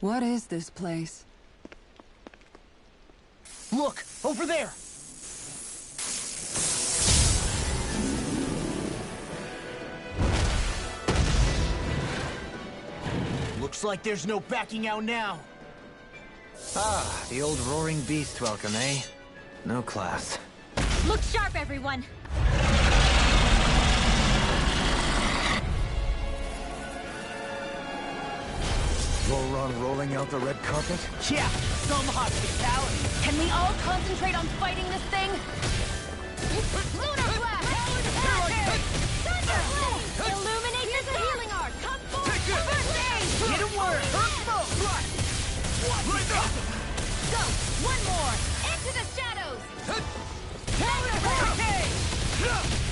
What is this place? Look! Over there! Looks like there's no backing out now. Ah, the old roaring beast welcome, eh? No class. Look sharp, everyone! Roran rolling out the red carpet? Yeah, some hospitality. Can we all concentrate on fighting this thing? Lunar Blast! Thunder Blade! Illuminate the healing art! Come forward! First aid! Get a word! Right! Go! One more! Into the shadows! Counter Hurricane!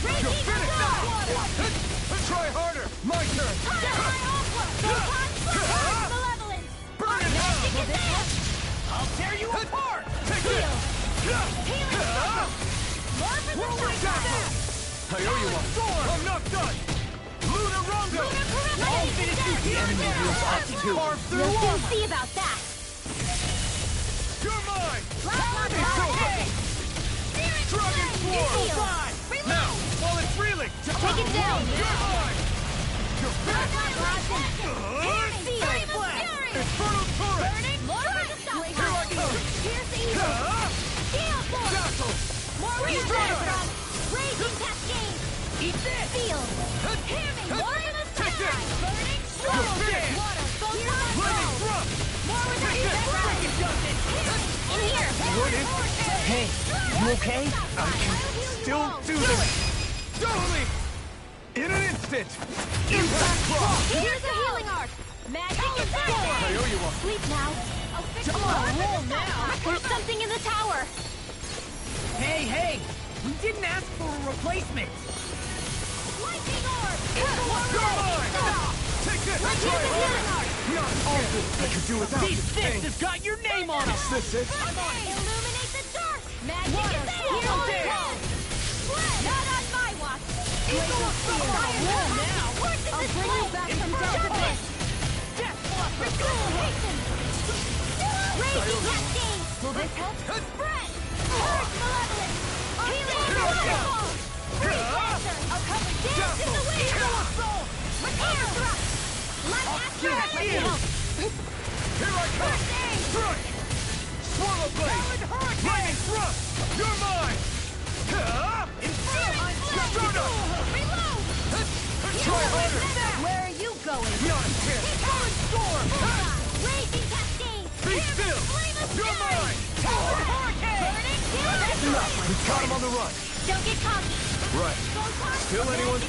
Raging Water! Try harder! My turn! Jedi Aqua! Malevolence! Burn it down! I'll tear you apart! Heal! Healing Circle! More for the side! I owe you one! I'm not done! Luna Rongo! I'll finish you here and there! Carve through We'll armor! see about that! You're mine! Hurricane! Dragon Swarm! Now, while it's reeling! Take it down! You're mine! You're back! Infernal Torrent! Burning! More for the stop! Here I come! Here's the evil! Gale Force! Dazzle! More resistance! Raging Cascade! Eat this! Feel! Hear me! More in the sky! Burning You're Storm! finished! Water! Photon Lightning Ball! Thrust! More with Take that the freaking Justin! In here! What is... Hey, you okay? I can still do this! Totally! In an instant! Impact Claw! Here's the healing art! Magic is I there! owe you one! Sleep now! I'll fix Come on, roll now! There's something in the tower! Hey! We didn't ask for a replacement! Lightning orb! You're mine! Take this! Let's use the healing art! Not I could do without These this fists thing! have got your name on them! Is this it? Illuminate the dark! Magic is there! Heal there! Not on my watch! Roll now! I'll bring you back from death abyss! Death Bluster! Ritual hasten! Raging cascade! Will this help? Spread! Purge malevolence! Healing waterfall! Freeze dancer! I'll cover dance in the wind! Air thrust! Light astral! Let me help! Here I come! First aid! Strike! Swallow Blade! Lightning Thrust! You're mine! Infernal Stardust! Reload! Try harder! Where are you going? Not a chance! Torrent storm! Raging cascade! Be still! Flame of You're fury! mine! Hurricane! Burning Enough! We got him on the run! Don't get cocky! Right. Still anyone?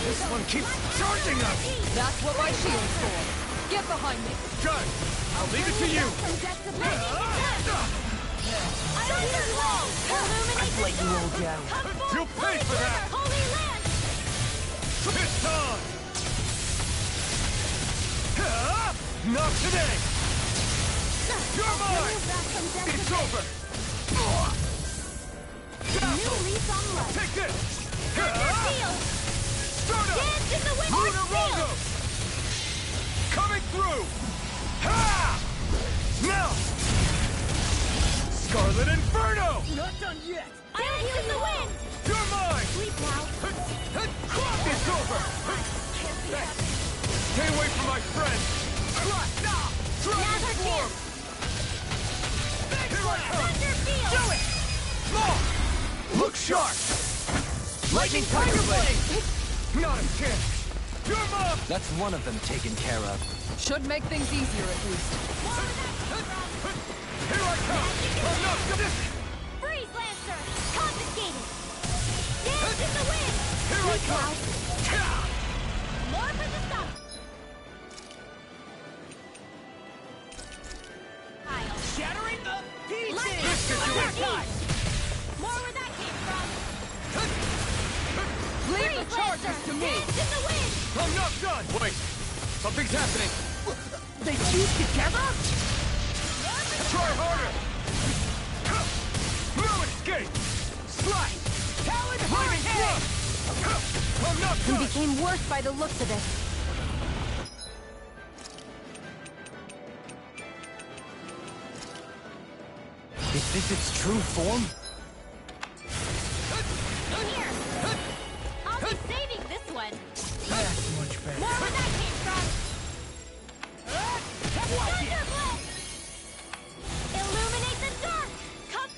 This one keeps charging us! That's what my shield's for. Get behind me. Done! I'll leave it to you! I've let you all down. You'll pay for that! Holy land! It's on! Not today! You're mine! It's over! New lease on life. Take this! Seal! Stardust! Dance in the wind Luna with Rongo! steel! Coming through! Ha! Now! Scarlet Inferno! Not done yet! Dance in the wind! You're mine! Sleep now. It's over! Stay away from my friend! Dragon Now's our Swarm! chance. Here I come! Thunder field! Do it! Small! Look sharp! Lightning Tiger Blade! Not a chance! You're mine! That's one of them taken care of. Should make things easier at least. Here I come! Enough of this! Freeze Lancer! Confiscated! Dance in the wind! Here I Sleep come! now. More for the stop! Shattering the pieces! Lightning Attack! More where that came from! Leave Freeze the charges Lancer! to me. Dance in the wind! I'm not done! Wait! Something's happening! They fuse together? Try harder! No escape! Slide! Talon Lightning Hurricane! Thrust! I'm not and done! became worse by the looks of it. Is this its true form? In here! I'll be saving this one! That's much better. More where that came from! Watch it! Thunderblade! Illuminate the dark! Come!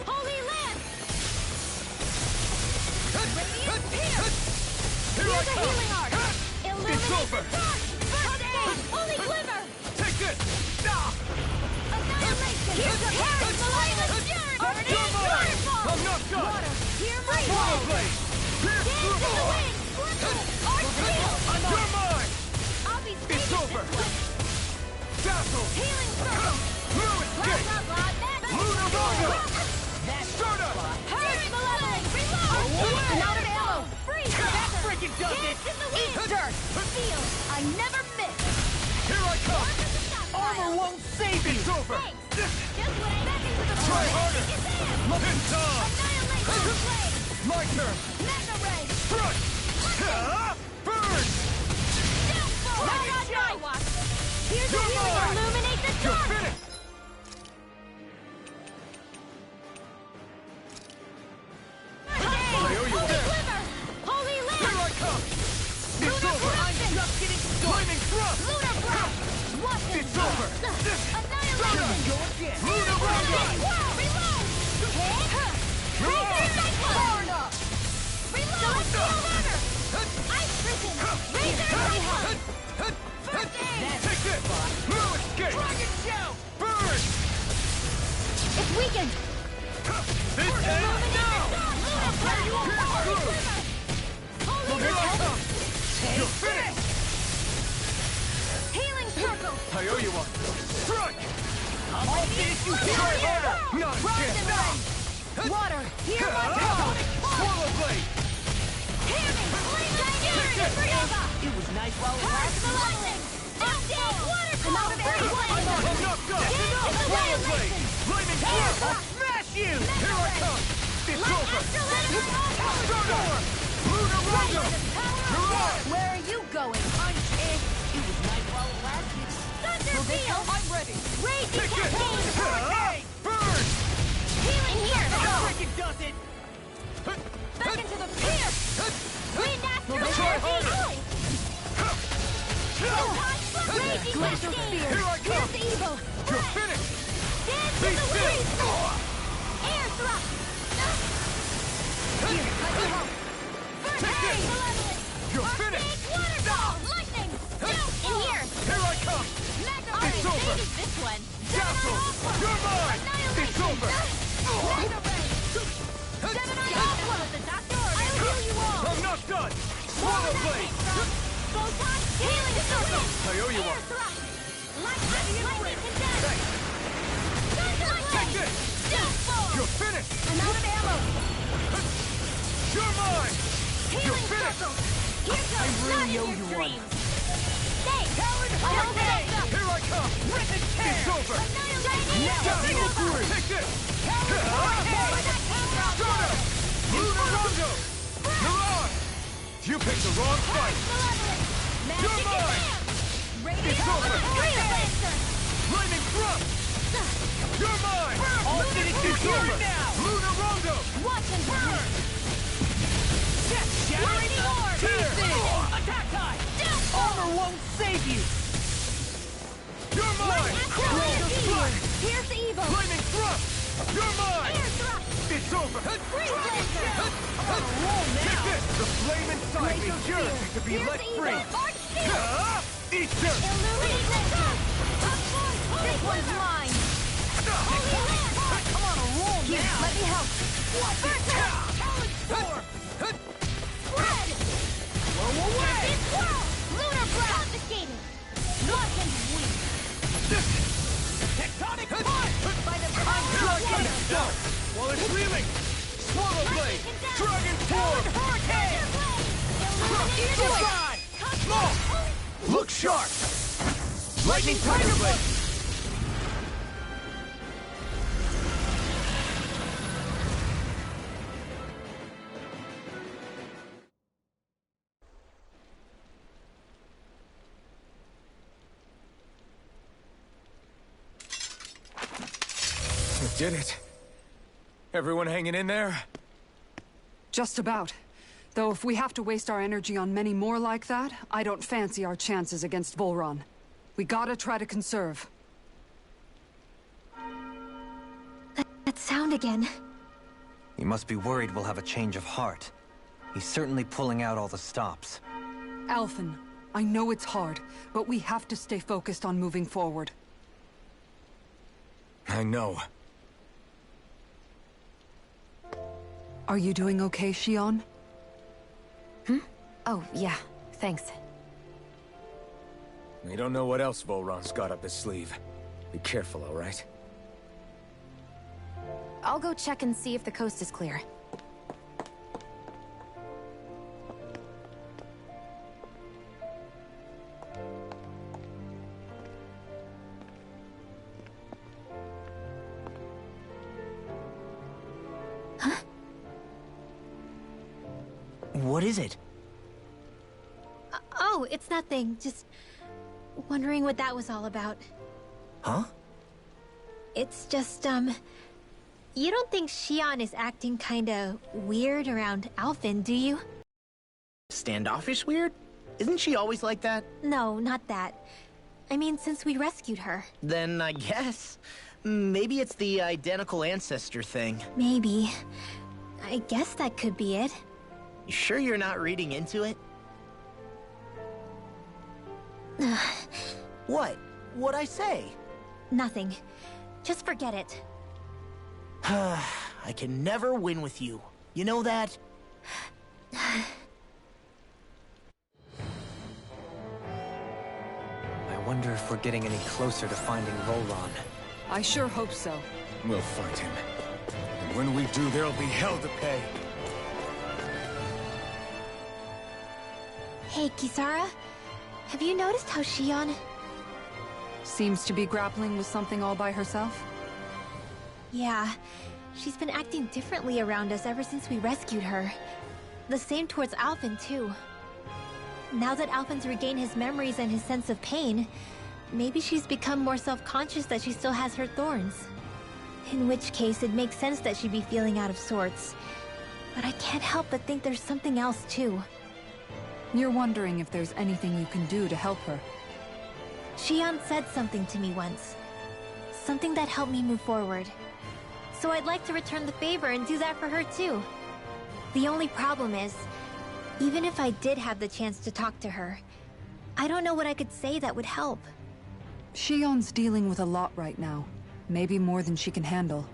Holy lamp! Radiant pierce! Here I Use a come! healing art! Illuminate over. the dark! First aid! Holy glimmer! Take this! Ah! Annihilation! Here's a Harry's Malignant Fury! Burning You're mine! Waterfall! I'm not done! Water! Hear my Swallow voice! blade! Pierce Dance through in the the wind! Swivel! Arch shield! You're mine! I'll be It's saving over. this one! Dazzle! Healing circle! Fluid Blah, gate! blah, blah, that's Lunar Rondo! Start up! Harry's Malevolence! Reload! away. I'm out of ammo! Freeze! That freaking does it! Dance in the wind! Dirt! Steel! I never miss! Here I come! Armor won't save you! It's over! Just what I back into the Try forest. harder. It's on! Annihilation blade! My turn! Mega ray! Front! Burn! Nightwalk! Here's the You're healing! mine. Illuminate the You're dark! finished! Holy owe you one. glimmer! Holy Here lamp! I come! It's Lunar over! corruption! Just getting started! Flaming thrust! Lunar blast! Watch it! It's over! Annihilation! Go again! Lunar Rondo! Reload! Razor Cyclone! Powered up! Reload! Steel runner! Ice prison! Razor Cyclone! First aid! Take this! Fluid gate! Dragon show! Burn! It's weakened! This ends now! Lunar blast! Holy glimmer! Holy Here I lamp! come! You're finished! Healing circle! I owe you one! Strike! I'll finish you Try here! harder! Not a Frost chance! and rain! Water! Hear my call! Swallow blade! Hear me! Gigantic Friega! It was nice while it Purge lasted. the lightning! Outdate waterfall! I'm out of air! I'm not done! Swallow blade! Flaming thrust! I'll smash you! Here I come! It's over! Start over! Lunar Rondo! You're on! Where are you going? It was nice while it lasted. Thunderfield! I'm ready! Raging Take it! campaign! Burn! Healing here! That freaking does it! Back into the pierce! Wind astral Try harder! energy! Raging Glacial cascade! spear. Here I come! Here's evil! You're finished! Dance Be in the still! wind! Air thrust! Here, let me help! First Take aid! this. Malevolence! You're Arctic finished! waterfall! Lightning! In here! Here I come! Magna It's Ray! over. This is this one! Dazzle! You're mine! It's over! Magna Ray! Gemini Aqua! The doctor! I'll heal you all! I'm not done! Swallow blade! Photon healing circle! I owe you Air one! thrust! Lightning condense! Thanks! Thunderblade! Take this! Deathfall! You're finished! I'm out of ammo! You're mine! Healing finished. circle! Here comes really not owe in you your one. dreams! Stay! Talon I don't Hurricane! get Here I come! Rip and tear! It's over! Annihilation! Dazzle! Take this! Start up! Lunar Rondo! You're on! You picked the wrong fight! You're mine! It's over! Flaming thrust! You're mine! All finished It's here over! now! Lunar Rondo! Watch and burn! Death shattering! Lightning orb! Tear! Attack time! Death Armor won't save you! You're mine! Here's the evil! Flaming thrust! You're mine! Air thrust! It's over! Freeze blaster! Take this! The flame inside me yearns to be Here's let the evil! free! Arch shield! Eat dirt! Illuminate blaster! This one's mine! Holy lamp! I'm on a roll Here, now! let me help! First aid! Talon storm! Spread! Blow away! It's swirl! Lunar blast! Confiscated! Watch and weep! Tectonic punch! By the power of Dragon water! now! While it's reeling! Swallow blade! Dragon form! Hurricane! Illuminate Evil the God! Small! Look sharp! Lightning tiger blade! Did it? Everyone hanging in there? Just about. Though if we have to waste our energy on many more like that, I don't fancy our chances against Volron. We gotta try to conserve. That sound again. You must be worried we'll have a change of heart. He's certainly pulling out all the stops. Alphen, I know it's hard, but we have to stay focused on moving forward. I know. Are you doing okay, Shionne? Oh, yeah. Thanks. We don't know what else Volron's got up his sleeve. Be careful, all right? I'll go check and see if the coast is clear. What is it? Oh, it's nothing. Just wondering what that was all about. Huh? It's just, you don't think Shionne is acting kinda weird around Alphen, do you? Standoffish weird? Isn't she always like that? No, not that. I mean, since we rescued her. Then I guess. Maybe it's the identical ancestor thing. Maybe. I guess that could be it. You sure you're not reading into it? What? What'd I say? Nothing. Just forget it. I can never win with you. You know that? I wonder if we're getting any closer to finding Volron. I sure hope so. We'll find him. And when we do, there'll be hell to pay. Hey, Kisara. Have you noticed how Shionne... Seems to be grappling with something all by herself? Yeah. She's been acting differently around us ever since we rescued her. The same towards Alphen, too. Now that Alphen's regained his memories and his sense of pain, maybe she's become more self-conscious that she still has her thorns. In which case, it makes sense that she'd be feeling out of sorts. But I can't help but think there's something else, too. You're wondering if there's anything you can do to help her. Shionne said something to me once. Something that helped me move forward. So I'd like to return the favor and do that for her too. The only problem is, even if I did have the chance to talk to her, I don't know what I could say that would help. Shionne's dealing with a lot right now. Maybe more than she can handle.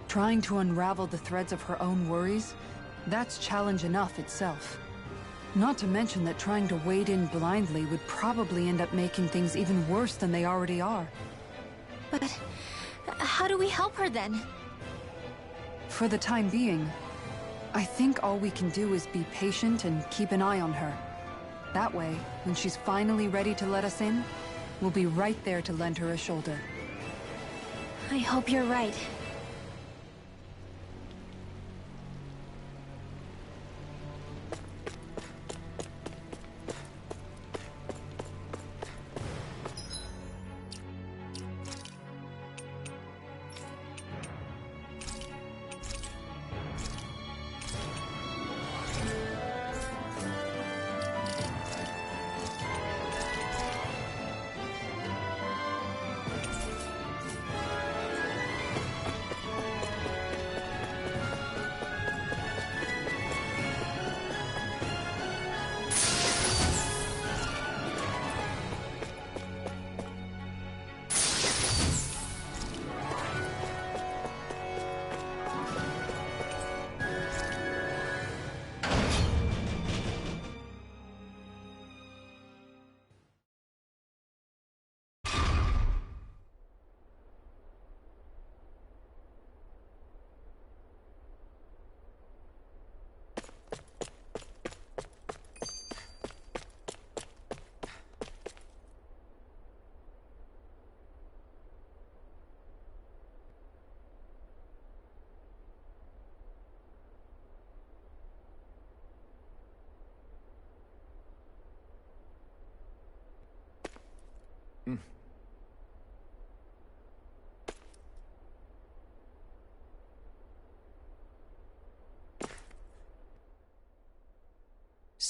Trying to unravel the threads of her own worries, that's challenge enough itself. Not to mention that trying to wade in blindly would probably end up making things even worse than they already are. But how do we help her then? For the time being, I think all we can do is be patient and keep an eye on her. That way, when she's finally ready to let us in, we'll be right there to lend her a shoulder. I hope you're right.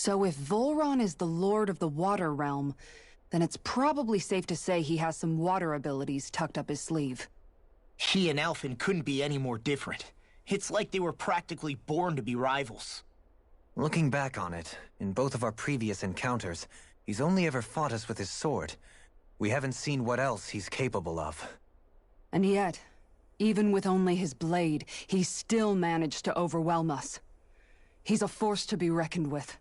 So if Volron is the Lord of the Water Realm, then it's probably safe to say he has some water abilities tucked up his sleeve. He and Alphen couldn't be any more different. It's like they were practically born to be rivals. Looking back on it, in both of our previous encounters, he's only ever fought us with his sword. We haven't seen what else he's capable of. And yet, even with only his blade, he still managed to overwhelm us. He's a force to be reckoned with.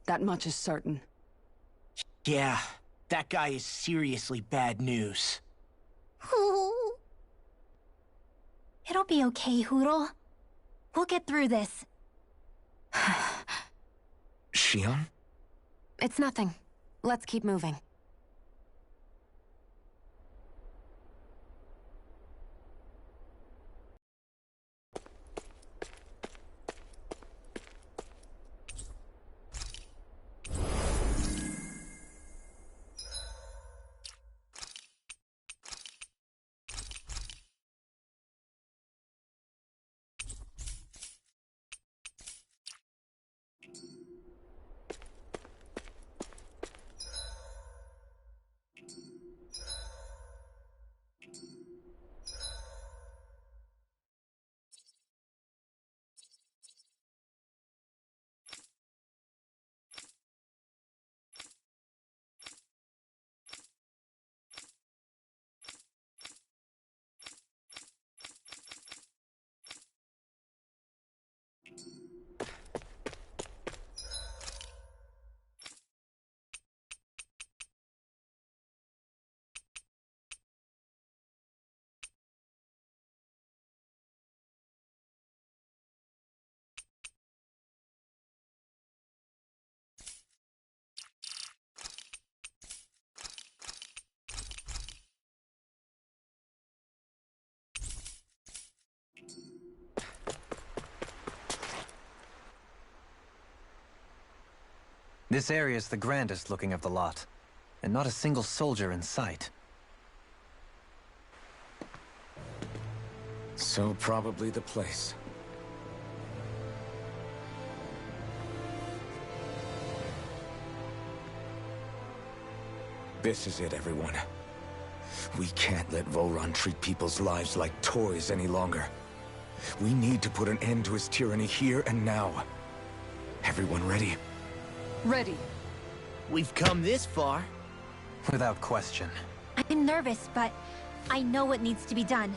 That much is certain. Yeah, that guy is seriously bad news. It'll be okay, Hootle. We'll get through this. Shion? It's nothing. Let's keep moving. This area's the grandest looking of the lot, and not a single soldier in sight. So probably the place. This is it, everyone. We can't let Volron treat people's lives like toys any longer. We need to put an end to his tyranny here and now. Everyone ready? Ready. We've come this far. Without question. I'm nervous, but I know what needs to be done.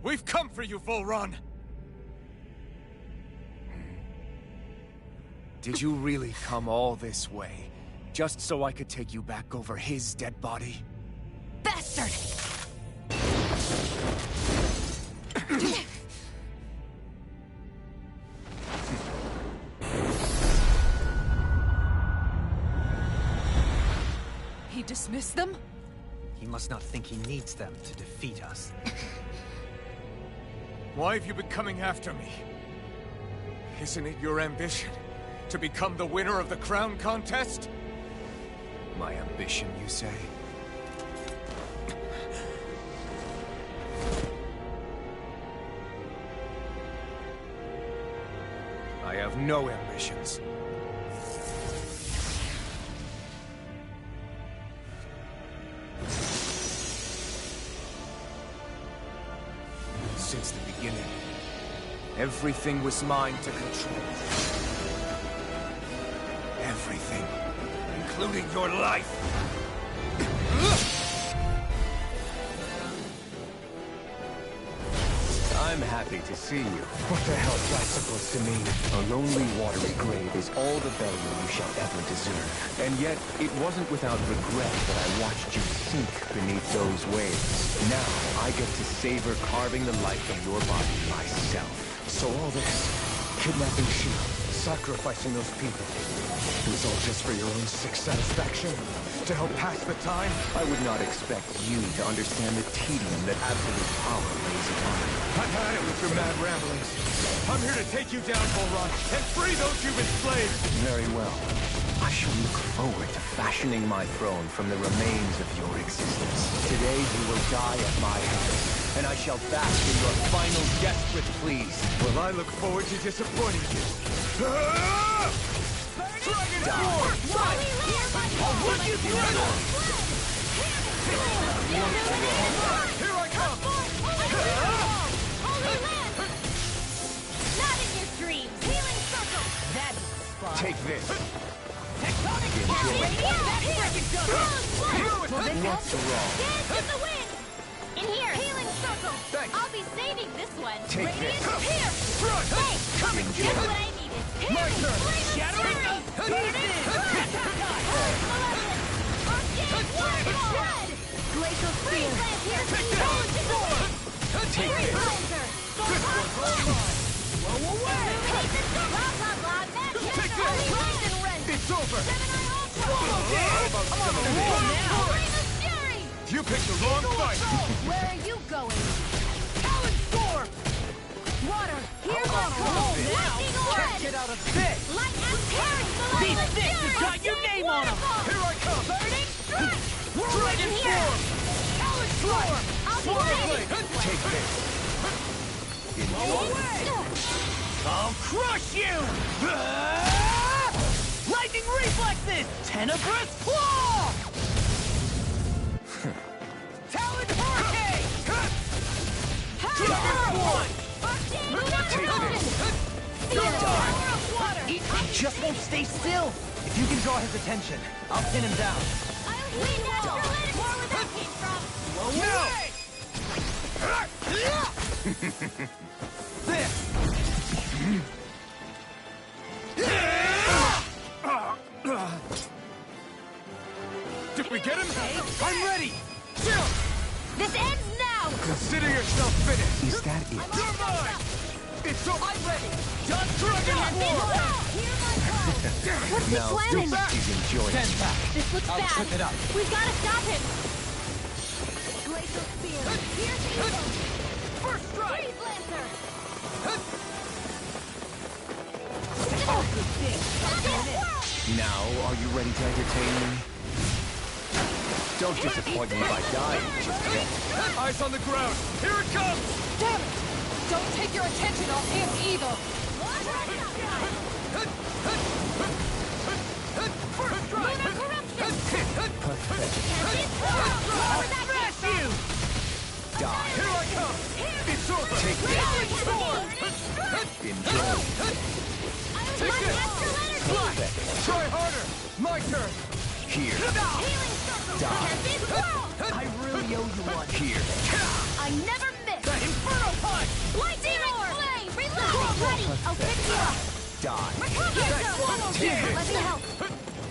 We've come for you, Volron! Did you really come all this way? Just so I could take you back over his dead body? Bastard! He dismissed them? He must not think he needs them to defeat us. Why have you been coming after me? Isn't it your ambition to become the winner of the crown contest? My ambition, you say? I have no ambitions. Everything was mine to control. Everything. Including your life. I'm happy to see you. What the hell is that supposed to mean? A lonely, watery grave is all the burial you shall ever deserve. And yet, it wasn't without regret that I watched you sink beneath those waves. Now, I get to savor carving the life from your body myself. So all this, kidnapping Shion, sacrificing those people, it was all just for your own sick satisfaction? To help pass the time? I would not expect you to understand the tedium that absolute power lays upon it. I've had it with your mad ramblings. I'm here to take you down, Volron, and free those you've enslaved! Very well. I shall look forward to fashioning my throne from the remains of your existence. Today you will die at my hands, and I shall bask in your final desperate pleas. Will I look forward to disappointing you? Dragon Force! I'll put you through! Here I come! Not in your dreams! Healing circle! That's the spot. Take this. Tectonic What's wrong? Dance in the wind! In here! Healing circle! Thanks. I'll be saving this one! Take Radiant this. here! Front! Hey! Coming, Just what I needed! My turn! Shattering! Glacial Spear! Take this. Blow away! Take this. It's over! How about some of this? You picked the wrong fight! Where are you going? Talon Storm! Water! Here How I about go! some of this? Lightning Can't Red! get out of this! Light and tearing These malevolent things have fury! got your name on 'em. Here I come! Burning strike! Dragon Here! Form! Talon Storm! I'll be Fire ready! Blade! Take this! I'll crush you! Lightning reflexes! Tenebrous claw! Talon hurricane! Dragon Form! He just won't stay still! If you can draw his attention, I'll pin him down. Where that came from? Did we get him? I'm ready! Chill! This ends now! Consider yourself finished! Is that it? You're mine! It's over! I'm ready! Just Dragon Form! What's he Now, planning? he's enjoying Stand it. back! This looks I'll bad. trip it up. We've got to stop him. Glacial Spear. Here's evil. First strike! Freeze Lancer. Now, are you ready to entertain me? Don't disappoint me by dying just yet. Eyes on the ground! Here it comes! Damn it! Don't take your attention off him either! First strike! Lunar corruption. I'll smash you! Die! Here I come! It's over! Take this! Enjoy! Take this! Perfect! Try harder! My turn! Here! Die! I really owe you one. Here! I never miss. Inferno punch! Lightning flame. Reload. Ready. I'll pick you up. Die! Here, let me help.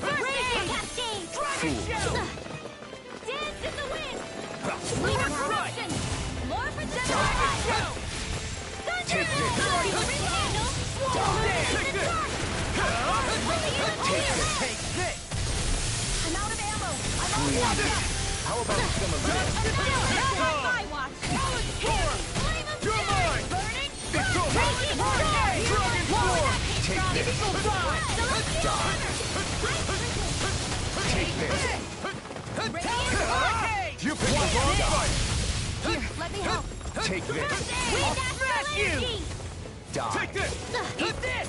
Raging Cascade. Fool! Dance in the wind. Lunar corruption! More protection. Take this! Take this. Take this! I'm out of ammo. I'm all blocked up. How about some of this? Not on my watch. Here. Flame of You're fury. mine! Burning. It's over! Raging Hurricane. Dragon Form! Take this! Die! Take this! You picked the wrong fight! Here, let me help. Take this! I'll smash you. Die! Take this. Eat this!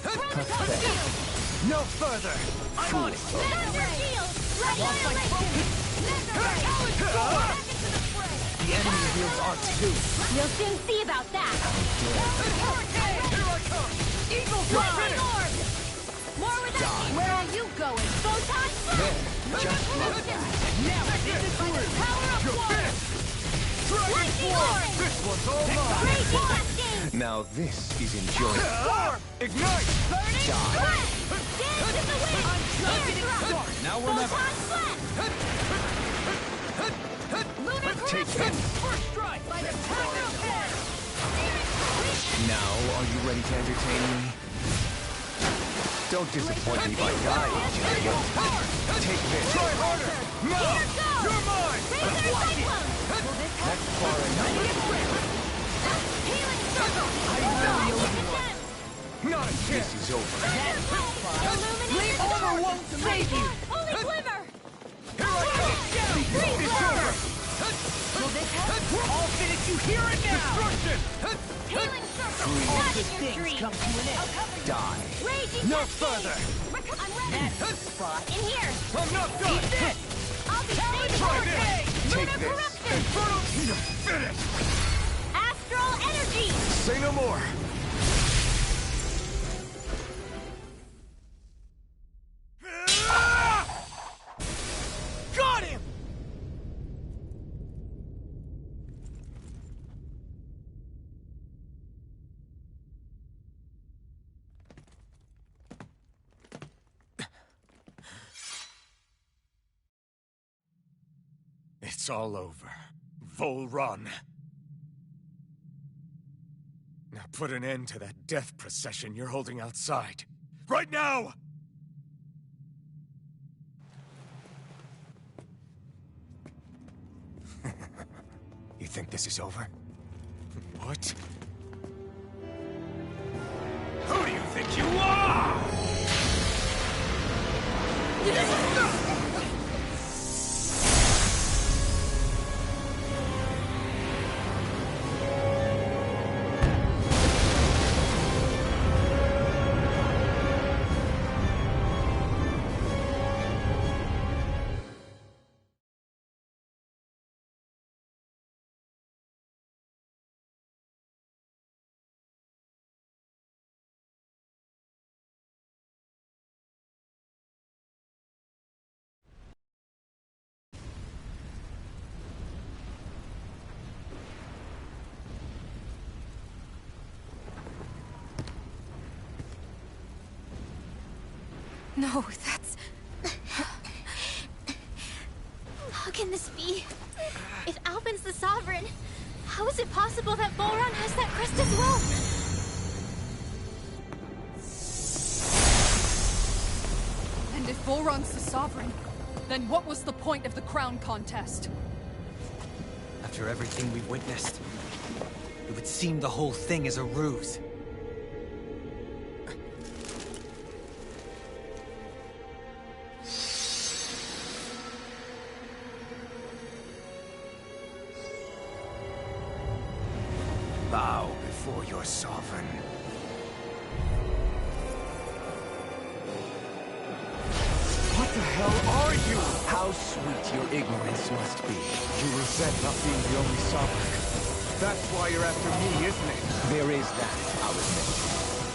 No further! I'm on it! Laser shield. Ready on your The enemy heals art too. You'll soon see about that. Here I come! Eagle Lightning Drive! orb! More with that. Where are you going? Photon flare! Just like that. Now it's in the By the power of Your water! fist! Dragon Lightning Form! orb! This one's all mine! Raging cascade! Now this is enjoyable. Ignite! Burning spread! Dance in the wind! Air thrust! Now or never. Photon flash! Lunar Take corruption! this. First strike! By the power of air! Now, are you ready to entertain me? Don't disappoint me by dying, Junior. Take this. Try harder! No! Here goes! You're mine! Razor cyclone! That's far enough. Healing circle! Not a This chance! is over. Illuminate the Armor dark! won't save you! Holy glimmer! Here I come! Freeze It's lever! over! Will this help? I'll finish you here and now! Destruction! Healing circle! All Not good in your things dreams! come to an end. Die. Raging No cascade! further! I'm ready! Spot. In here! I'm not done! I'll be saving Try order! this. Take Lunar this. corruption! Infernal! You're finished! Astral energy! Say no more! Got him! It's all over. Vol Run. Now put an end to that death procession you're holding outside. Right now! You think this is over? What? Who do you think you are? No, that's... How can this be? If Alpin's the Sovereign, how is it possible that Volron has that crest as well? And if Volron's the Sovereign, then what was the point of the crown contest? After everything we've witnessed, it would seem the whole thing is a ruse. Bow before your sovereign. What the hell are you? How sweet your ignorance must be. You resent not being the only sovereign. That's why you're after me, isn't it? There is that, I'll admit.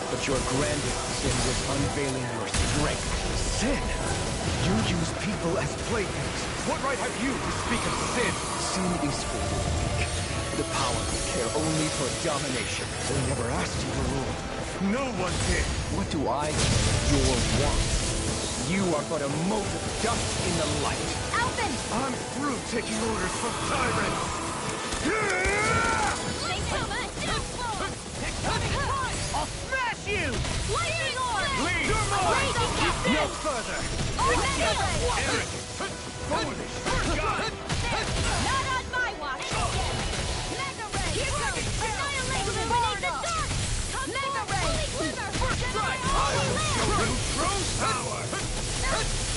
But your grandest sin was unveiling your strength. Sin? You use people as playthings. What right have you to speak of sin? Sin is for the weak. The power to care only for domination. They never asked you to rule. No one did. What do I care? Your wants. You are but a mote of dust in the light. Alpin! I'm through taking orders from tyrants. Thanks so much! I'll smash you! Lightning orb! Leave! You're mine! Raging cascade! No further! Mega ray! Arrogant! Foolish! Forgotten! Not on my watch! Mega ray! Here goes! Annihilation beneath the dark! Mega ray! Holy glimmer! Strike! Holy I'll lamp! show you true power!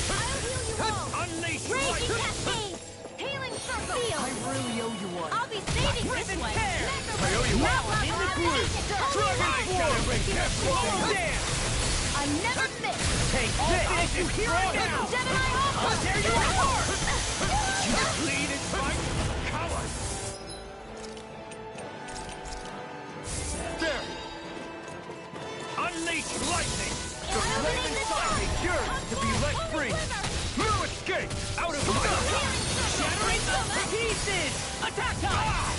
I'll heal you all! Unleash Raging light! cascade! Healing circle! I really owe you one. I'll be saving this Rip and one! tear! Mega I owe ray! you Now one. I'm In the on group. Dragon Dragon Form! Damn! I never miss! Take this! You hear it now! Gemini Alpha! There you are! You bleed and fight? Coward! lightning! The flame inside me yearns to be let free! No escape! Out of my Shattering them to pieces! Attack time!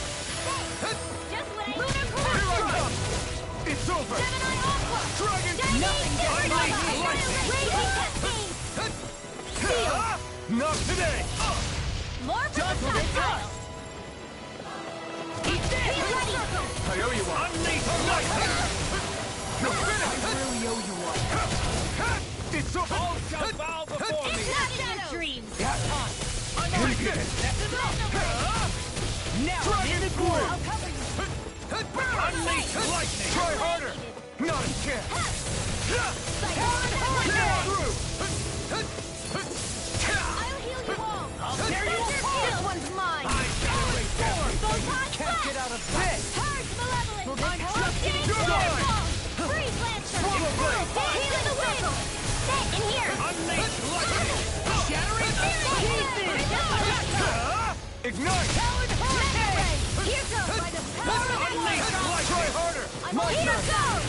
Just what I Here I come! It's over! Gemini Aqua! Dragon! Nothing gets by me! Raging Cascade! Not today! More for the stockpile! Eat this! He's ready! I owe you one! Unleash lightning! You're finished! Really owe you one. It's over! All shall bow before me! It's not in your dreams! Take it! Now I'm in the Dragon groove! I'll cover you! Unleash lightning! Try harder! Not a chance! Through! I'll heal you all! I'll tear you apart! This one's mine! I Can't get out of this! Purge Malevolence! You're Unchained mine! Freeze Lancer! Swallow blade! Heal in the wind! Set in here! Unleash lightning! Shattering them to pieces! Ignite! Here goes by the power of Unleash lightning! Try harder! My Here turn! goes!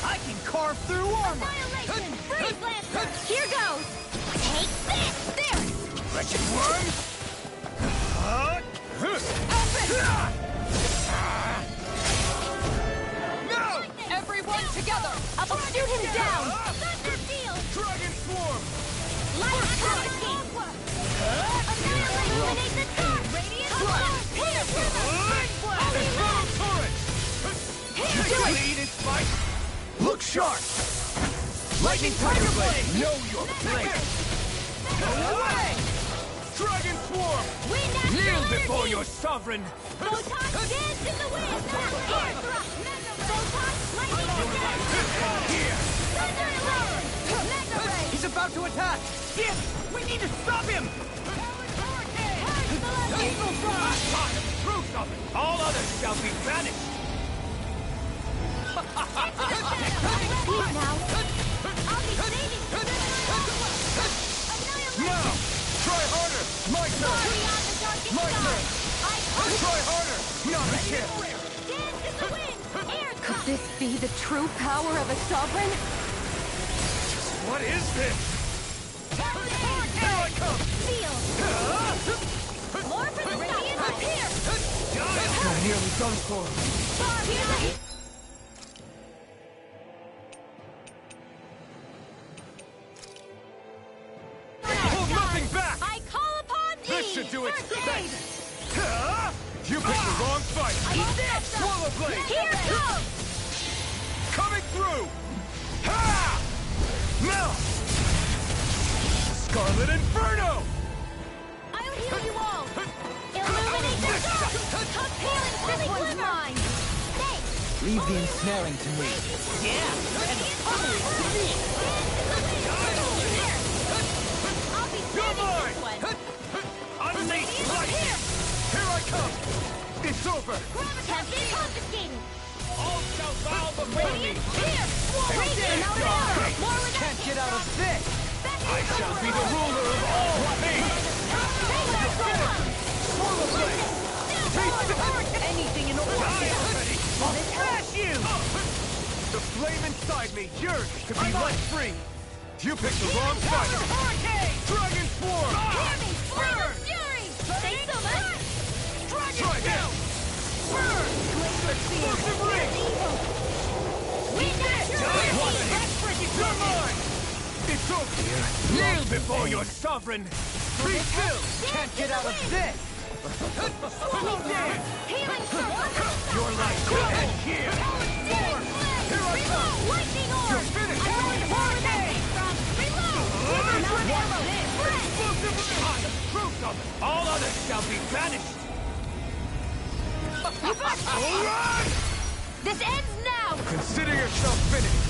I can carve through armor! Annihilation! Freeze Lancer! Here goes! Take this! There! Wretched worms! No! Everyone together! I'll shoot him down! Thunder Field! Dragon Swarm! Light Cascade! Illuminate the dark! Radiant Blast! Pierce! Holy Land! Torrent! Lead its fight! Look sharp! Lightning Tiger Blade! Know your place! Go away! Dragon Swarm! Wind Astral Kneel before Energy! your sovereign! Photon dance in the wind! Air thrust! Photon lightning attack! Here! Thunder Blade! Mega Ray! He's about to attack! Skip! We need to stop him! Eagle Frost! True summon! All others shall be banished! Leave now! I'll be saving you! Now! Try harder! My turn! Beyond the darkest My sky! turn! I hope Try harder! Not a chance! dance in the wind! Air Could thrust! this be the true power of a sovereign? What is this? Here I come! Feel! More for the radiant appear! You're nearly done for. Far behind! Hold nothing back! I call upon thee! This should do it! First aid! You picked the wrong fight! Eat this! Swallow blade! Here goes! Coming through! Ha! Now! Scarlet Inferno! I'll heal you all! Illuminate the dark! Come healing this one's mine! Thanks! Leave the ensnaring to me. Yeah! And the power is to me! I'll be You're saving mine! this one! Unleash lightning! Here I come! It's over! Has been confiscated! All shall bow before me! Radiant here! Radiant out of order! More with Can't get out of this! I shall be the ruler of all things! Swallow blade! Anything in order! I'll smash you! The flame inside me yearns to be let free! You picked the wrong fight! Dragon Swarm! Hear me! Burn! Fury! Thanks so much! Try this! Explosive ring! Wind Astral Energy! You're mine! It's over! Kneel before your sovereign! Be still! Can't get out of this! Healing from Your life will end here! Here I come! Lightning orb! You're finished! I'm going forward from reload! Explosive ring! True summon! All others shall be banished! Alright! This ends now! Consider yourself finished!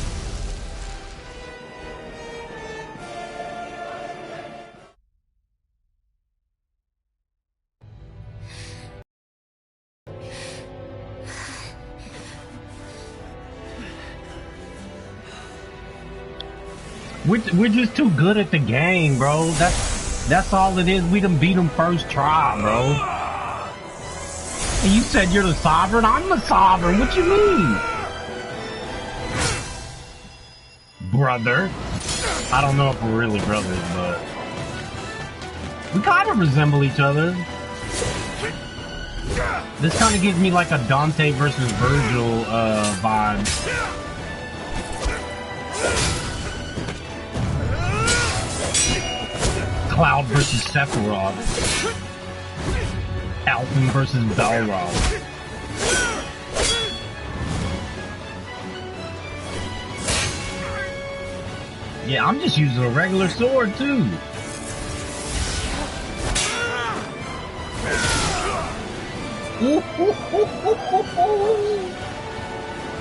We're just too good at the game, bro. That's all it is. We done beat them first try, bro. And you said you're the sovereign? I'm the sovereign. What you mean? brother. I don't know if we're really brothers, but we kind of resemble each other. This kind of gives me like a Dante versus Virgil vibe. Cloud versus Sephiroth. Alphen versus Balrog. Yeah, I'm just using a regular sword too.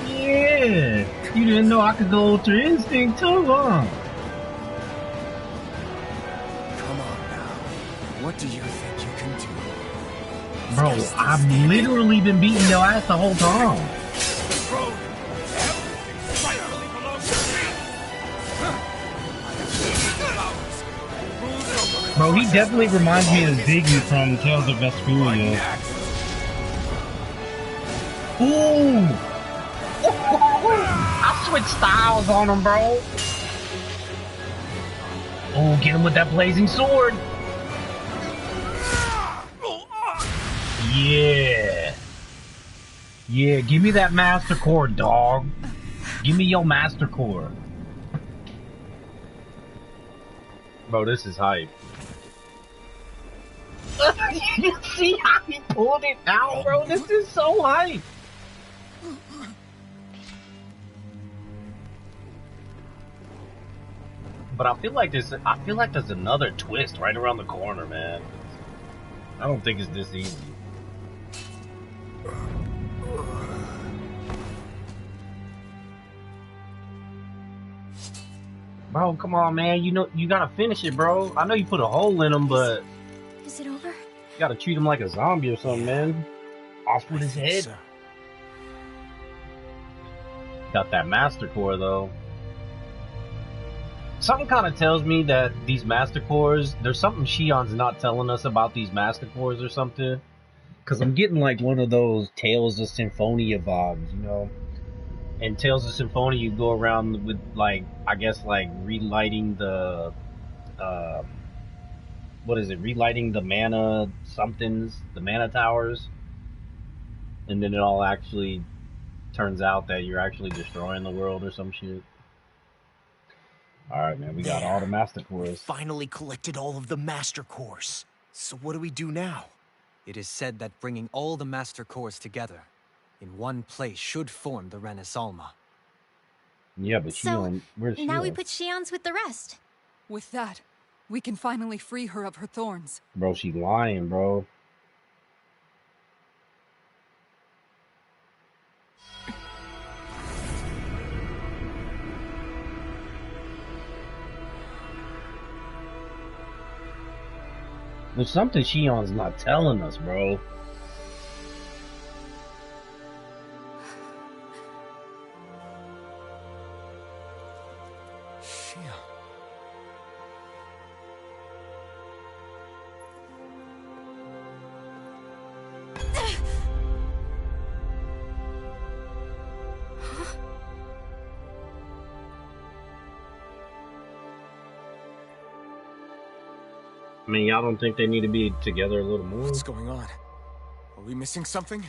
Yeah, you didn't know I could go Ultra Instinct too, huh? Come on now. What do you think you can do? Bro, I've literally been beating your ass the whole time. Bro, he definitely reminds me of Ziggy from Tales of Vesperia. Ooh! I switched styles on him, bro. Oh, get him with that blazing sword. Yeah. Yeah, give me that Master Core, dog. Give me your Master Core. Bro, this is hype. You see how he pulled it out, bro? This is so hype. But I feel like there's another twist right around the corner, man. I don't think it's this easy. Bro, come on, man. You know you gotta finish it, bro. I know you put a hole in him, but Is it over? you gotta treat him like a zombie or something, man. Off with his head. So. Got that Master Core though. Something kind of tells me that these Master Cores, there's something Shion's not telling us about these Master Cores or something. Cause I'm getting like one of those Tales of Symphonia vibes, you know. In Tales of Symphonia, you go around with like, I guess like relighting the, what is it? Relighting the mana somethings, the mana towers, and then it all actually turns out that you're actually destroying the world or some shit. All right, man, we got all the Master Cores. Finally collected all of the Master Cores. So what do we do now? It is said that bringing all the Master Cores together in one place should form the Renaissance. Yeah, but So, Shion, where's Shion? now we put Shion's with the rest. With that, we can finally free her of her thorns. Bro, she's lying, bro. There's something Shion's not telling us, bro. Shion. I mean, y'all don't think they need to be together a little more? What's going on? Are we missing something?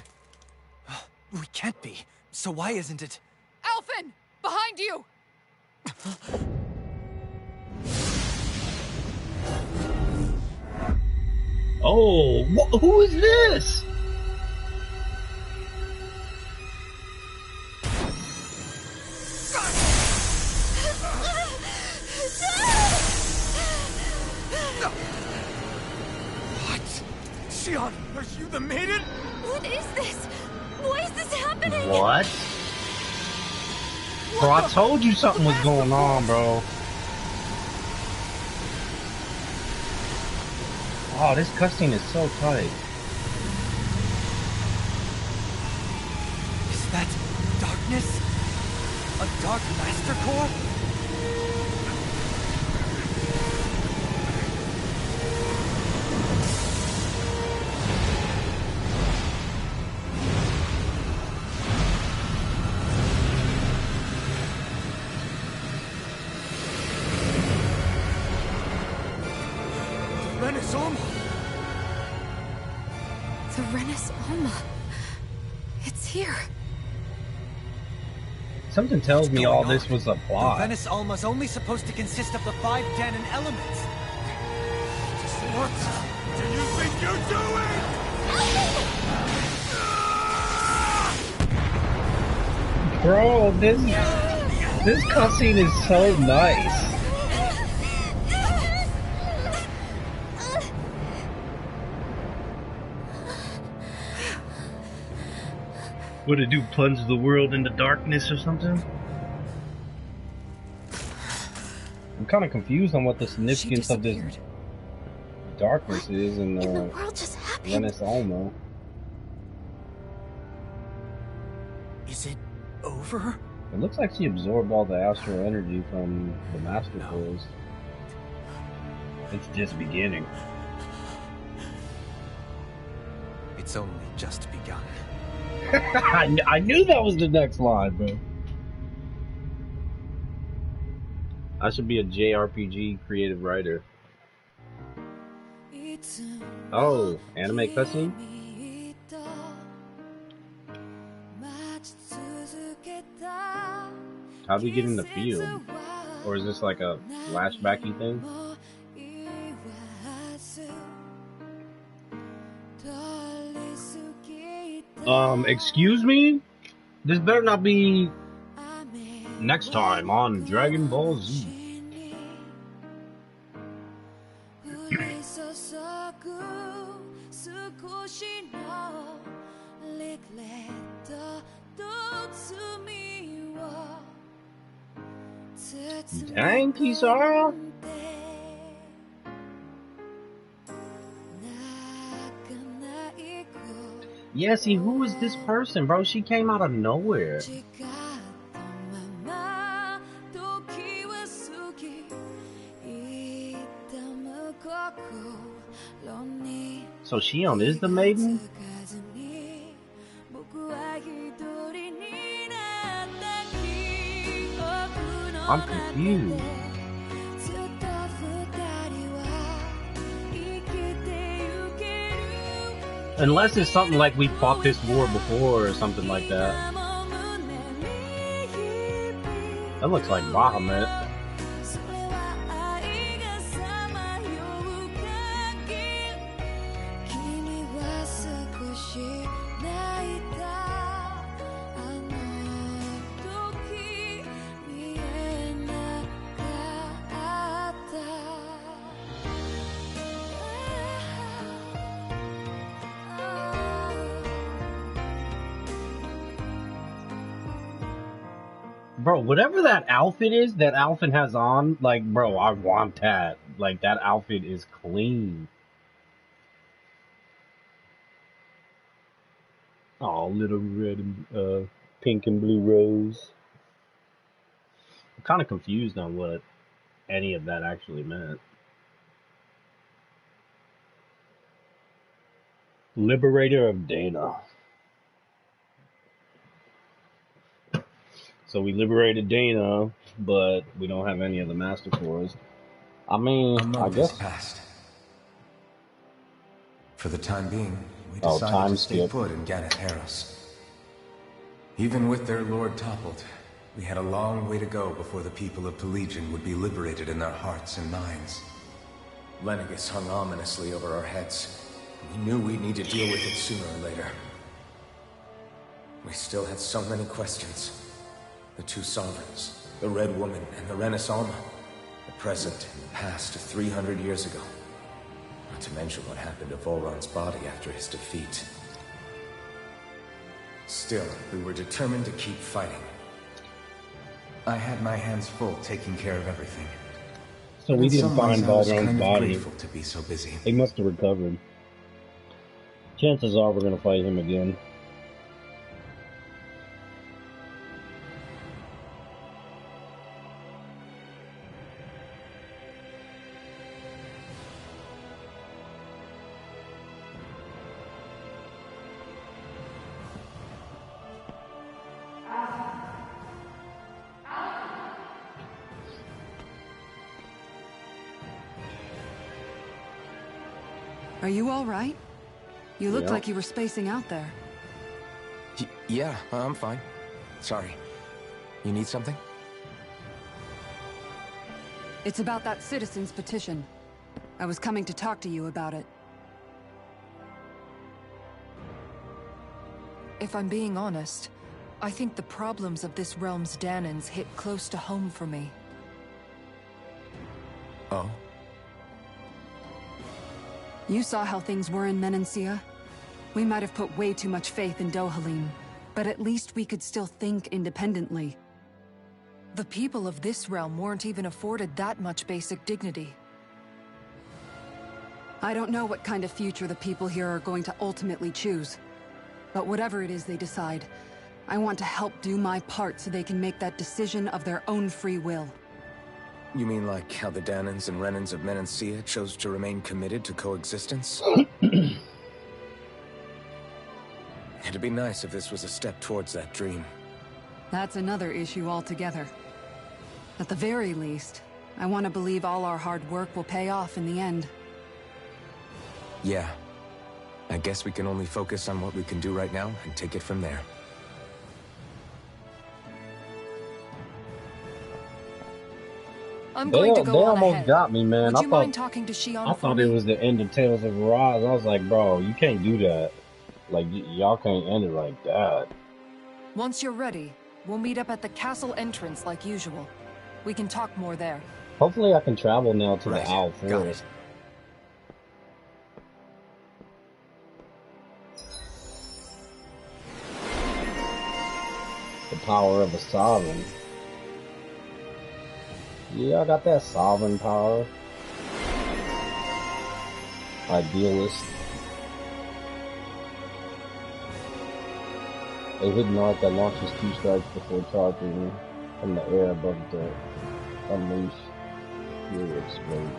We can't be. So why isn't it? Alphen! Behind you! Oh, who is this? Shion, are you the maiden? What is this? Why is this happening? What? Bro, I told you something was going on, bro. Oh, this cutscene is so tight. Is that darkness? A Dark Master Core? Renis Alma! The Renis Alma. It's here. Something tells me all this was a The plot. Renis Alma's only supposed to consist of the 5 Danon elements. What do you think you're doing? Bro, this cutscene is so nice. Would it do plunge the world into darkness or something? I'm kind of confused on what the significance of this darkness is in the world just happened. Renis Alma. Is it over? It looks like she absorbed all the astral energy from the Master Cores. It's just beginning. It's only just begun. I knew that was the next line, bro. I should be a JRPG creative writer. Oh, anime cutscene? How do we get in the field? Or is this like a flashbacky thing? Excuse me? This better not be next time on Dragon Ball Z. Dang, Kisara! Yeah, see, who is this person, bro? She came out of nowhere. So Shion is the maiden? I'm confused. Unless it's something like we fought this war before or something like that. That looks like Bahamut. Bro, whatever that outfit is that Alphen has on, like, bro, I want that. Like, that outfit is clean. Oh, little red and pink and blue rose. I'm kind of confused on what any of that actually meant. Liberator of Dana. So we liberated Dana, but we don't have any of the Master Cores. I mean, I guess. Passed. For the time being, we Oh, decided time to stay skip. put in Gannett Harros. Even with their lord toppled, we had a long way to go before the people of Pelegion would be liberated in their hearts and minds. Lenegis hung ominously over our heads. We knew we'd need to deal with it sooner or later. We still had so many questions. The two sovereigns, the Red Woman and the Renis Alma, the present and the past of 300 years ago. Not to mention what happened to Volron's body after his defeat. Still, we were determined to keep fighting. I had my hands full taking care of everything. So we In didn't some ways, find I was Volron's kind of body. grateful to be so busy. He must have recovered. Chances are we're gonna fight him again. Are you all right? You looked Yep. like you were spacing out there. Yeah, I'm fine. Sorry. You need something? It's about that citizen's petition. I was coming to talk to you about it. If I'm being honest, I think the problems of this realm's Danans hit close to home for me. Oh? You saw how things were in Menancia? We might have put way too much faith in Dohalim, but at least we could still think independently. The people of this realm weren't even afforded that much basic dignity. I don't know what kind of future the people here are going to ultimately choose. But whatever it is they decide, I want to help do my part so they can make that decision of their own free will. You mean like how the Danans and Renans of Menancia chose to remain committed to coexistence? It'd be nice if this was a step towards that dream. That's another issue altogether. At the very least, I want to believe all our hard work will pay off in the end. Yeah. I guess we can only focus on what we can do right now and take it from there. I'm going to They go on almost ahead. got me, man. Would you mind talking to Shion I for thought me? it was the end of Tales of Arise. I was like, bro, you can't do that. Like, y'all can't end it like that. Once you're ready, we'll meet up at the castle entrance like usual. We can talk more there. Hopefully I can travel now to Right, the Owl got Forest. The power of a sovereign. Yeah, I got that sovereign power. Idealist. A hidden arc that launches 2 strikes before charging from the air above the unleash fury explosion.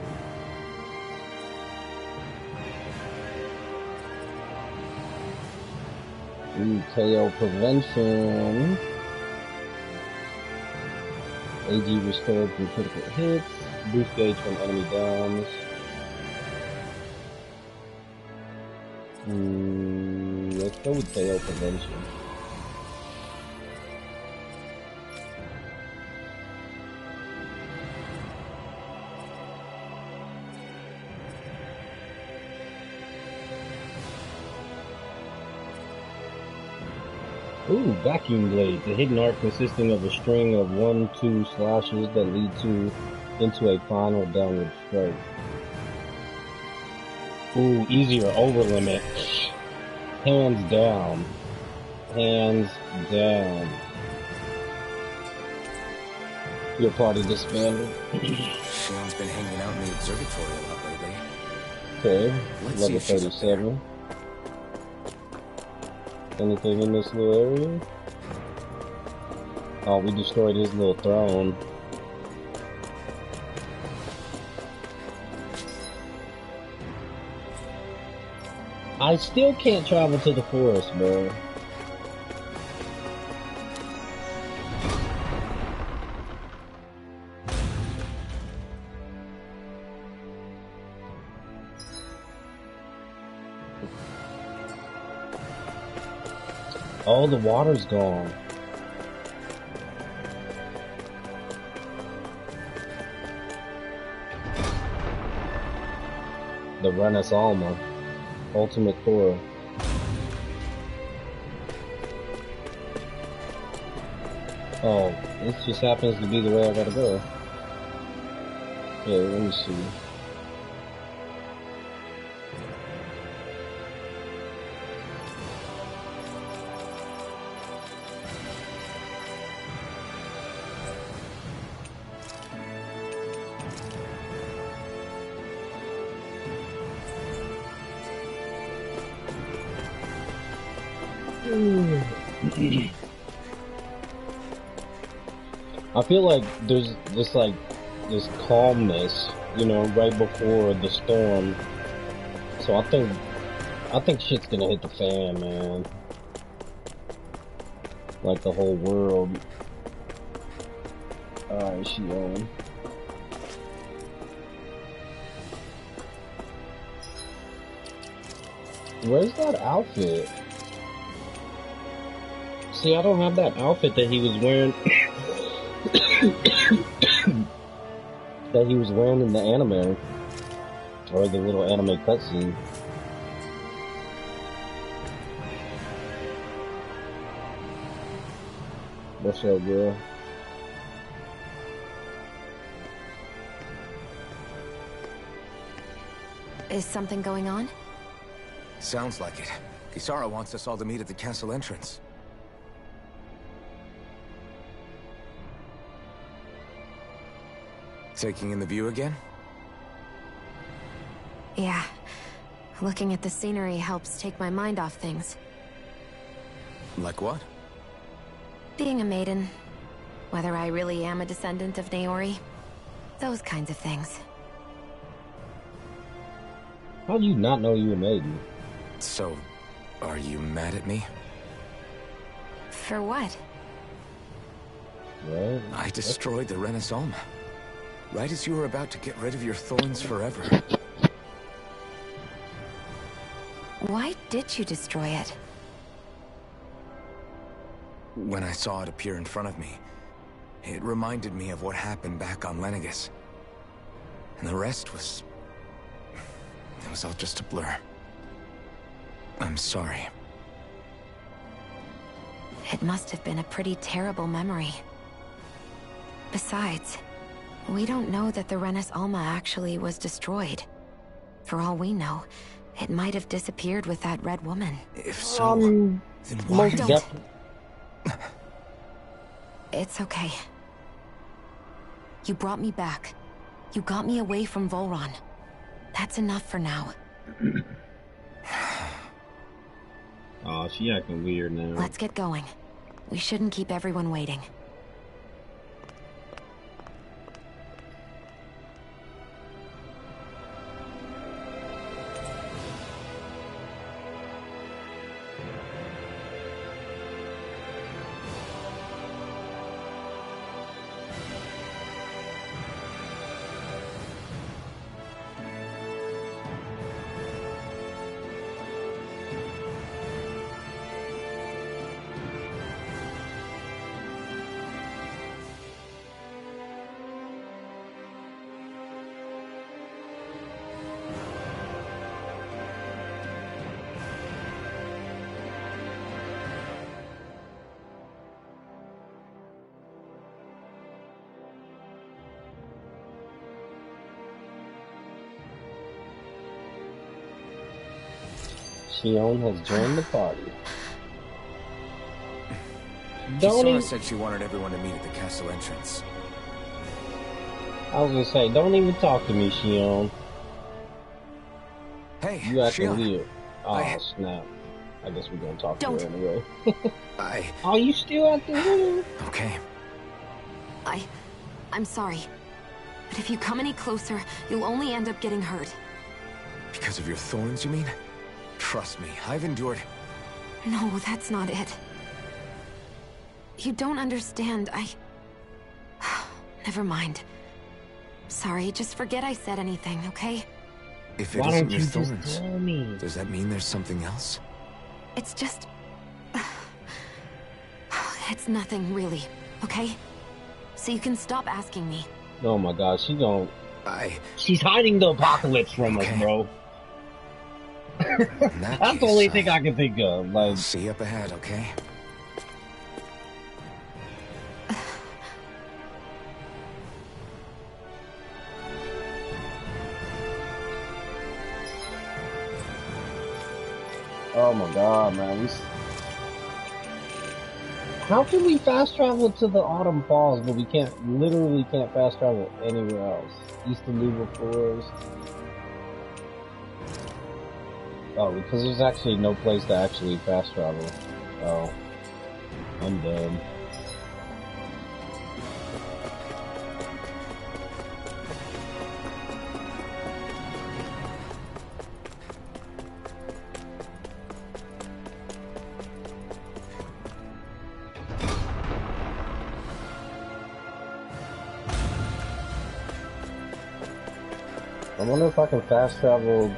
Ooh, KO prevention. AG restored from critical hits. Boost gauge from enemy downs. Let's go with KO prevention. Ooh, vacuum blades. A hidden art consisting of a string of 1-2 slashes that lead into a final downward strike. Ooh, easier over limit. Hands down. Hands down. Your party disbanded. Shion's been hanging out in the observatory a lot lately. Okay, Let's see level if she's up there. 37. Anything in this little area? Oh, we destroyed his little throne. I still can't travel to the forest, bro. Oh, the water's gone. The Renas Alma. Ultimate Thor. Oh, this just happens to be the way I gotta go. Yeah, let me see. I feel like there's this calmness, you know, right before the storm. So I think shit's gonna hit the fan, man. Like the whole world. Alright, Shion. Where's that outfit? See, I don't have that outfit that he was wearing. That he was wearing in the anime. Or the little anime cutscene. What's up, girl? Is something going on? Sounds like it. Kisara wants us all to meet at the castle entrance. Taking in the view again? Yeah. Looking at the scenery helps take my mind off things. Like what? Being a maiden. Whether I really am a descendant of Naori. Those kinds of things. How do you not know you're a maiden? So, are you mad at me? For what? Right. I destroyed the Renis Alma. Right as you were about to get rid of your thorns forever. Why did you destroy it? When I saw it appear in front of me, it reminded me of what happened back on Lenegis. And the rest was... it was all just a blur. I'm sorry. It must have been a pretty terrible memory. Besides, we don't know that the Renis Alma actually was destroyed. For all we know, it might have disappeared with that red woman. If so, then why don't? It's okay. You brought me back. You got me away from Volron. That's enough for now. Oh, she acting weird now. Let's get going. We shouldn't keep everyone waiting. Xion has joined the party. Kisara said she wanted everyone to meet at the castle entrance. I was gonna say, don't even talk to me, Xion. Hey, you acting Xion. weird. Oh, snap. I guess we're gonna talk to her anyway. Oh, you still acting weird? Okay. I'm sorry. But if you come any closer, you'll only end up getting hurt. Because of your thorns, you mean? Trust me, I've endured... No, that's not it. You don't understand, Never mind. Sorry, just forget I said anything, okay? If it isn't your thorns, does that mean there's something else? It's just... It's nothing, really, okay? So you can stop asking me. Oh my god, she gon'... She's hiding the apocalypse from us, bro. That's the only thing I can think of. Like, see you up ahead, okay? oh my god, man. How can we fast travel to the Autumn Falls, but we literally can't fast travel anywhere else? East of Louver Forest. Oh, because there's actually no place to actually fast travel. Oh. I'm dumb. I wonder if I can fast travel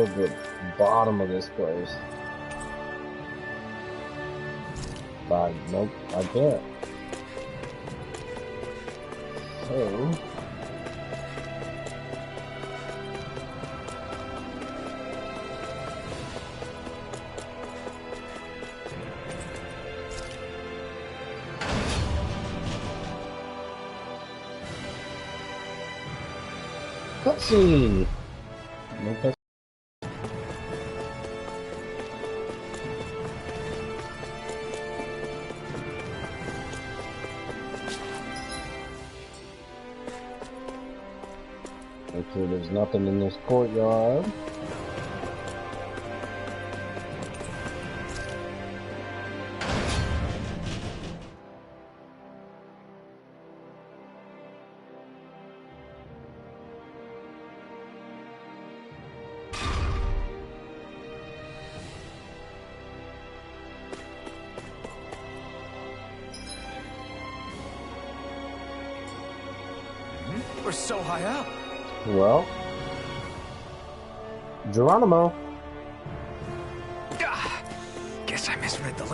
to the bottom of this place. But nope, I can't. So cutscene. No cutscene. Okay, there's nothing in this courtyard. We're so high up. Well, Geronimo. Guess I misread the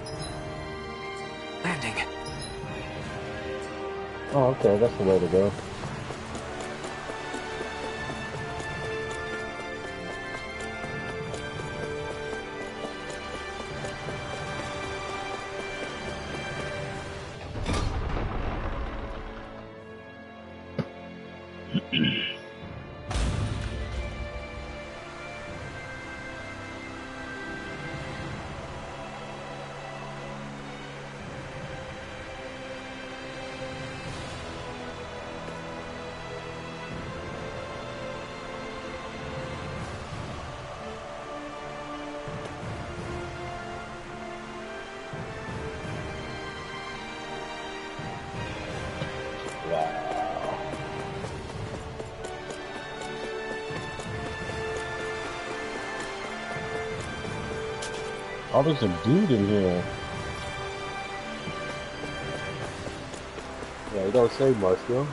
landing. Oh, okay, that's the way to go. Oh, there's a dude in here. Yeah, he don't say much, though.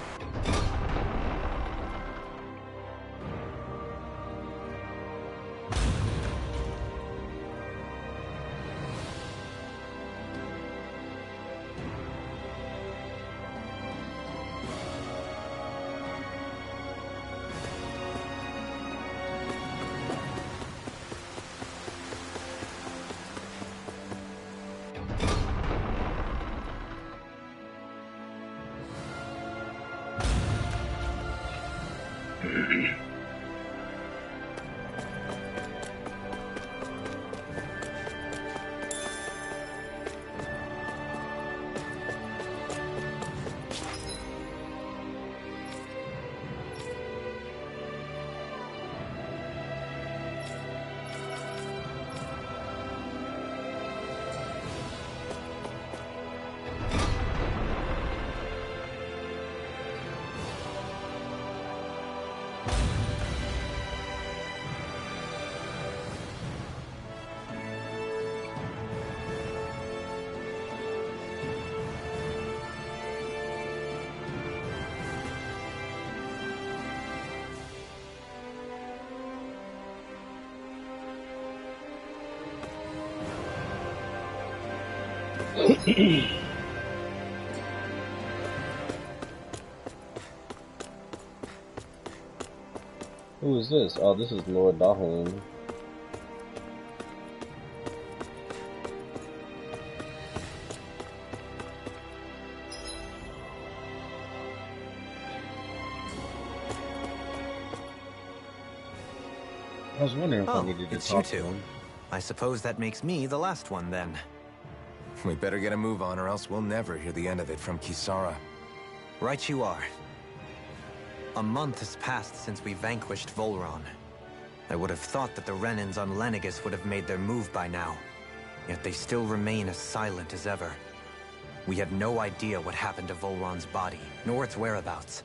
Who is this? Oh, this is Lord Dahlin. I was wondering if I needed to talk to him. I suppose that makes me the last one, then. We better get a move on, or else we'll never hear the end of it from Kisara. Right you are. A month has passed since we vanquished Volron. I would have thought that the Renans on Lenegis would have made their move by now. Yet they still remain as silent as ever. We have no idea what happened to Volron's body, nor its whereabouts.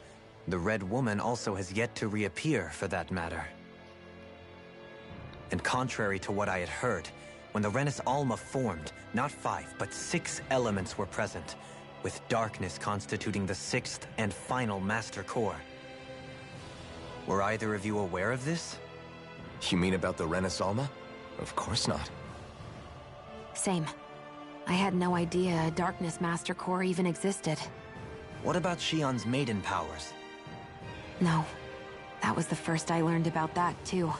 The Red Woman also has yet to reappear, for that matter. And contrary to what I had heard, when the Renis Alma formed, not 5, but 6 elements were present, with darkness constituting the 6th and final Master Core. Were either of you aware of this? You mean about the Renasolma? Of course not. Same. I had no idea a Darkness Master Core even existed. What about Shionne's maiden powers? No. That was the first I learned about that, too.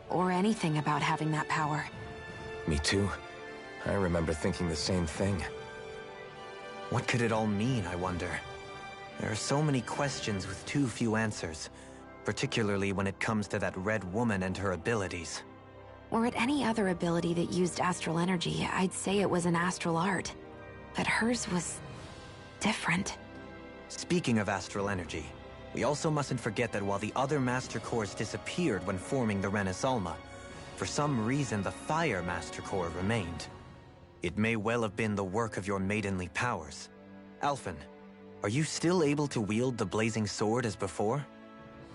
Or anything about having that power. Me too. I remember thinking the same thing. What could it all mean, I wonder? There are so many questions with too few answers, particularly when it comes to that red woman and her abilities. Or at any other ability that used astral energy, I'd say it was an astral art. But hers was different. Speaking of astral energy, we also mustn't forget that while the other Master Cores disappeared when forming the Renasolma, for some reason the Fire Master Core remained. It may well have been the work of your maidenly powers. Alphen, are you still able to wield the blazing sword as before?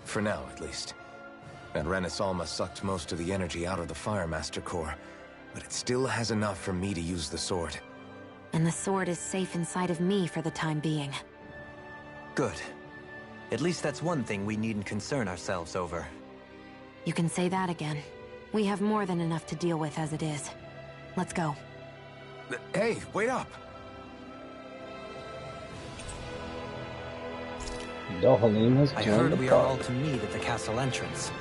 For now, at least. That Renasolma sucked most of the energy out of the Fire Master Core, but it still has enough for me to use the sword. And the sword is safe inside of me for the time being. Good. At least that's one thing we needn't concern ourselves over. You can say that again. We have more than enough to deal with as it is. Let's go. Hey, wait up! Dohalim has I joined heard the we are all party. to meet at the castle entrance.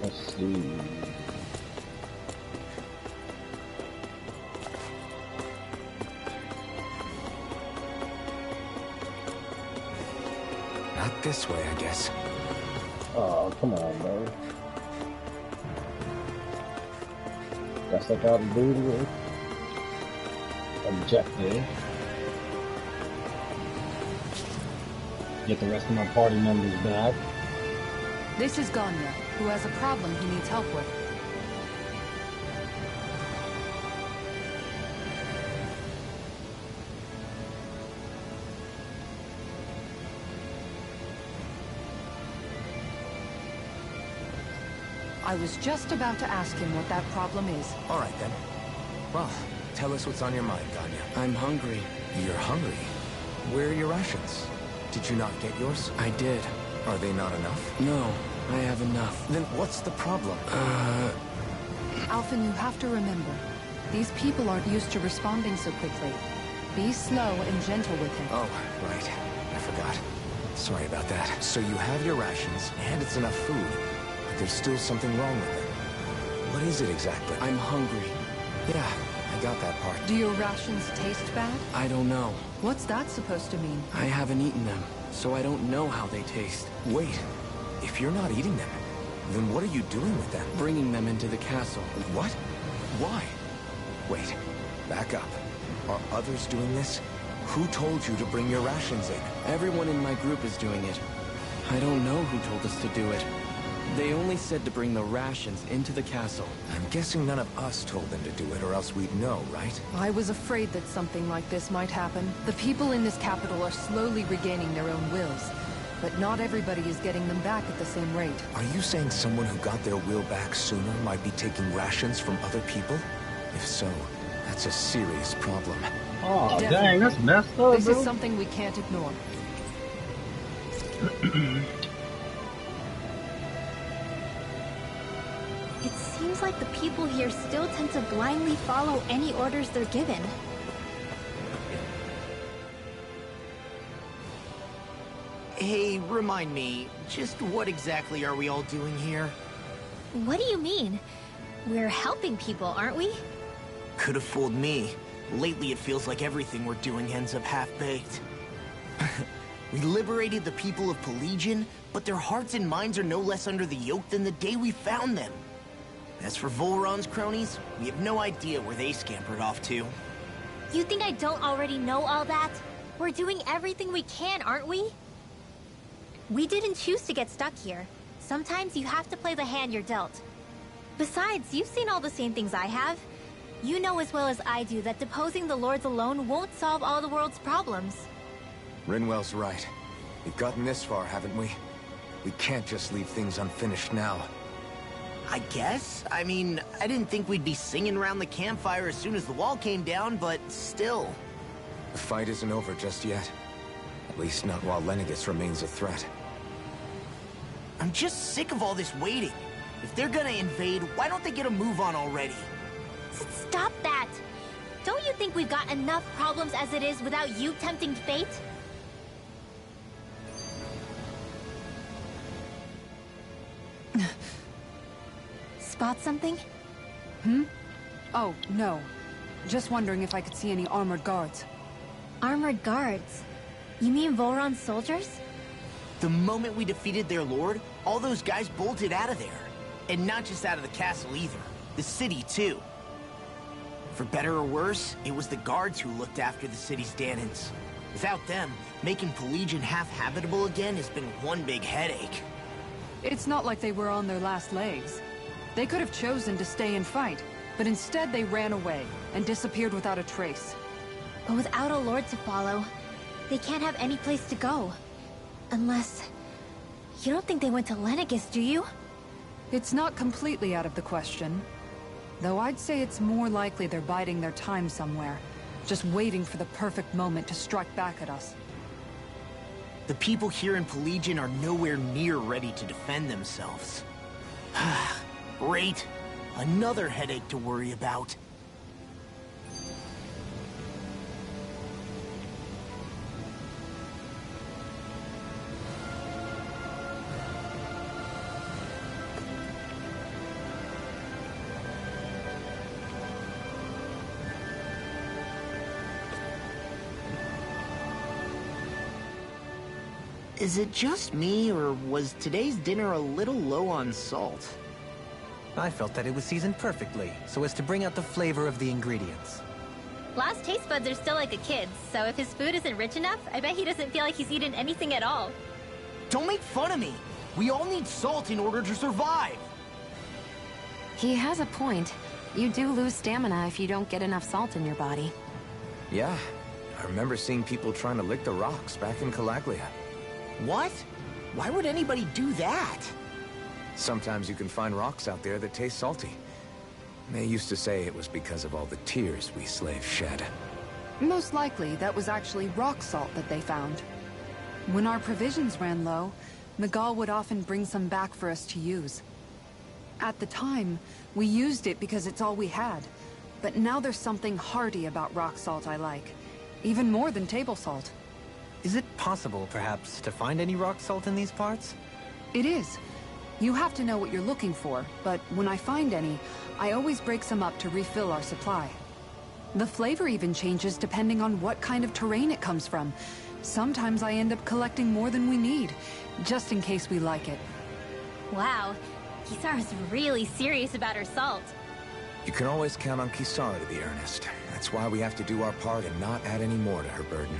Let's see. Not this way, I guess. Oh, come on, bro. Guess I gotta do the objective. Get the rest of my party members back. This is Ganya, who has a problem he needs help with. I was just about to ask him what that problem is. All right, then. Well, tell us what's on your mind, Ganya. I'm hungry. You're hungry? Where are your rations? Did you not get yours? I did. Are they not enough? No, I have enough. Then what's the problem? Alphen, you have to remember, these people aren't used to responding so quickly. Be slow and gentle with him. Oh, right. I forgot. Sorry about that. So you have your rations, and it's enough food, but there's still something wrong with them. What is it exactly? I'm hungry. Yeah, I got that part. Do your rations taste bad? I don't know. What's that supposed to mean? I haven't eaten them, so I don't know how they taste. Wait, if you're not eating them, then what are you doing with them? Bringing them into the castle. What? Why? Wait, back up. Are others doing this? Who told you to bring your rations in? Everyone in my group is doing it. I don't know who told us to do it. They only said to bring the rations into the castle. I'm guessing none of us told them to do it, or else we'd know, right? I was afraid that something like this might happen. The people in this capital are slowly regaining their own wills, but not everybody is getting them back at the same rate. Are you saying someone who got their will back sooner might be taking rations from other people? If so, that's a serious problem. Oh, Definitely. dang, that's messed up, This bro. is something we can't ignore. It seems like the people here still tend to blindly follow any orders they're given. Hey, remind me, just what exactly are we all doing here? What do you mean? We're helping people, aren't we? Could have fooled me. Lately it feels like everything we're doing ends up half-baked. We liberated the people of Pelegion, but their hearts and minds are no less under the yoke than the day we found them. As for Volron's cronies, we have no idea where they scampered off to. You think I don't already know all that? We're doing everything we can, aren't we? We didn't choose to get stuck here. Sometimes you have to play the hand you're dealt. Besides, you've seen all the same things I have. You know as well as I do that deposing the lords alone won't solve all the world's problems. Rinwell's right. We've gotten this far, haven't we? We can't just leave things unfinished now. I guess? I mean, I didn't think we'd be singing around the campfire as soon as the wall came down, but still. The fight isn't over just yet. At least not while Lenegis remains a threat. I'm just sick of all this waiting. If they're gonna invade, why don't they get a move on already? Stop that! Don't you think we've got enough problems as it is without you tempting fate? Spot something? Oh, no. Just wondering if I could see any armored guards. Armored guards? You mean Volron's soldiers? The moment we defeated their lord, all those guys bolted out of there. And not just out of the castle either. The city, too. For better or worse, it was the guards who looked after the city's Dahnans. Without them, making Pelegion half-habitable again has been one big headache. It's not like they were on their last legs. They could have chosen to stay and fight, but instead they ran away and disappeared without a trace. But without a lord to follow, they can't have any place to go. Unless... You don't think they went to Lenegis, do you? It's not completely out of the question. Though I'd say it's more likely they're biding their time somewhere, just waiting for the perfect moment to strike back at us. The people here in Pelegion are nowhere near ready to defend themselves. Great. Another headache to worry about. Is it just me, or was today's dinner a little low on salt? I felt that it was seasoned perfectly, so as to bring out the flavor of the ingredients. Last taste buds are still like a kid's, so if his food isn't rich enough, I bet he doesn't feel like he's eaten anything at all. Don't make fun of me! We all need salt in order to survive! He has a point. You do lose stamina if you don't get enough salt in your body. Yeah, I remember seeing people trying to lick the rocks back in Calaglia. What? Why would anybody do that? Sometimes you can find rocks out there that taste salty. They used to say it was because of all the tears we slaves shed. Most likely, that was actually rock salt that they found. When our provisions ran low, Miguel would often bring some back for us to use. At the time, we used it because it's all we had. But now there's something hearty about rock salt I like. Even more than table salt. Is it possible, perhaps, to find any rock salt in these parts? It is. You have to know what you're looking for, but when I find any, I always break some up to refill our supply. The flavor even changes depending on what kind of terrain it comes from. Sometimes I end up collecting more than we need, just in case we like it. Wow, Kisara's really serious about her salt. You can always count on Kisara to be earnest. That's why we have to do our part and not add any more to her burden.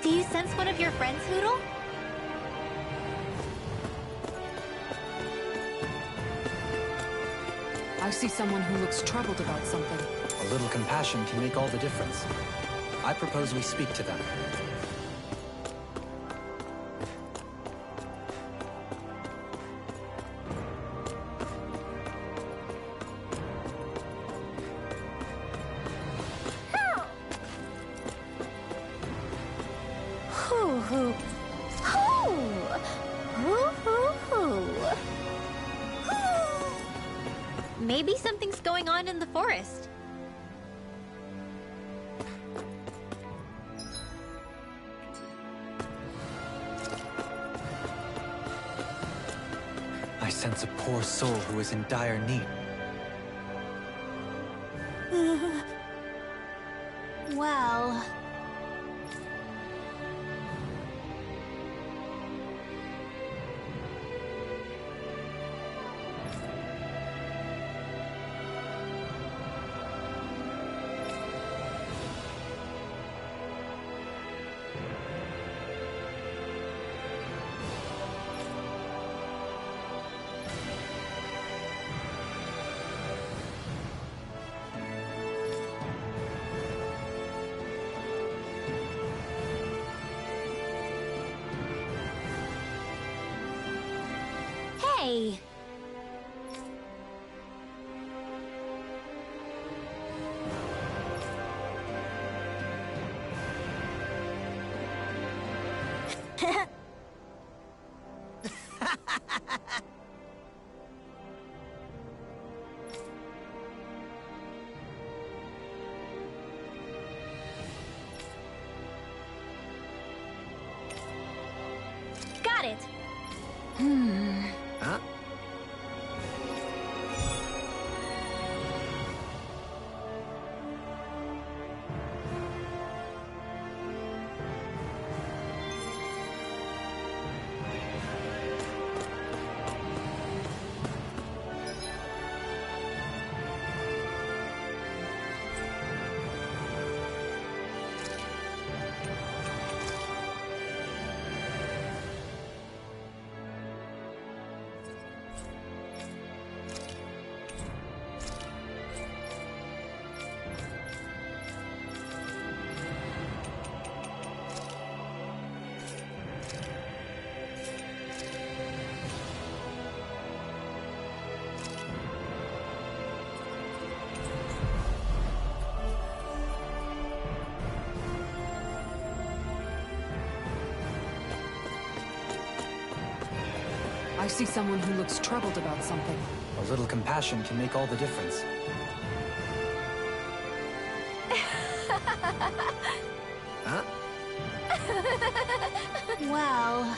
Do you sense one of your friends, Hootle? I see someone who looks troubled about something. A little compassion can make all the difference. I propose we speak to them. Maybe something's going on in the forest. I sense a poor soul who is in dire need. Well... Hey! Got it! Huh? I see someone who looks troubled about something. A little compassion can make all the difference. Huh? Well...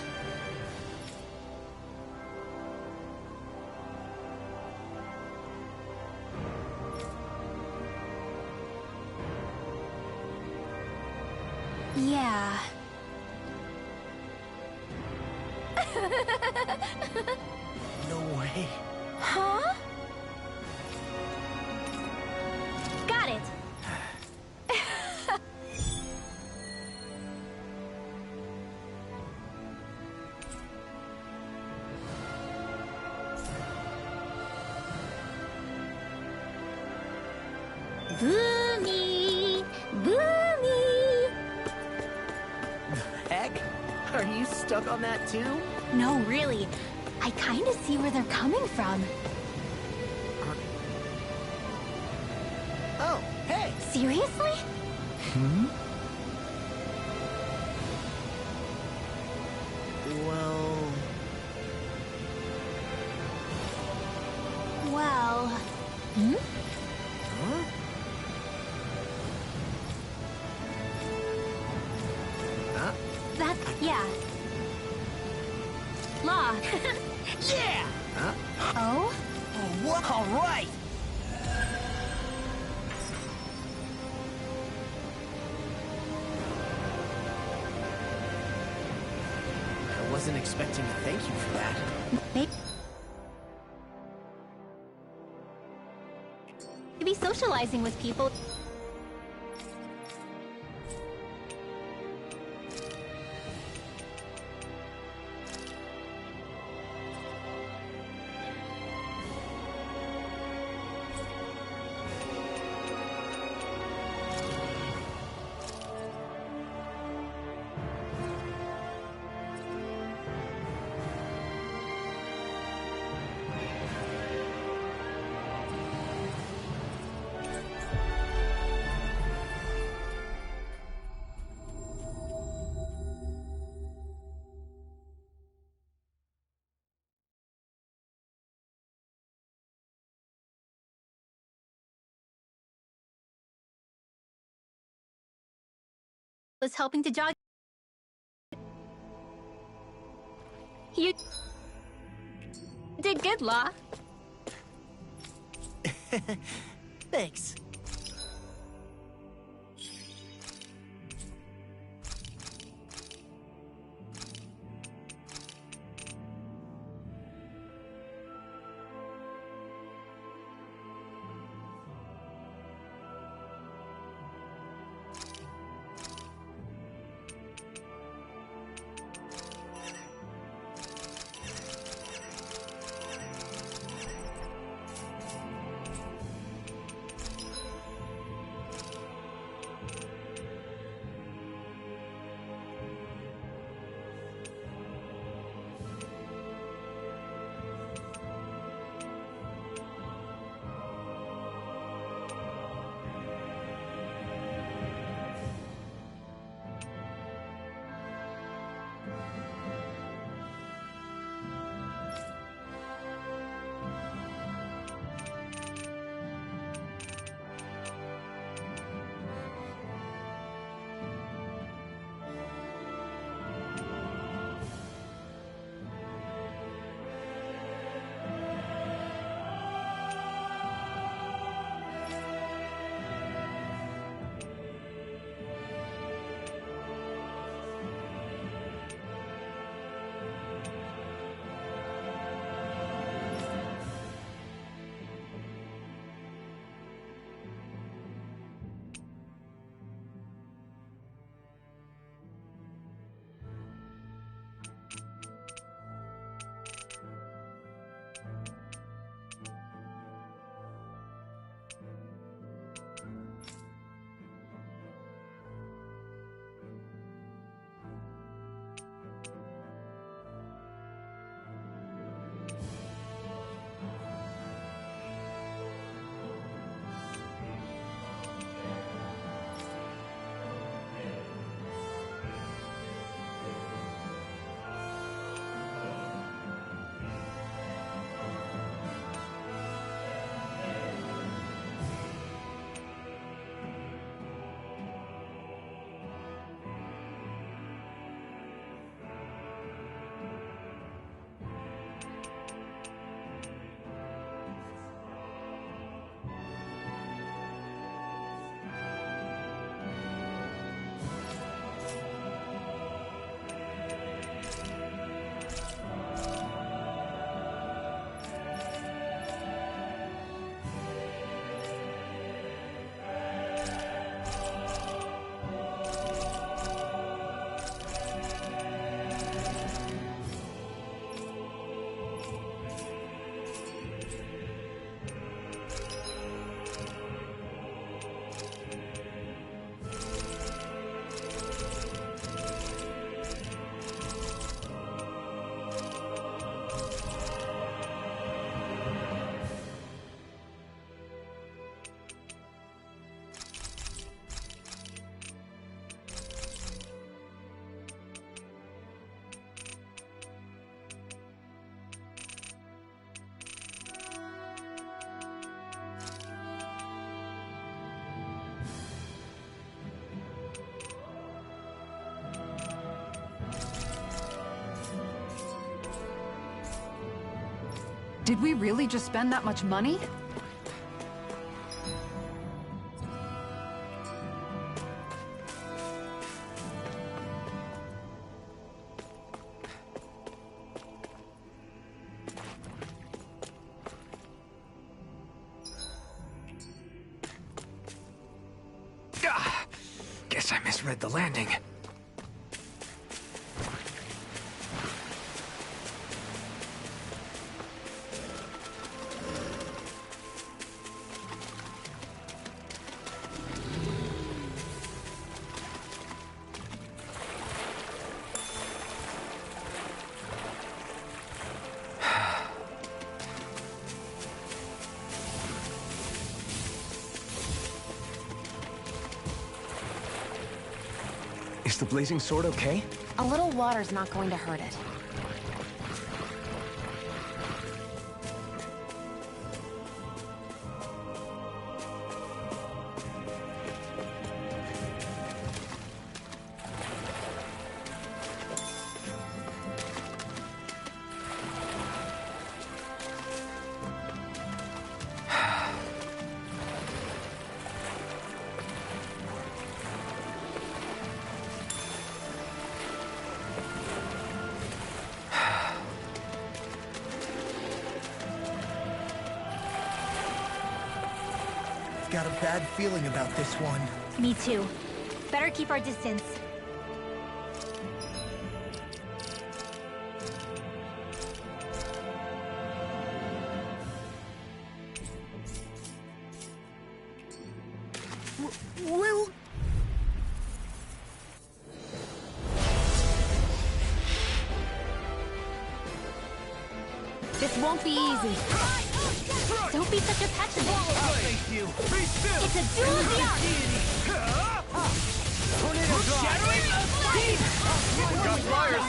Yeah... No way. Huh? Got it! Boomy! Boomy! Heck? Are you stuck on that too? No, really. I kinda see where they're coming from. Oh, hey! Seriously? Well... Well... Hmm? Huh? Huh? That's... yeah. Law. Yeah! Huh? Oh? Oh, what? All right! I wasn't expecting a thank you for that. Maybe socializing with people... was helping to jog... You Did good, Law. Thanks. Did we really just spend that much money? Guess I misread the landing. Is the blazing sword okay? A little water's not going to hurt it. Got a bad feeling about this one. Me too. Better keep our distance. Will... This won't be easy. Don't be such a petulant. Thank you. Be still. It's a duel of the arts. Tornado shattering. Got flyers.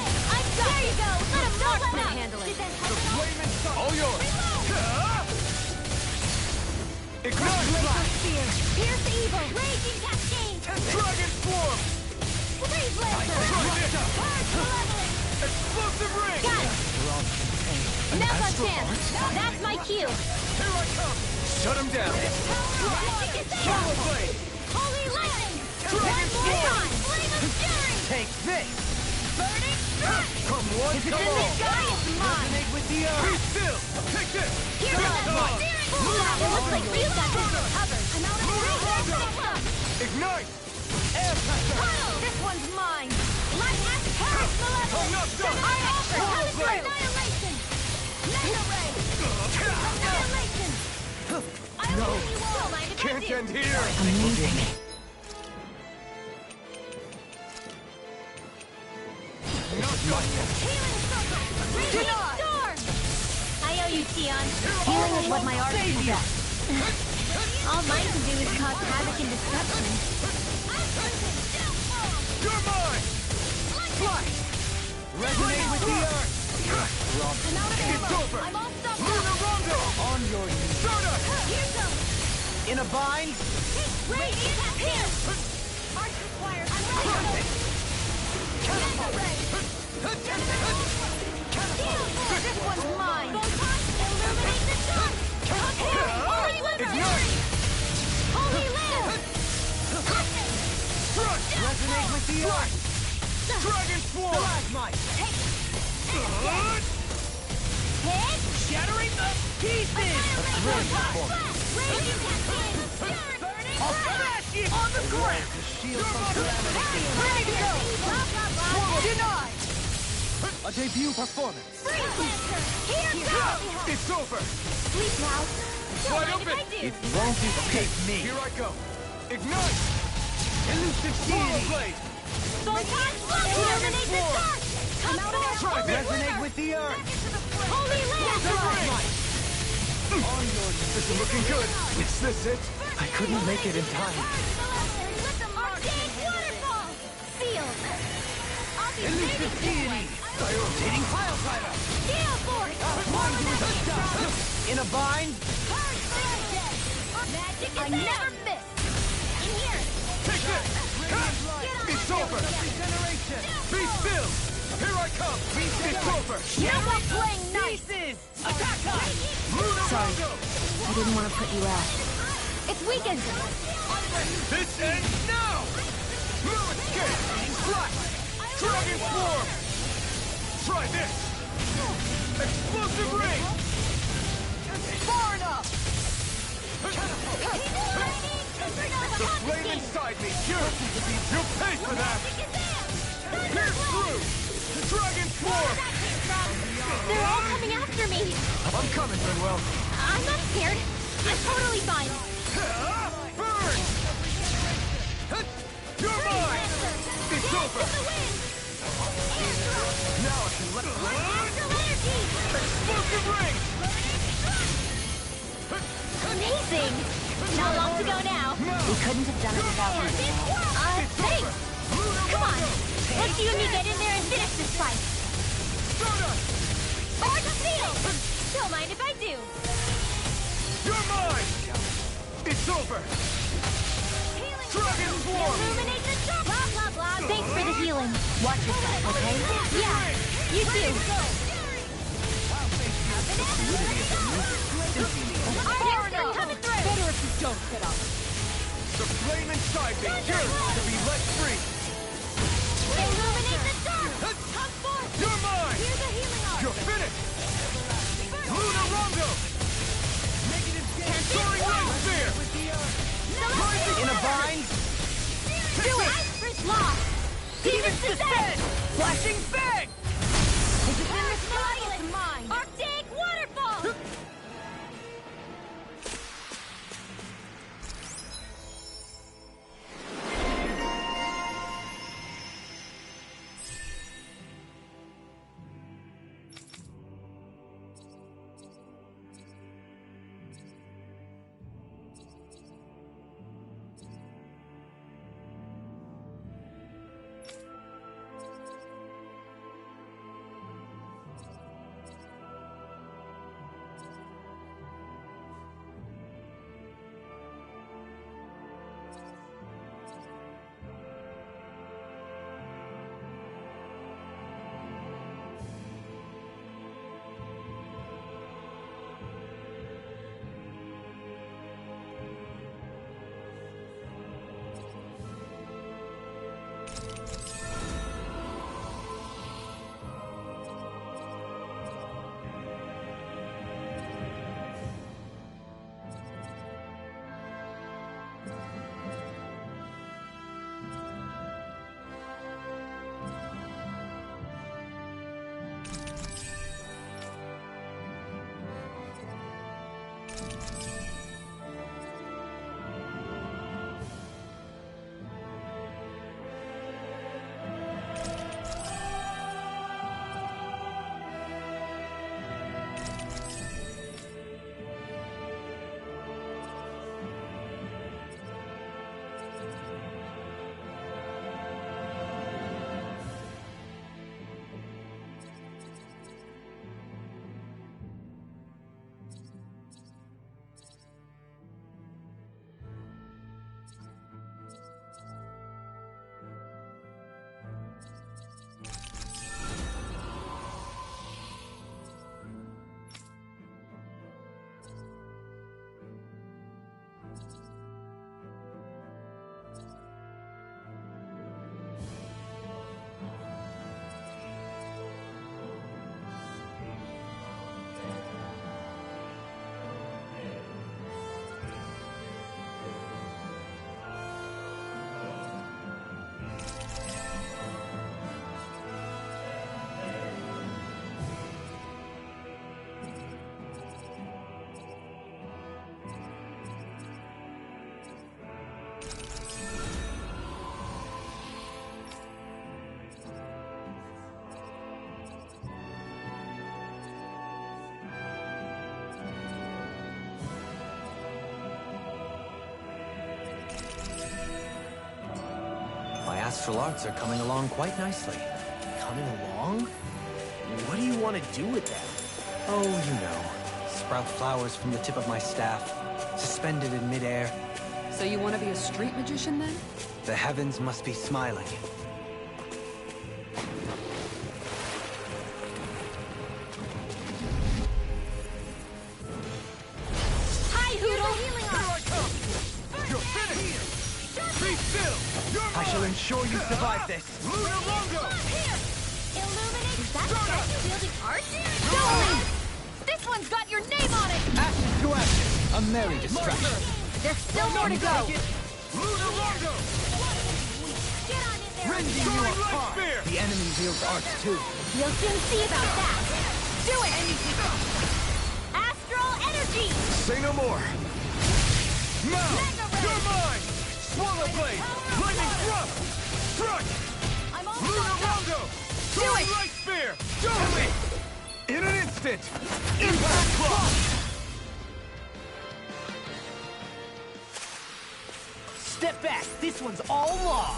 There you go. Let him marksman handle it. The flame inside. All yours. Ignite. Spear. Pierce evil. Raging cascade. Dragon swarm. Freeze lancer. Purge malevolence. Explosive ring. Got it. Now's our chance. That's my cue. Here I come. Shut him down. Shadow blade. Holy lightning. Dragon swarm. Flame of fury. Take this. Burning strike. Come one, If it's come in the all. sky, it's mine. Resonate with the earth. Be still. Take this. Here Good goes. time. It looks like we've got this covered. I'm out of Ignite. Air pressure. This one's mine. Light has purge malevolence. I'm not done. I offer Portal coming through. blade. Annihilation. Mega ray. Annihilation. I No. will you all. Mind if I Can't do? end here. Amazing. Healing circle. Raging storm. I owe you, Tion. Healing is what my art is at. All mine can do is cause havoc and destruction. You're mine. Fly. Resonate with the earth. I'm out of It's ammo. over. I'm all stuffed Luna up. Rondo. On your knees. Stardust. Here goes. In a bind. Radiant pierce. Arch required. I'm ready. Mega ray. This one's mine. Illuminate the sun. Holy Ignite. Holy land. Thrust. Resonate with the earth. Dragon swarm. Stalagmite. Hit. Shattering the pieces. Raging cascade. Burning I'll smash you on the ground. Shield from calamity. Ready to go. Blah, blah, blah. Denied. A debut performance. Freeze lancer. Here goes. It's over. Sleep now. Wide Don't mind open. if I do. Won't escape me. Here I go. Ignite. Elusive deity. Blade. Illuminate the sun. Come forth. Try Holy resonate river. with the earth. Holy land. On your This is looking good. Is this it? I couldn't make it in time. Arcane waterfall. Sealed. I'll be Elusive saving deity. Rotating pile driver. Gale force. Mind you, a stop. In a bind. Magic I never miss. In here. Take this. It's over. Be still. Here I come. It's over. Now we're playing nice. Attack time. Sorry. I didn't want to put you out. It's weakened. This ends now. No escape. Fly. Dragon swarm. Try this. Explosive ring. Far enough. The flame inside me. You'll pay for that. Pierce through. Dragon swarm. They're all coming after me. I'm coming, Manuel. I'm not scared. I'm totally fine. Burn. You're mine. It's over. Now I can let explosive ring. Amazing. Not long to go now. We couldn't have done it without you. Thanks. Come on. Let's you and me get in there and finish this fight. Arch seal. Don't mind if I do. You're mine. It's over. Dragon swarm. Illuminate the dark. Blah, blah, blah. Thanks for the healing. Watch yourself, okay? Yeah. You too. Our coming through. Better if you don't get up. The flame inside me yearns to be let free. Illuminate the dark. Come forth. You're mine. Here's a healing arm. You're finished. Luna Rondo. Can't Soaring wall. wind spear. Lost! Demon's Descent! Flashing Fang! Earth Malevolence! Mine! Arctic Waterfall! My astral arts are coming along quite nicely. Coming along? What do you want to do with that? Oh, you know. Sprout flowers from the tip of my staff, suspended in midair. So you want to be a street magician then? The heavens must be smiling. Hi, Hoodle! Here I come! You're finished! Be still! You're I shall mine! ensure you survive this. Luna Longo! Here! Illuminate! Is that Start up! statue wielding arts? Don't leave! This one's got your name on it! Ashes to ashes. A merry distraction. There's still more to go! Luna Longo! Get on in there! Rending you Soaring Light apart. Spear! The enemy wields arts too. You'll soon see about that! Do it! Astral Energy! Say no more! Now! You're mine! Swallow Blade! Lightning Thrust! Strike! I'm all Luna fucked up! Longo! Soaring Light Spear! Do it! In an instant! Impact Block! Step back! This one's all law!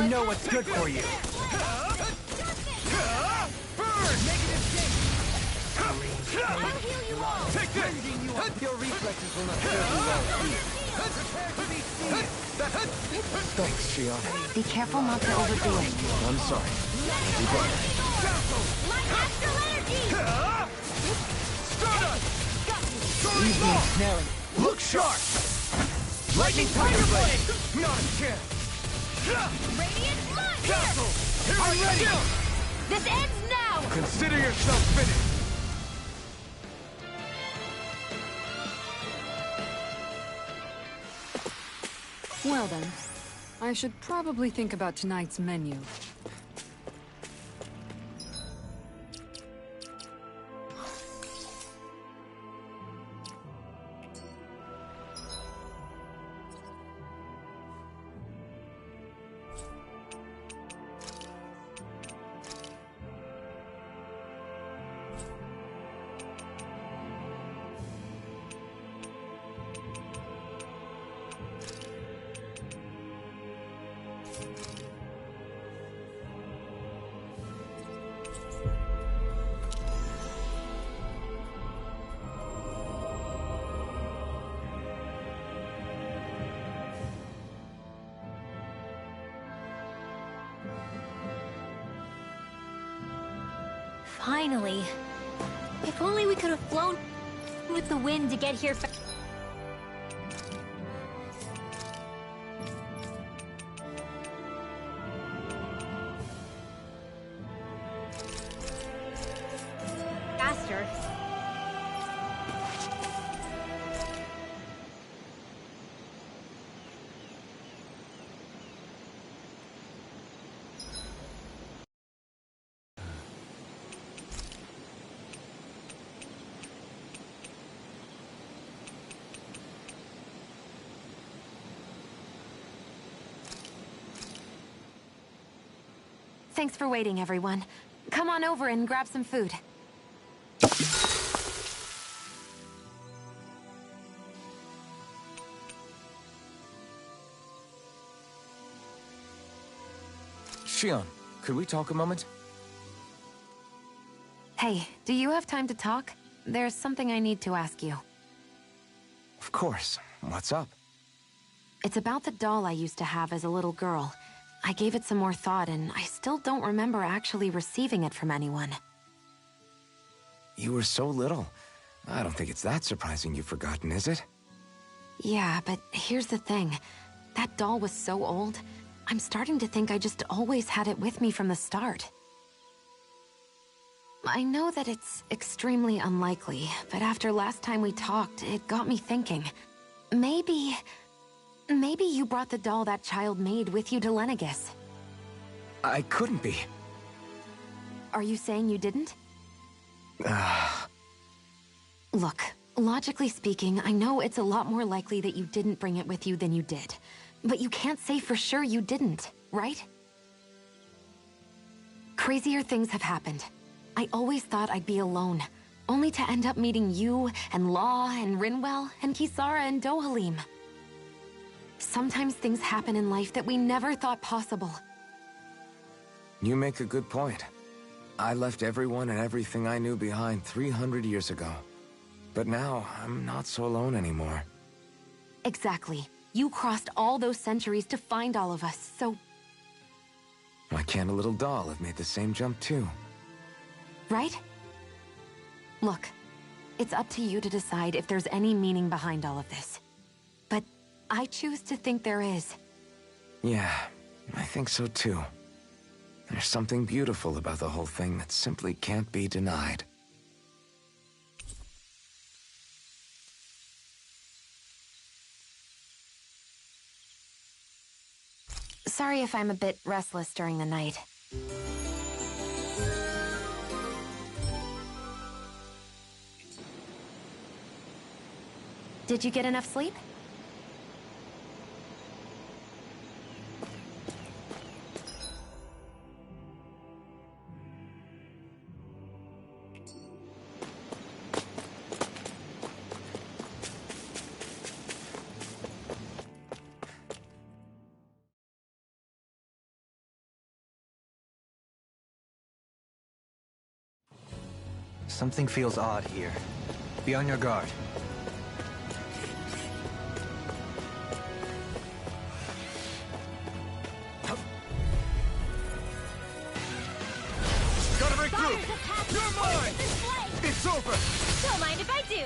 I know what's good for you. Burn! I'll heal you all. Take this! Your reflexes will not serve you well. Thanks, Shion. Be careful not to overdo it. I'm sorry. Light astral energy! Stardust! Evening snaring. Look sharp! Lightning Tiger Blade! Not a chance! Radiant Mind! Castle! I'm ready! This ends now! Consider yourself finished! Well then, I should probably think about tonight's menu. Finally. If only we could have flown with the wind to get here faster. Thanks for waiting, everyone. Come on over and grab some food. Shion, could we talk a moment? Hey, do you have time to talk? There's something I need to ask you. Of course. What's up? It's about the doll I used to have as a little girl. I gave it some more thought, and I still don't remember actually receiving it from anyone. You were so little. I don't think it's that surprising you've forgotten, is it? Yeah, but here's the thing. That doll was so old, I'm starting to think I just always had it with me from the start. I know that it's extremely unlikely, but after last time we talked, it got me thinking. Maybe you brought the doll that child made with you to Lenegis. I couldn't be. Are you saying you didn't? Look, logically speaking, I know it's a lot more likely that you didn't bring it with you than you did. But you can't say for sure you didn't, right? Crazier things have happened. I always thought I'd be alone, only to end up meeting you, and Law, and Rinwell, and Kisara, and Dohalim. Sometimes things happen in life that we never thought possible. You make a good point. I left everyone and everything I knew behind 300 years ago. But now, I'm not so alone anymore. Exactly. You crossed all those centuries to find all of us, so... Why can't a little doll have made the same jump too? Right? Look, it's up to you to decide if there's any meaning behind all of this. But I choose to think there is. Yeah, I think so too. There's something beautiful about the whole thing that simply can't be denied. Sorry if I'm a bit restless during the night. Did you get enough sleep? Something feels odd here. Be on your guard. Gotta break through! You're mine! It's over! Don't mind if I do.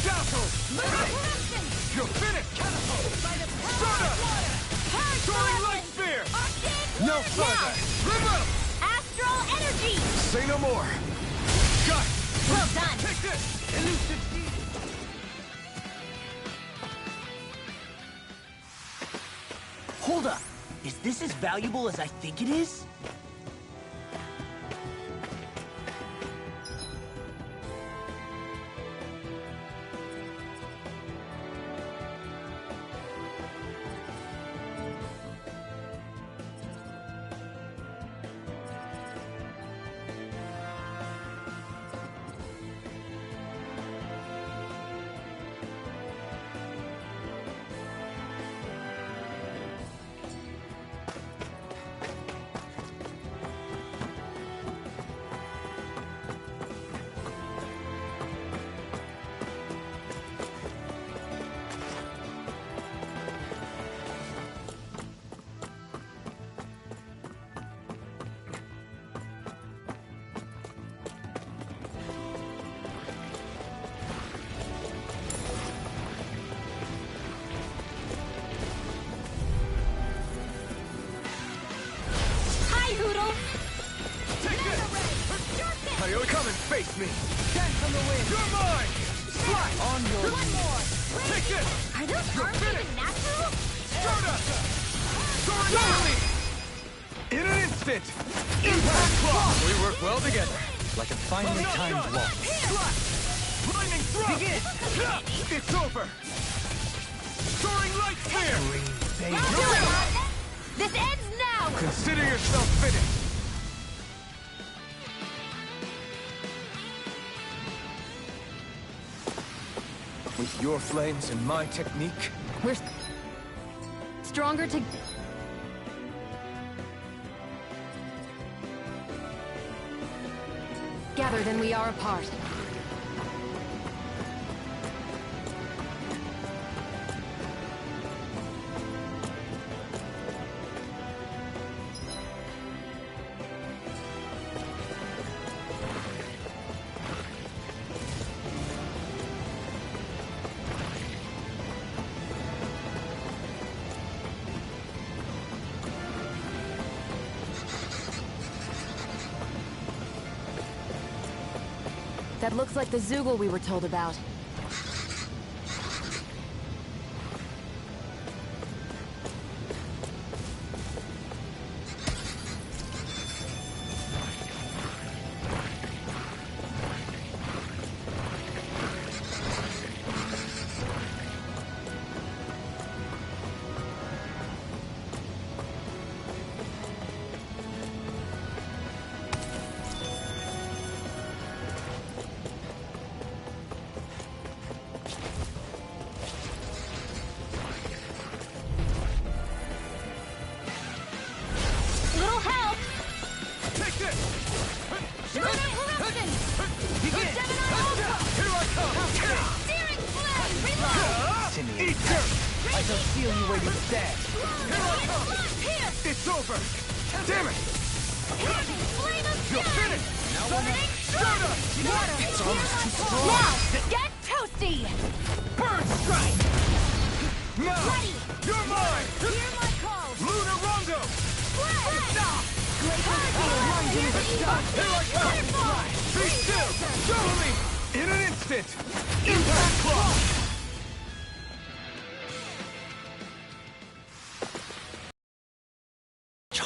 Dazzle! Corruption! You're finished! Catapult! By the power Soda! of water! Purge Soaring the Light Spear! Arctic! No further! River! Astral energy! Say no more! Got it! Well done! Take this! Elusive Heat! Hold up! Is this as valuable as I think it is? Poodle! Take this! How you come and face me? Dance on the wind! You're mine! Slide! On your One more! Take this! Are those arms even natural? Stardust! Soaring! In an instant! Impact Claw! We work well together. Like a finely timed waltz. Slash! Lightning Thrust! Begin! It's over! Soaring Light Spear! This ends now! Consider yourself finished! With your flames and my technique, We're stronger to... together than we are apart. That looks like the Zoogle we were told about. It's over! Damn it! You're finished! Now burning water! It's almost too strong! Now, get toasty! Burn strike! Now! Ready! You're mine! Hear my call! Lunar Rondo! Stop! Here I come! Be still! Show me! In an instant! Impact Claw!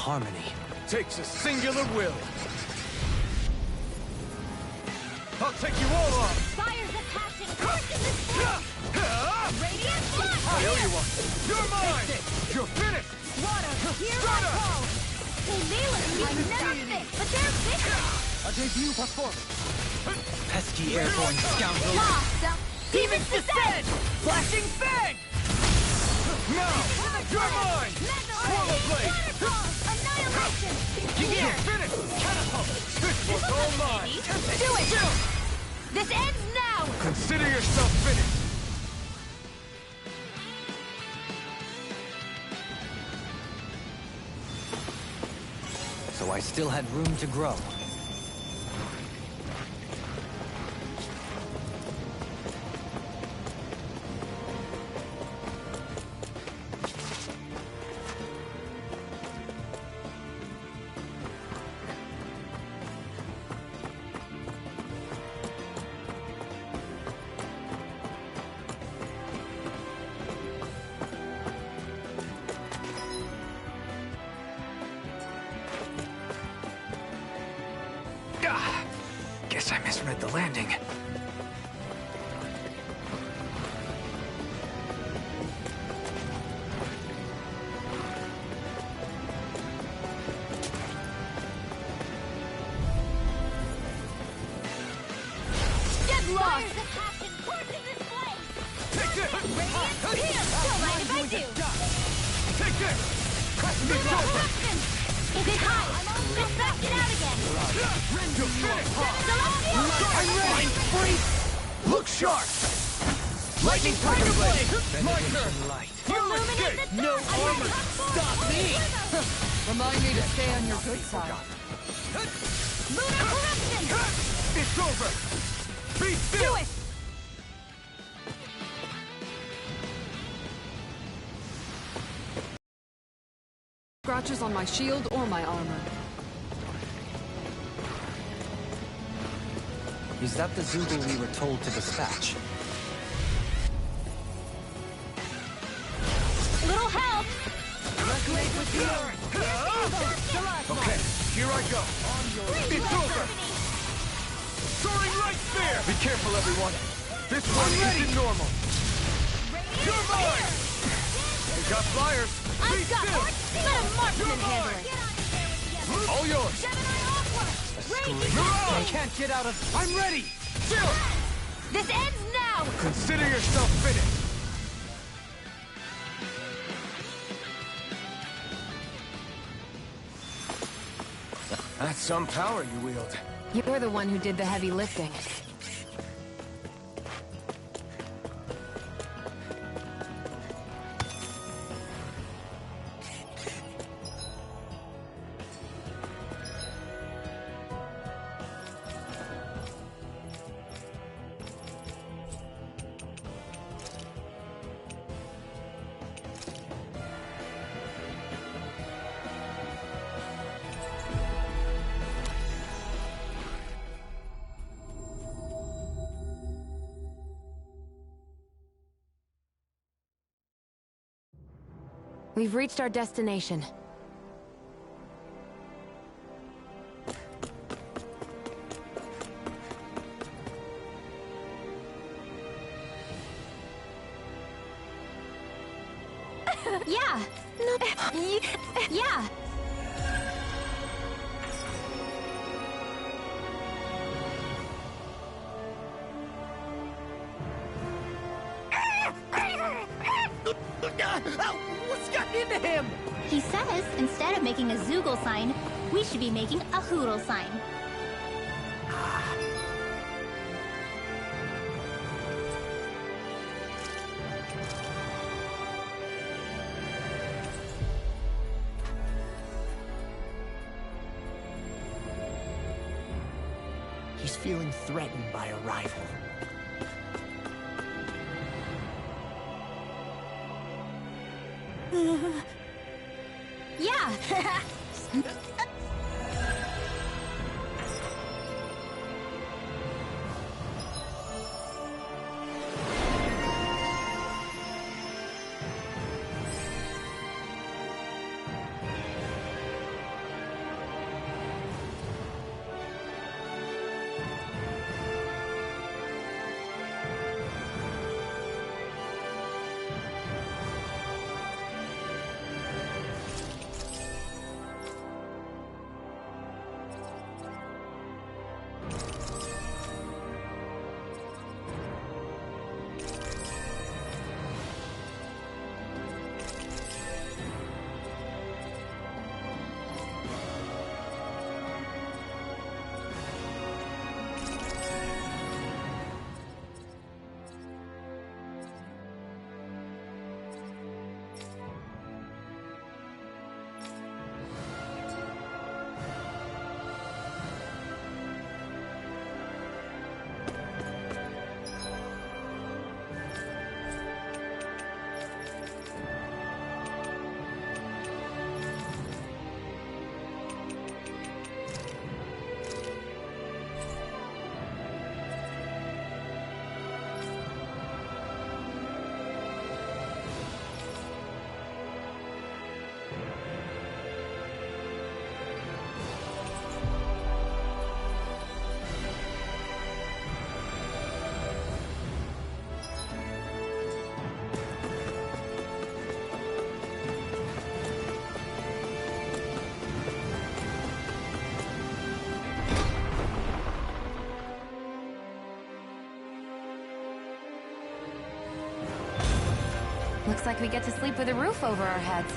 Harmony. Takes a singular will. I'll take you all on! Fires of passion coursing this flame! Radiant flash! I owe you one! You're mine! You're finished! Water, hear my call! They may look like never fit, but they're vicious! A debut performance! Pesky airborne scoundrel! Lost! Demons descend! Flashing Fang! Now! You're mine! Swallow Blade! Annihilate! Finish! Catapult! This was all mine! Do it! This ends now! Consider yourself finished! So I still had room to grow. Guess I misread the landing. Get lost! Take this! Don't mind if I do! Take this! It's over! Get high! Get back it out again! I'm ready! Freeze! Look sharp! Lightning Tiger Blade! My turn! You escape! No armor! Stop me! Remind me to stay on your good side. Lunar corruption! It's over! Be still! Do it! Scratches on my shield or my armor. Is that the Zoogle we were told to dispatch? Little help! Okay, here I go. It's over! Soaring Light Spear! Be careful, everyone. This one isn't normal. You're mine! We got flyers. Be I've got still! let a marksman handle it! All yours! I can't get out of... I'm ready! Still! This ends now! Consider yourself finished! That's some power you wield. You're the one who did the heavy lifting. We've reached our destination. Yeah! Yeah! What's gotten into him? He says, instead of making a Zoogle sign, we should be making a Hootle sign. He's feeling threatened by a rival. Yeah! like we get to sleep with a roof over our heads.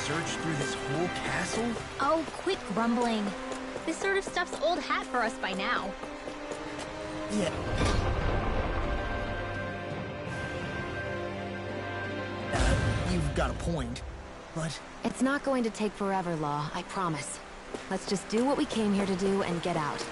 Search through this whole castle? Oh, quit grumbling. This sort of stuff's old hat for us by now. Yeah. You've got a point, but... It's not going to take forever, Law, I promise. Let's just do what we came here to do and get out.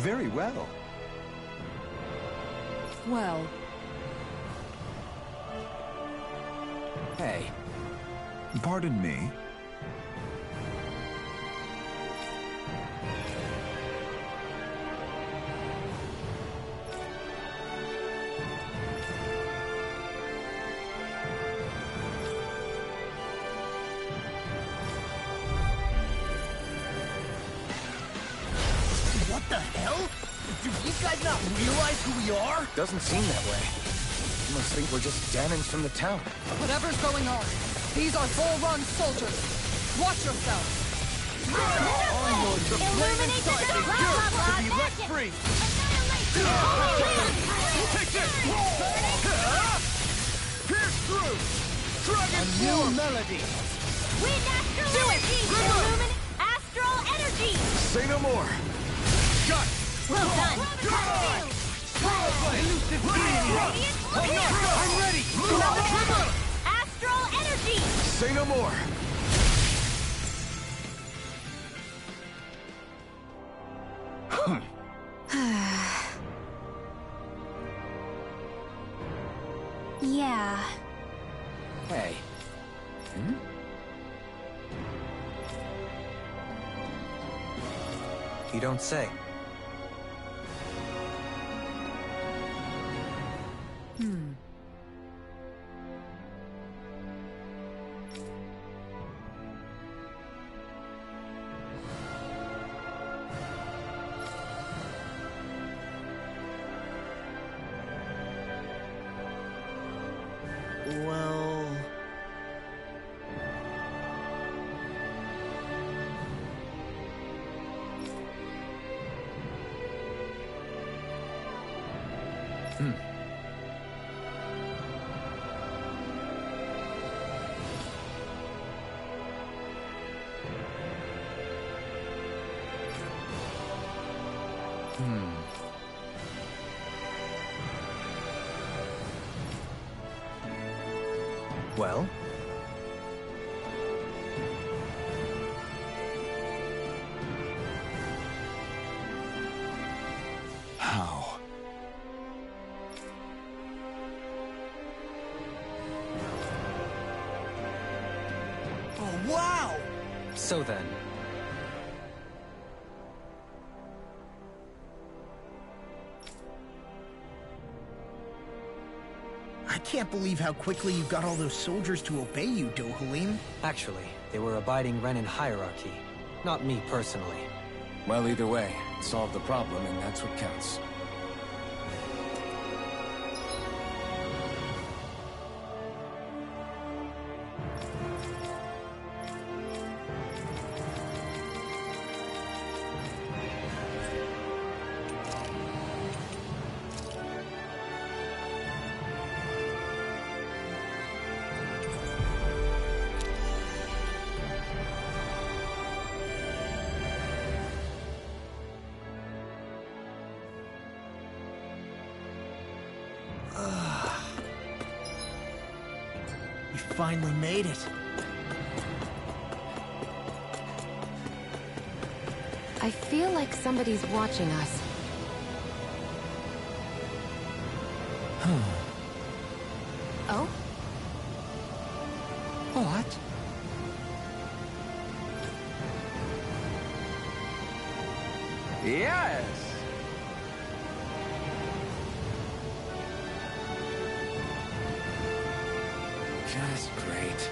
Very well. Well... Hey. Pardon me? What the hell? Do these guys not realize who we are? Doesn't seem that way. You must think we're just Danans from the town. Whatever's going on, these are Volron soldiers. Watch yourselves. The flaming sight endures to be let free! Take this! Pierce through! Dragon form! melody! Wind astral energy! Illuminate astral energy! Say no more! Got it! Well done! Elusive radiant! I'm ready! Astral energy! Say no more! Yeah. Hey. You don't say. Well... Well? How? Oh, wow! So then, I can't believe how quickly you got all those soldiers to obey you, Dohalim. actually, they were abiding Renan hierarchy, not me personally. Well, either way, it solved the problem, and that's what counts. You finally made it. I feel like somebody's watching us. Oh? What? Yes! Just great.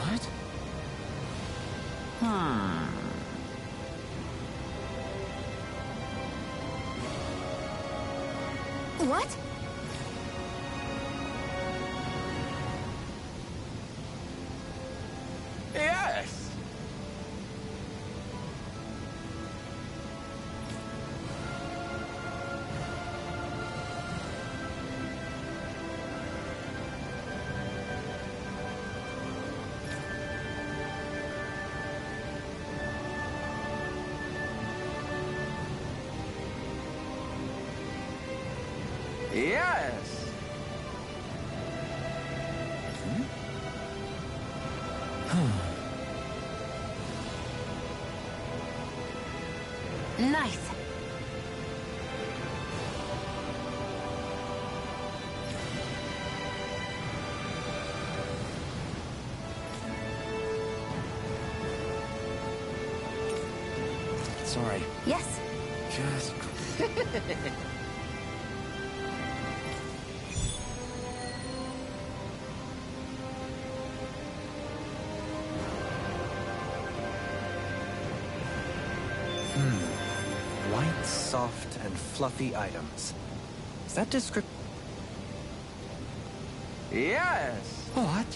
What? What? Yes! Yes! Nice. Sorry. Yes. Just... and fluffy items. Is that description? Yes! What?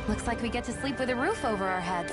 Looks like we get to sleep with a roof over our heads.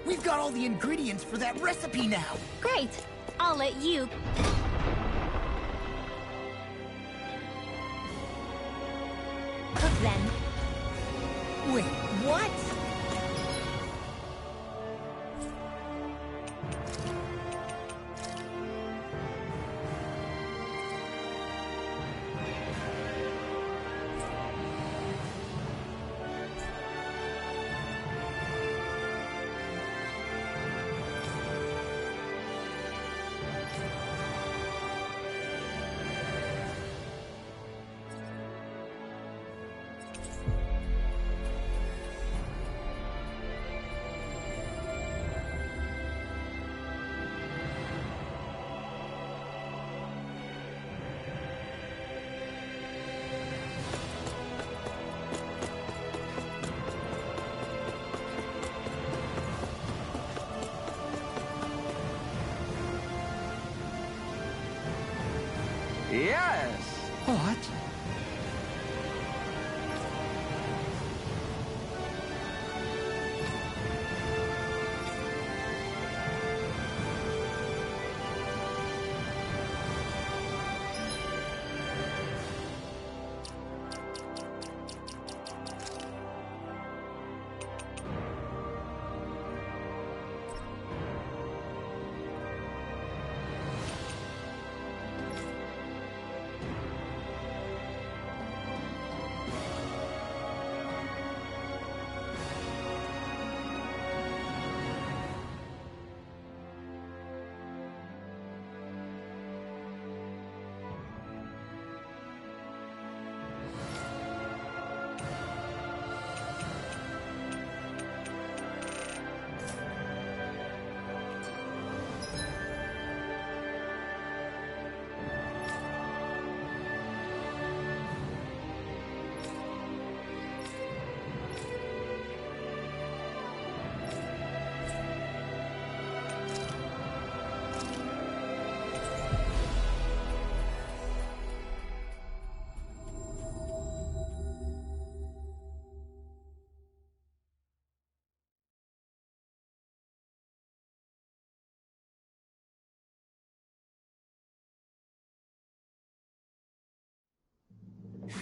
We've got all the ingredients for that recipe now! Great! I'll let you... cook then. Wait, what? Yes! What?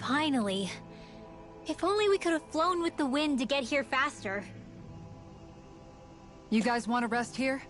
Finally. If only we could have flown with the wind to get here faster. You guys want to rest here?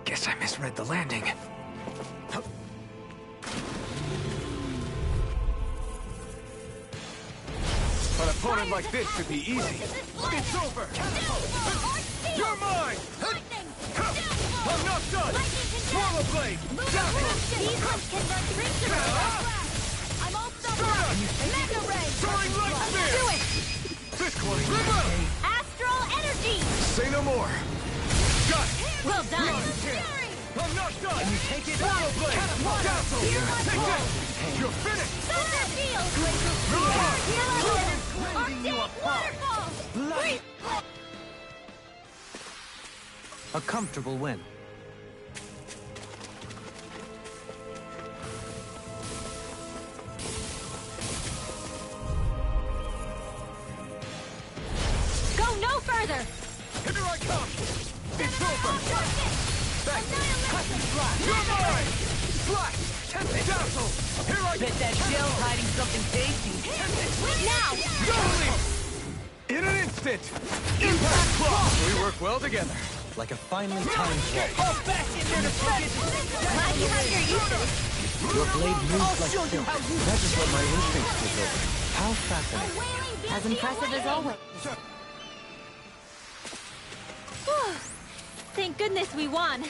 Guess I misread the landing. An opponent like this should be easy. It's over! You're mine! I'm not done! Swallow blade! These ones can run straight to the flash! I'm all stuck up! Mega ray! Soaring light spear! Do it! Astral energy! Say no more! Got it! Well done! I'm not done! And you take it. Swallow blade! Dazzle! Hear my Take blow. this! You're finished! Thunder field! Arctic waterfall! A comfortable win. Go no further! Here I come! It's over! Back! You're mine! Flash! Dazzle! Here I Bet that shell's hiding something tasty. Now! Totally! In an instant! Impact Claw! We work well together. Like a finely timed sword. Oh, back in there to finish. Glad you have your uses. Your blade moves I'll like show you silk. how you... That is what my instincts took over. How fascinating. As impressive as always. Thank goodness we won.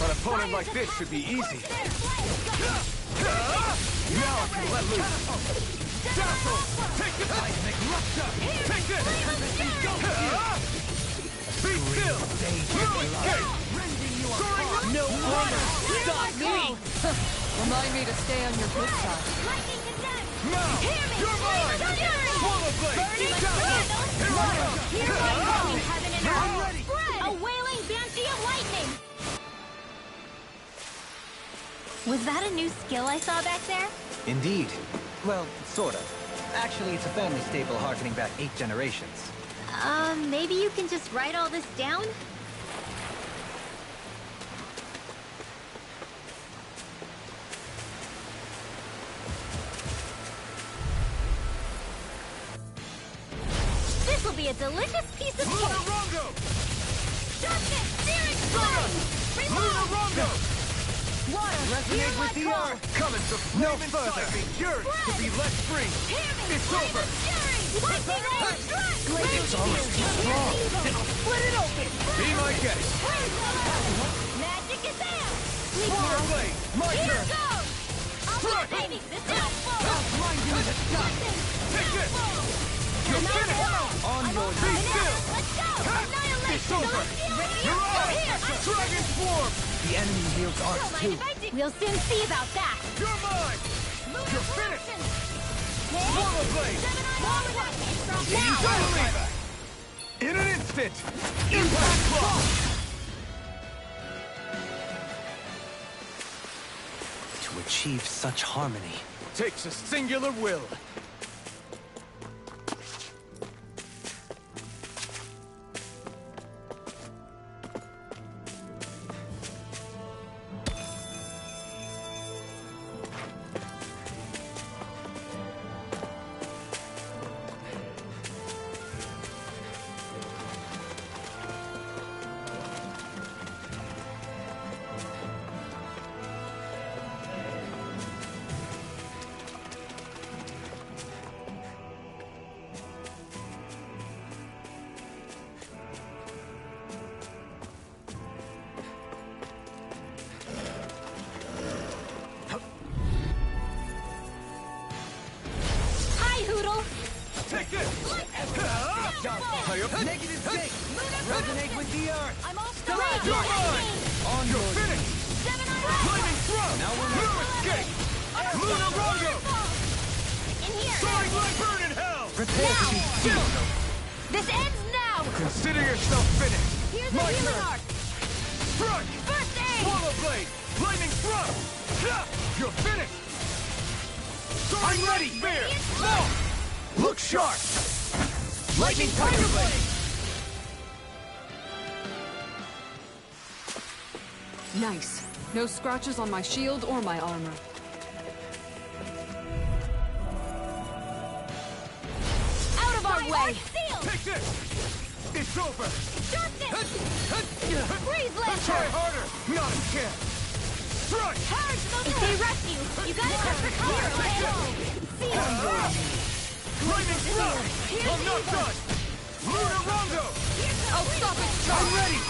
An opponent like this should be easy. Now I can let loose. Dazzle! Take this! Take this! Be still! No escape! No armor! Stop me! Remind me to stay on your good side. Now! You're mine! Swallow blade! Dazzle! Here I come! I'm ready! A wailing banshee of lightning! Was that a new skill I saw back there? Indeed. Well, sort of. Actually, it's a family staple harkening back 8 generations. Maybe you can just write all this down? This will be a delicious piece of cake! Lunarongo! Sharpness! Searing flame! Lunarongo! Water! Resonate with the earth! Coming to no further! Yours to be let free! It's over! It's almost too strong! Split it open! Be my guest! Magic is there! Swallow blade! My Here turn! goes! I'll be painting this downfall! Take this! You're finished! On your Be still! Let's go! It's over! You're on! Dragon Swarm! The enemy wields arts too. We'll soon see about that! You're mine! You're finished! Swallow blade! Now! Totally! In an instant! Impact Claw! To achieve such harmony. Takes a singular will. Take this! Negative state! Resonate with the earth! I'm all You're mine! You're finished! Lightning Throw! Now we're No escape! Lunarongo! In here! Soaring like bird in hell! Prepare to be still. This ends now! Consider yourself finished! Here's My the healing turn. arc! Strike! First aid! Swallow blade! Lightning Throw! You're finished! I'm ready! Fear! No! Look sharp! Lightning Tiger Blade! Nice. No scratches on my shield or my armor. Out of our way! Take this! It's over! Darkness! Freeze Let's try Lancer! harder! Not a chance! Strike! Purge Mobility! If they rush you, you gotta just recover, okay? Lightning Thrust! I'm not done! Lunar Rondo! I'll stop it! I'm ready!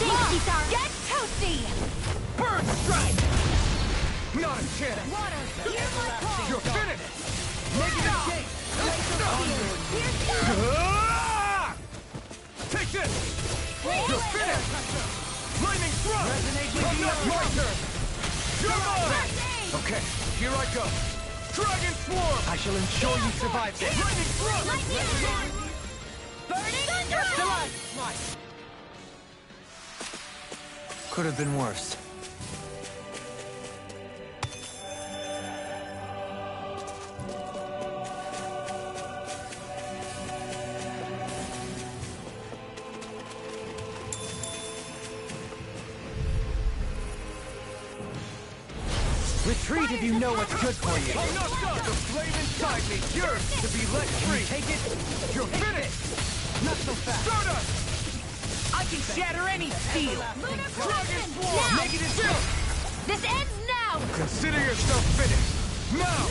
Get toasty! Burn Strike! Not a chance! Water, here's my call! You're finished! Negative gate! Here's Ah! Take this! You're finished! Lightning Thrust! I'm not my turn! You're mine! Okay, here I go! Dragon Swarm! I shall ensure you survive this. Lightning Thrust! Lightning Storm! Burning Thunderbolt! Could have been worse. Retreat if you know what's good for you. I'm not done! The flame inside me yearns to be let free! Take it. You're finished! Not so fast. Stardust! I can shatter any steel! Lunar Dragon Collision! Swarm! Now! Negative jump! This ends now! Consider yourself finished! Now!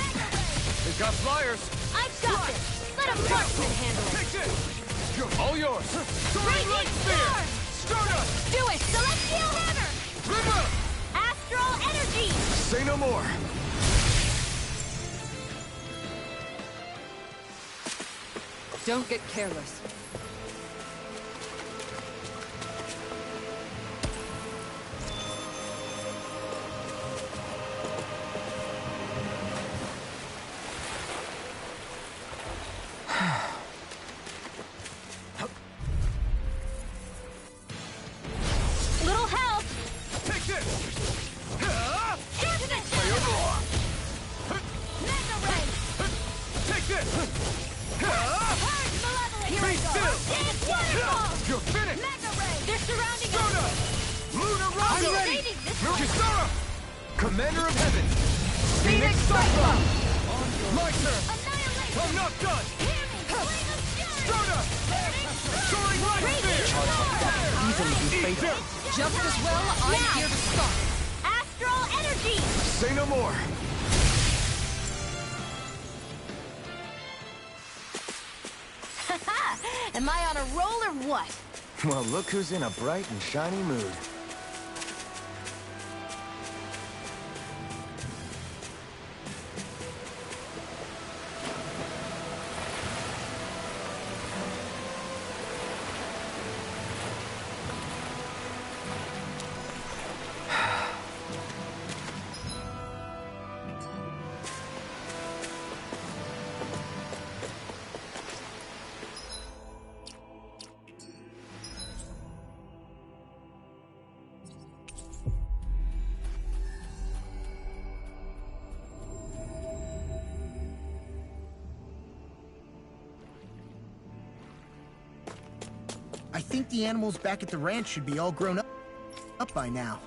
They got flyers! I've got this! Let a marksman handle it! Take this! You're all yours! Soaring Light Spear! Stardust! Do it! Celestial Hammer! River! Astral Energy! Say no more! Don't get careless. Little help! Take this! Infinite Mega Ray! Take this! Purge Malevolence! Here we go! Dance Waterfall! You're finished! Mega Ray! They're surrounding us! Stardust! Lunar Rondo! I'm ready! Kisara! Commander of Heaven! Phoenix Cyclone! My turn! Annihilation! I'm not done! Stardust! Soaring Light Spear! Easily be Eat faithful. dirt! Just as well, I'm here to stop. Astral Energy! Say no more! Am I on a roll or what? Well, look who's in a bright and shiny mood. I think the animals back at the ranch should be all grown up by now.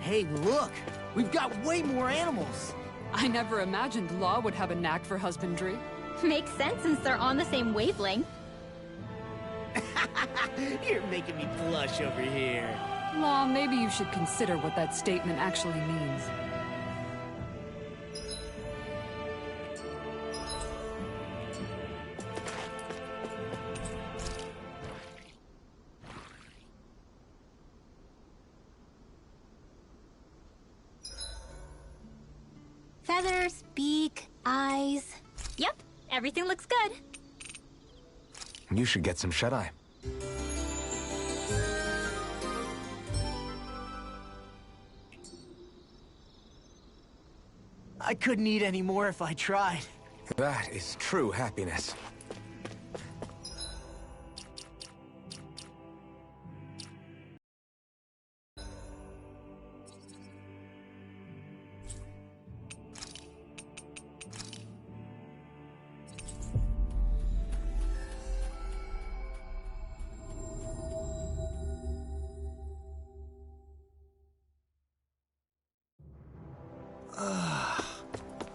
Hey, look! We've got way more animals! I never imagined Law would have a knack for husbandry. Makes sense since they're on the same wavelength. You're making me blush over here. Law, maybe you should consider what that statement actually means. Feathers, beak, eyes. Yep, everything looks good. You should get some shut-eye. I couldn't eat any more if I tried. That is true happiness.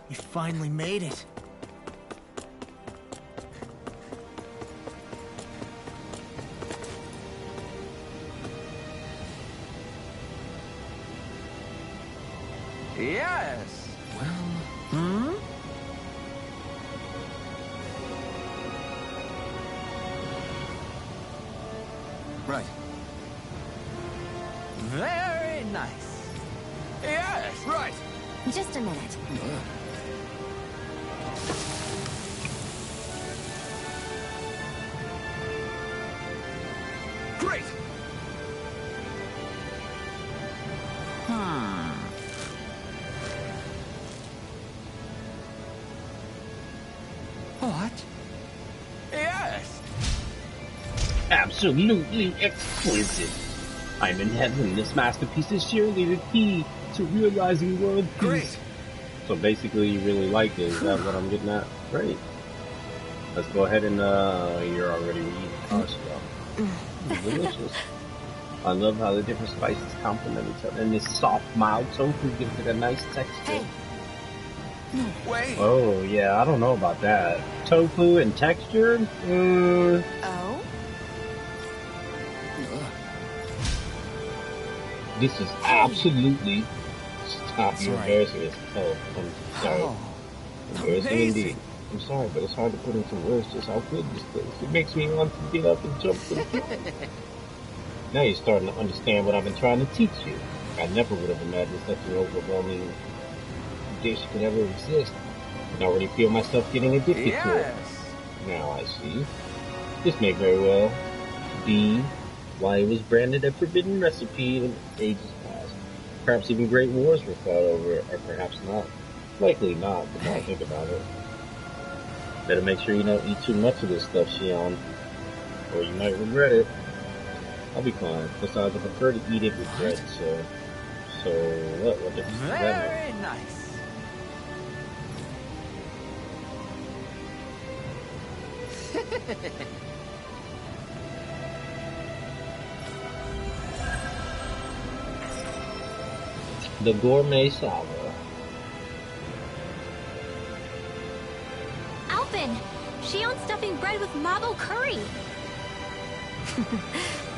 We finally made it. Yes. Right. Very nice. Yes, right. Just a minute. Great. What? Yes. Absolutely exquisite. I'm in heaven. This masterpiece is surely the key to realizing world peace. Great. So basically, you really like it. Is that what I'm getting at? Great. Let's go ahead and, you're already reading. Oh, delicious. I love how the different spices complement each other. And this soft, mild tofu gives it a nice texture. Hey. Wait. Oh, yeah, I don't know about that. Tofu and texture? Oh? This is absolutely... Stop, you're embarrassing us. Oh, I'm sorry. Embarrassing indeed. I'm sorry, but it's hard to put into words just how good this is. It makes me want to get up and jump to the floor. Now you're starting to understand what I've been trying to teach you. I never would have imagined such an overwhelming dish could ever exist. I can already feel myself getting addicted to it. Now I see. This may very well be why it was branded a forbidden recipe in ages past. Perhaps even great wars were fought over it, or perhaps not. Likely not, but now I think about it. Better make sure you don't eat too much of this stuff, Xion, or you might regret it. I'll be fine. Besides, I prefer to eat it with bread, so what difference does that make? Very nice. The gourmet salad. Alphen! Shion's stuffing bread with mabo curry!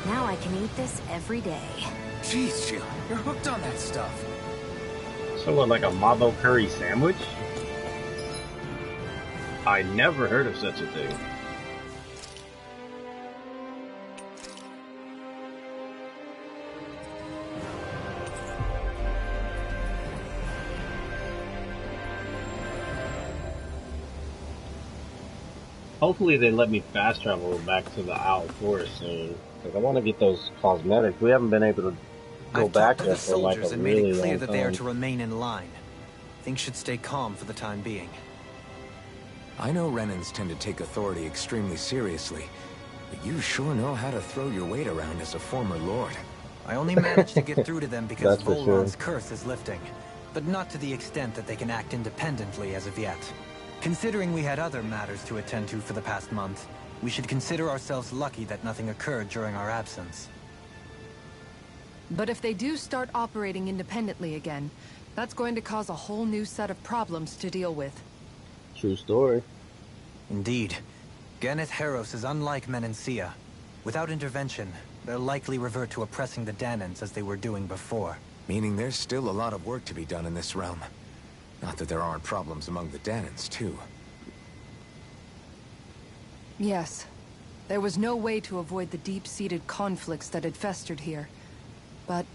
Now I can eat this every day. Jeez, Shion, you're hooked on that stuff. So what, like a mabo curry sandwich? I never heard of such a thing. Hopefully they let me fast travel back to the Owl Forest soon, because I want to get those cosmetics. We haven't been able to go back there for like a really long time. I've talked to the soldiers and made it clear that they are to remain in line. Things should stay calm for the time being. I know Renans tend to take authority extremely seriously, but you sure know how to throw your weight around as a former lord. I only managed to get through to them because That's for sure. Volron's curse is lifting, but not to the extent that they can act independently as of yet. Considering we had other matters to attend to for the past month, we should consider ourselves lucky that nothing occurred during our absence. But if they do start operating independently again, that's going to cause a whole new set of problems to deal with. True story. Indeed. Ganneth Heros is unlike Menancia. Without intervention, they'll likely revert to oppressing the Danans as they were doing before. Meaning there's still a lot of work to be done in this realm. Not that there aren't problems among the Danans, too. Yes. There was no way to avoid the deep-seated conflicts that had festered here. But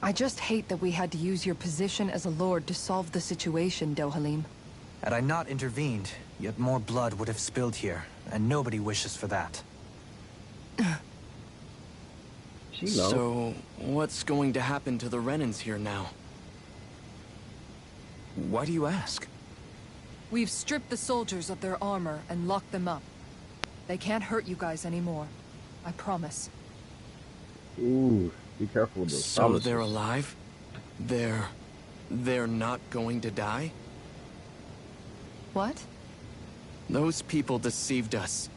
I just hate that we had to use your position as a lord to solve the situation, Dohalim. Had I not intervened, yet more blood would have spilled here, and nobody wishes for that. So, what's going to happen to the Renans here now? Why do you ask? We've stripped the soldiers of their armor and locked them up. They can't hurt you guys anymore. I promise. Ooh, be careful with those So promises. they're alive? They're not going to die? What? Those people deceived us.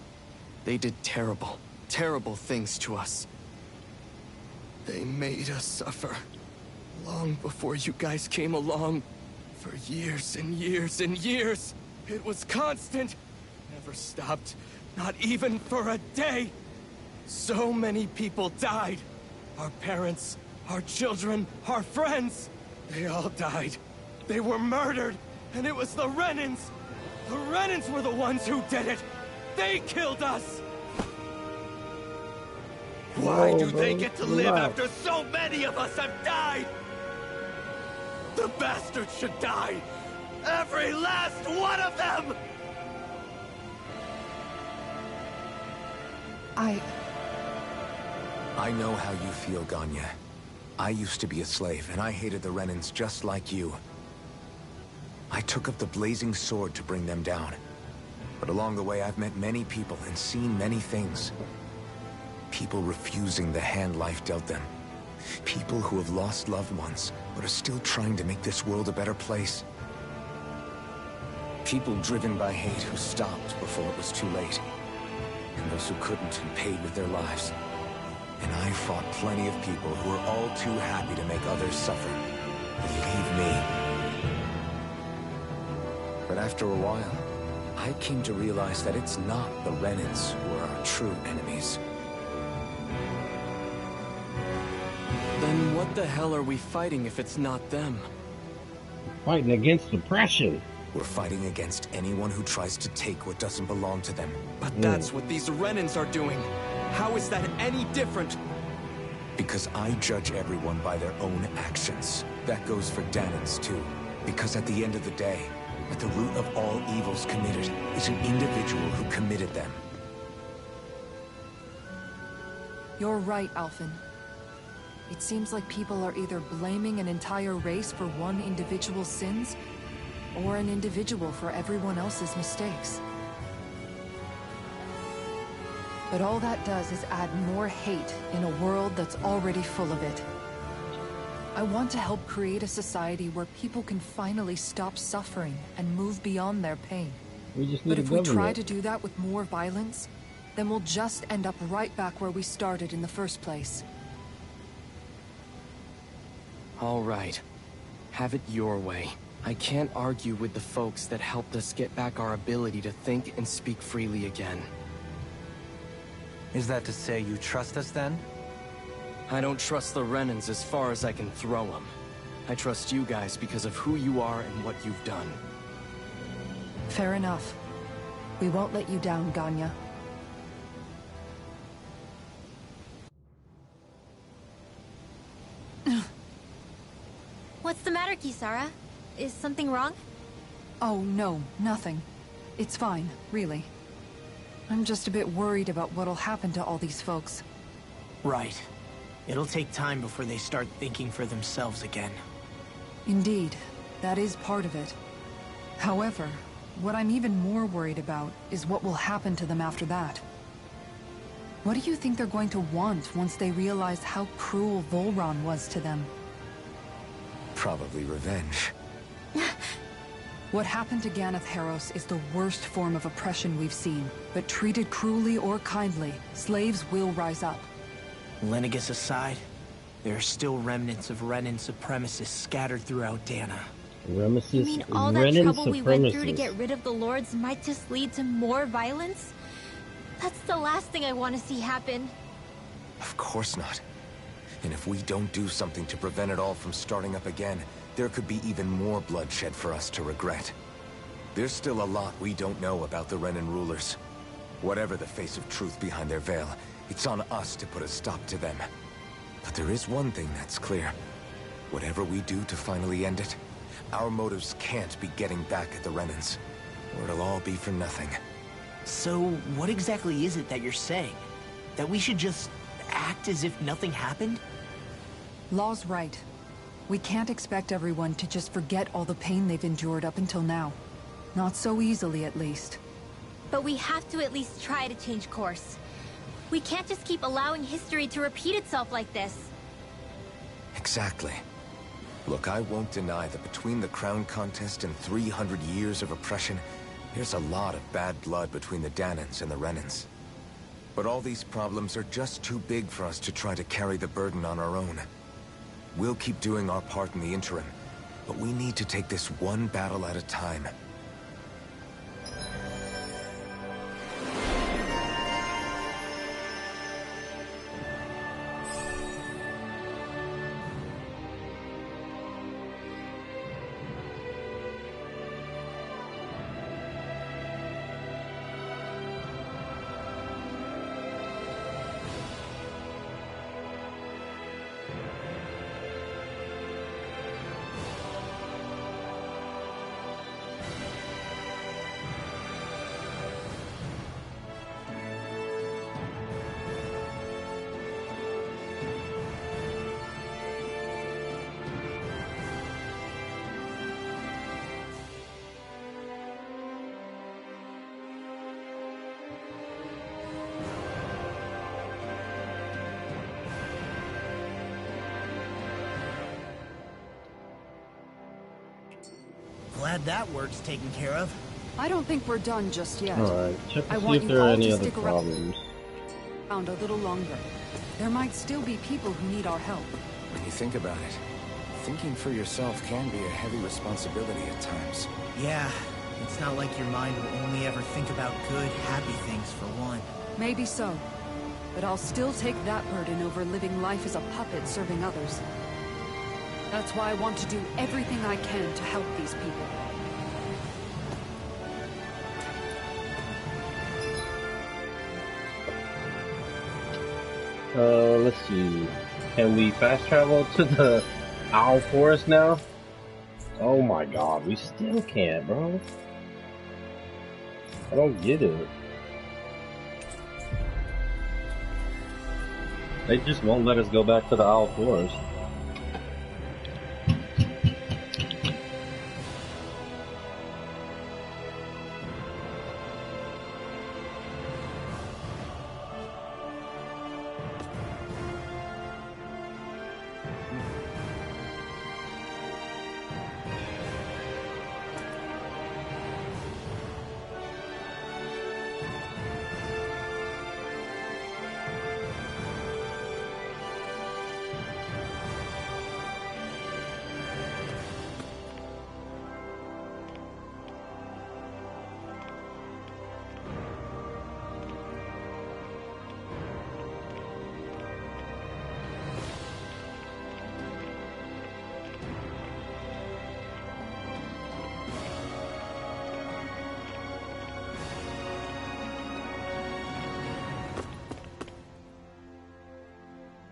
They did terrible, terrible things to us. They made us suffer. Long before you guys came along. For years and years and years. It was constant. Never stopped. Not even for a day. So many people died. Our parents, our children, our friends. They all died. They were murdered. And it was the Renans. The Renans were the ones who did it. They killed us. Why do they get to live after so many of us have died? The bastards should die! Every last one of them! I know how you feel, Ganya. I used to be a slave, and I hated the Renans just like you. I took up the blazing sword to bring them down. But along the way, I've met many people and seen many things. People refusing the hand life dealt them. People who have lost loved ones, but are still trying to make this world a better place. People driven by hate who stopped before it was too late. And those who couldn't and paid with their lives. And I fought plenty of people who were all too happy to make others suffer. Believe me. But after a while, I came to realize that it's not the Renans who are our true enemies. Then what the hell are we fighting if it's not them? Fighting against oppression. We're fighting against anyone who tries to take what doesn't belong to them. But that's what these Renans are doing. How is that any different? Because I judge everyone by their own actions. That goes for Dahnans too. Because at the end of the day, at the root of all evils committed is an individual who committed them. You're right, Alphen. It seems like people are either blaming an entire race for one individual's sins, or an individual for everyone else's mistakes. But all that does is add more hate in a world that's already full of it. I want to help create a society where people can finally stop suffering and move beyond their pain. But if we try to do that with more violence, then we'll just end up right back where we started in the first place. All right. Have it your way. I can't argue with the folks that helped us get back our ability to think and speak freely again. Is that to say you trust us then? I don't trust the Renans as far as I can throw them. I trust you guys because of who you are and what you've done. Fair enough. We won't let you down, Ganya. What's the matter, Kisara? Is something wrong? Oh, no, nothing. It's fine, really. I'm just a bit worried about what'll happen to all these folks. Right. It'll take time before they start thinking for themselves again. Indeed, that is part of it. However, what I'm even more worried about is what will happen to them after that. What do you think they're going to want once they realize how cruel Volron was to them? Probably revenge. What happened to Ganath Haros is the worst form of oppression we've seen, but treated cruelly or kindly, slaves will rise up. Lenegis aside, there are still remnants of Renan supremacists scattered throughout Dahna. You mean all that trouble we went through to get rid of the Lords might just lead to more violence? That's the last thing I want to see happen. Of course not. And if we don't do something to prevent it all from starting up again, there could be even more bloodshed for us to regret. There's still a lot we don't know about the Renan rulers. Whatever the face of truth behind their veil, it's on us to put a stop to them. But there is one thing that's clear. Whatever we do to finally end it, our motives can't be getting back at the Renans, or it'll all be for nothing. So, what exactly is it that you're saying? That we should just act as if nothing happened? Law's right. We can't expect everyone to just forget all the pain they've endured up until now. Not so easily, at least. But we have to at least try to change course. We can't just keep allowing history to repeat itself like this. Exactly. Look, I won't deny that between the crown contest and 300 years of oppression, there's a lot of bad blood between the Dahnans and the Renans. But all these problems are just too big for us to try to carry the burden on our own. We'll keep doing our part in the interim, but we need to take this one battle at a time. Glad that work's taken care of. I don't think we're done just yet. Alright, check I to see want if you there are all any to other stick problems. around a little longer. There might still be people who need our help. When you think about it, thinking for yourself can be a heavy responsibility at times. Yeah, it's not like your mind will only ever think about good, happy things for one. Maybe so. But I'll still take that burden over living life as a puppet serving others. That's why I want to do everything I can to help these people. Let's see. Can we fast travel to the Owl Forest now? Oh my god, we still can't, bro. I don't get it. They just won't let us go back to the Owl Forest.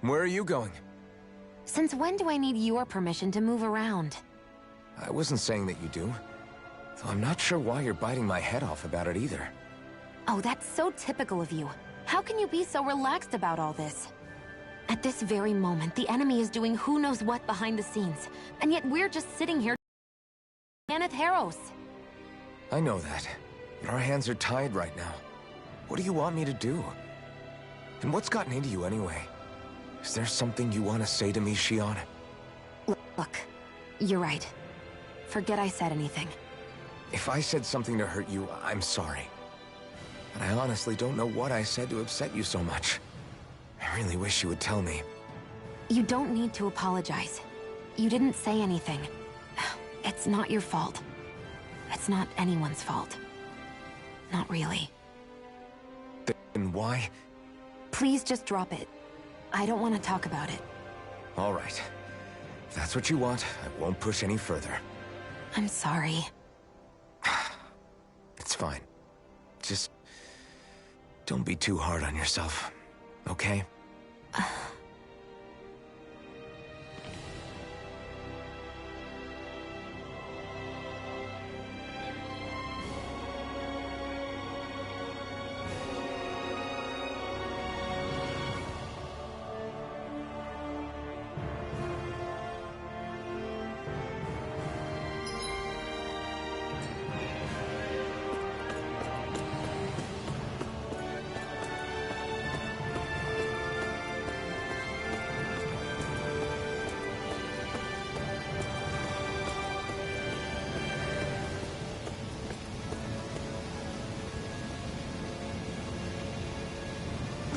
Where are you going? Since when do I need your permission to move around? I wasn't saying that you do. Though I'm not sure why you're biting my head off about it either. Oh, that's so typical of you. How can you be so relaxed about all this? At this very moment, the enemy is doing who knows what behind the scenes, and yet we're just sitting here Aneth Harros. I know that, but our hands are tied right now. What do you want me to do? And what's gotten into you anyway? Is there something you want to say to me, Shionne? Look, you're right. Forget I said anything. If I said something to hurt you, I'm sorry. But I honestly don't know what I said to upset you so much. I really wish you would tell me. You don't need to apologize. You didn't say anything. It's not your fault. It's not anyone's fault. Not really. Then why? Please just drop it. I don't want to talk about it. All right. If that's what you want, I won't push any further. I'm sorry. It's fine. Just don't be too hard on yourself, okay?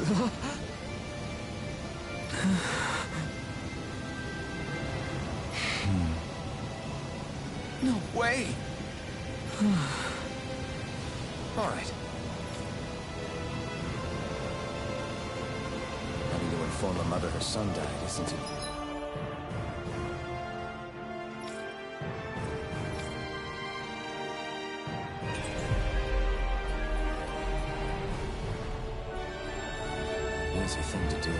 No way! All right. Having to inform a mother her son died, isn't it? Easy thing to do.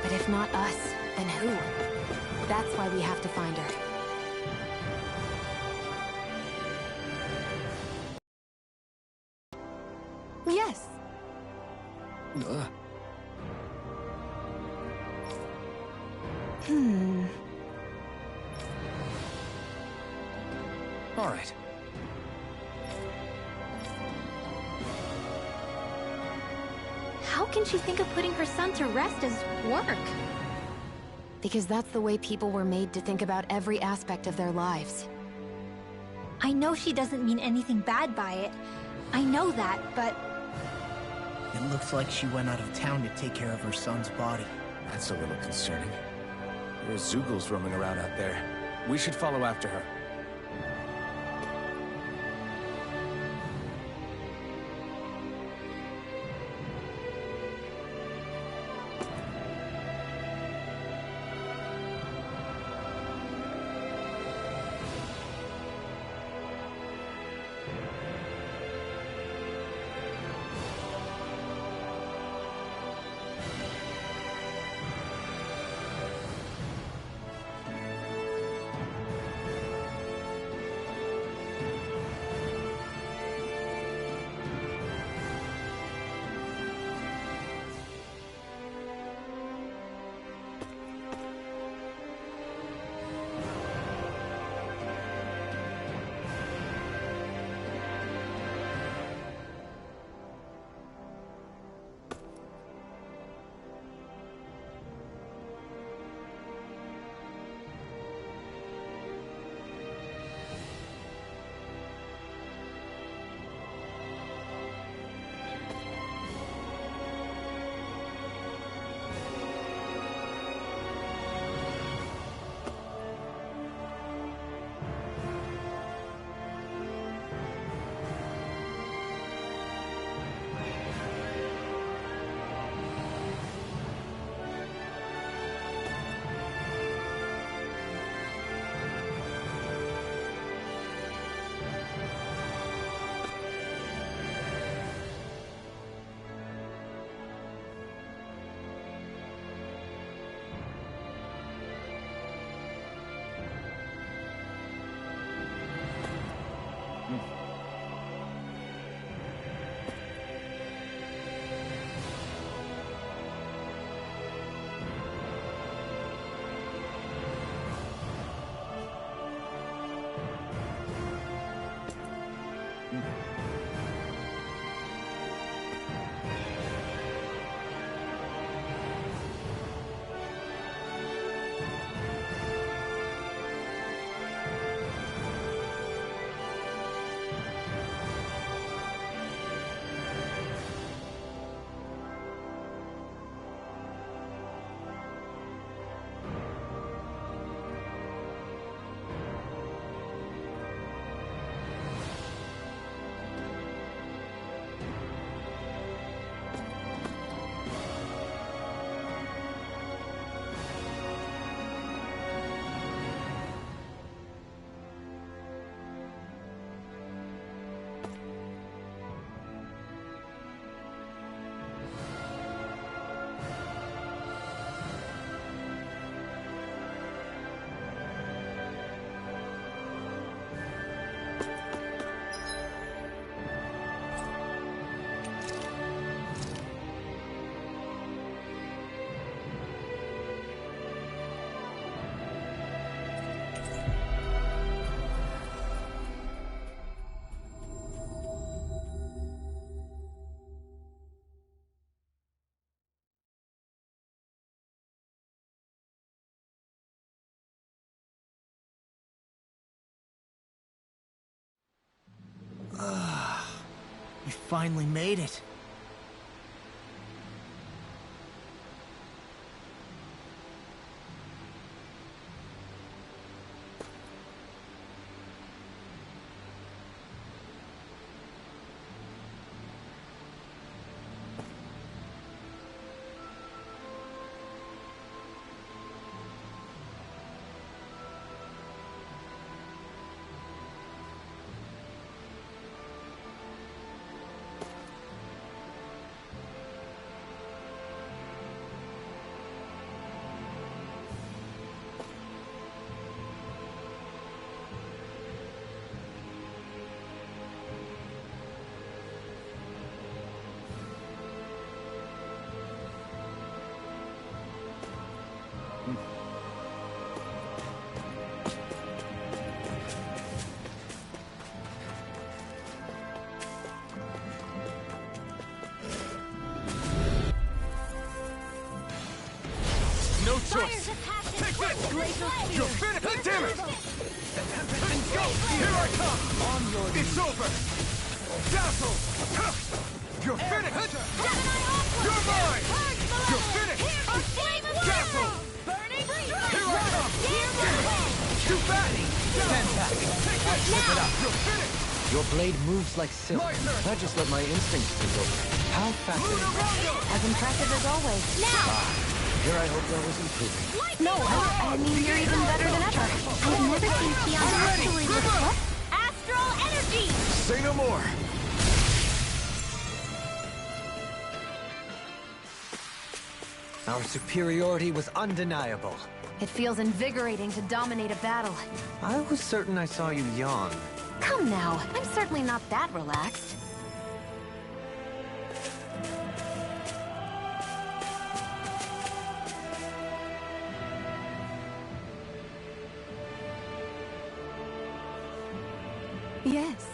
But if not us, then who? That's why we have to find her. Yes. All right. How can she think of putting her son to rest as work? Because that's the way people were made to think about every aspect of their lives. I know she doesn't mean anything bad by it. I know that, but... It looks like she went out of town to take care of her son's body. That's a little concerning. There's Zeugles roaming around out there. We should follow after her. We finally made it. Yes! Take this! You're finished! Damn it! Go! Here I come! It's over! Dazzle! You're finished! You're mine! You're finished! Dazzle! Here I come! Too bad! Fantastic. Take this! You're finished! Your blade moves like silk. I just let my instincts take over. How fascinating. As impressive as always. Here I hope there was improvement. No, I mean, you're even better than ever. I've never seen Tion actually with what? Astral energy! Say no more! Our superiority was undeniable. It feels invigorating to dominate a battle. I was certain I saw you yawn. Come now, I'm certainly not that relaxed. Yes.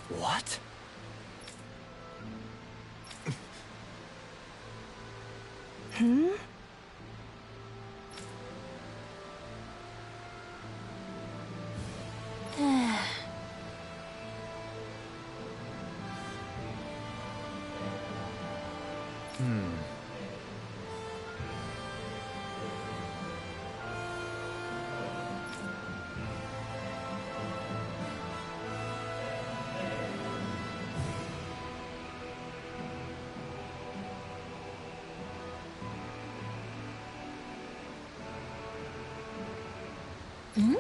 What? Hmm? Hmm?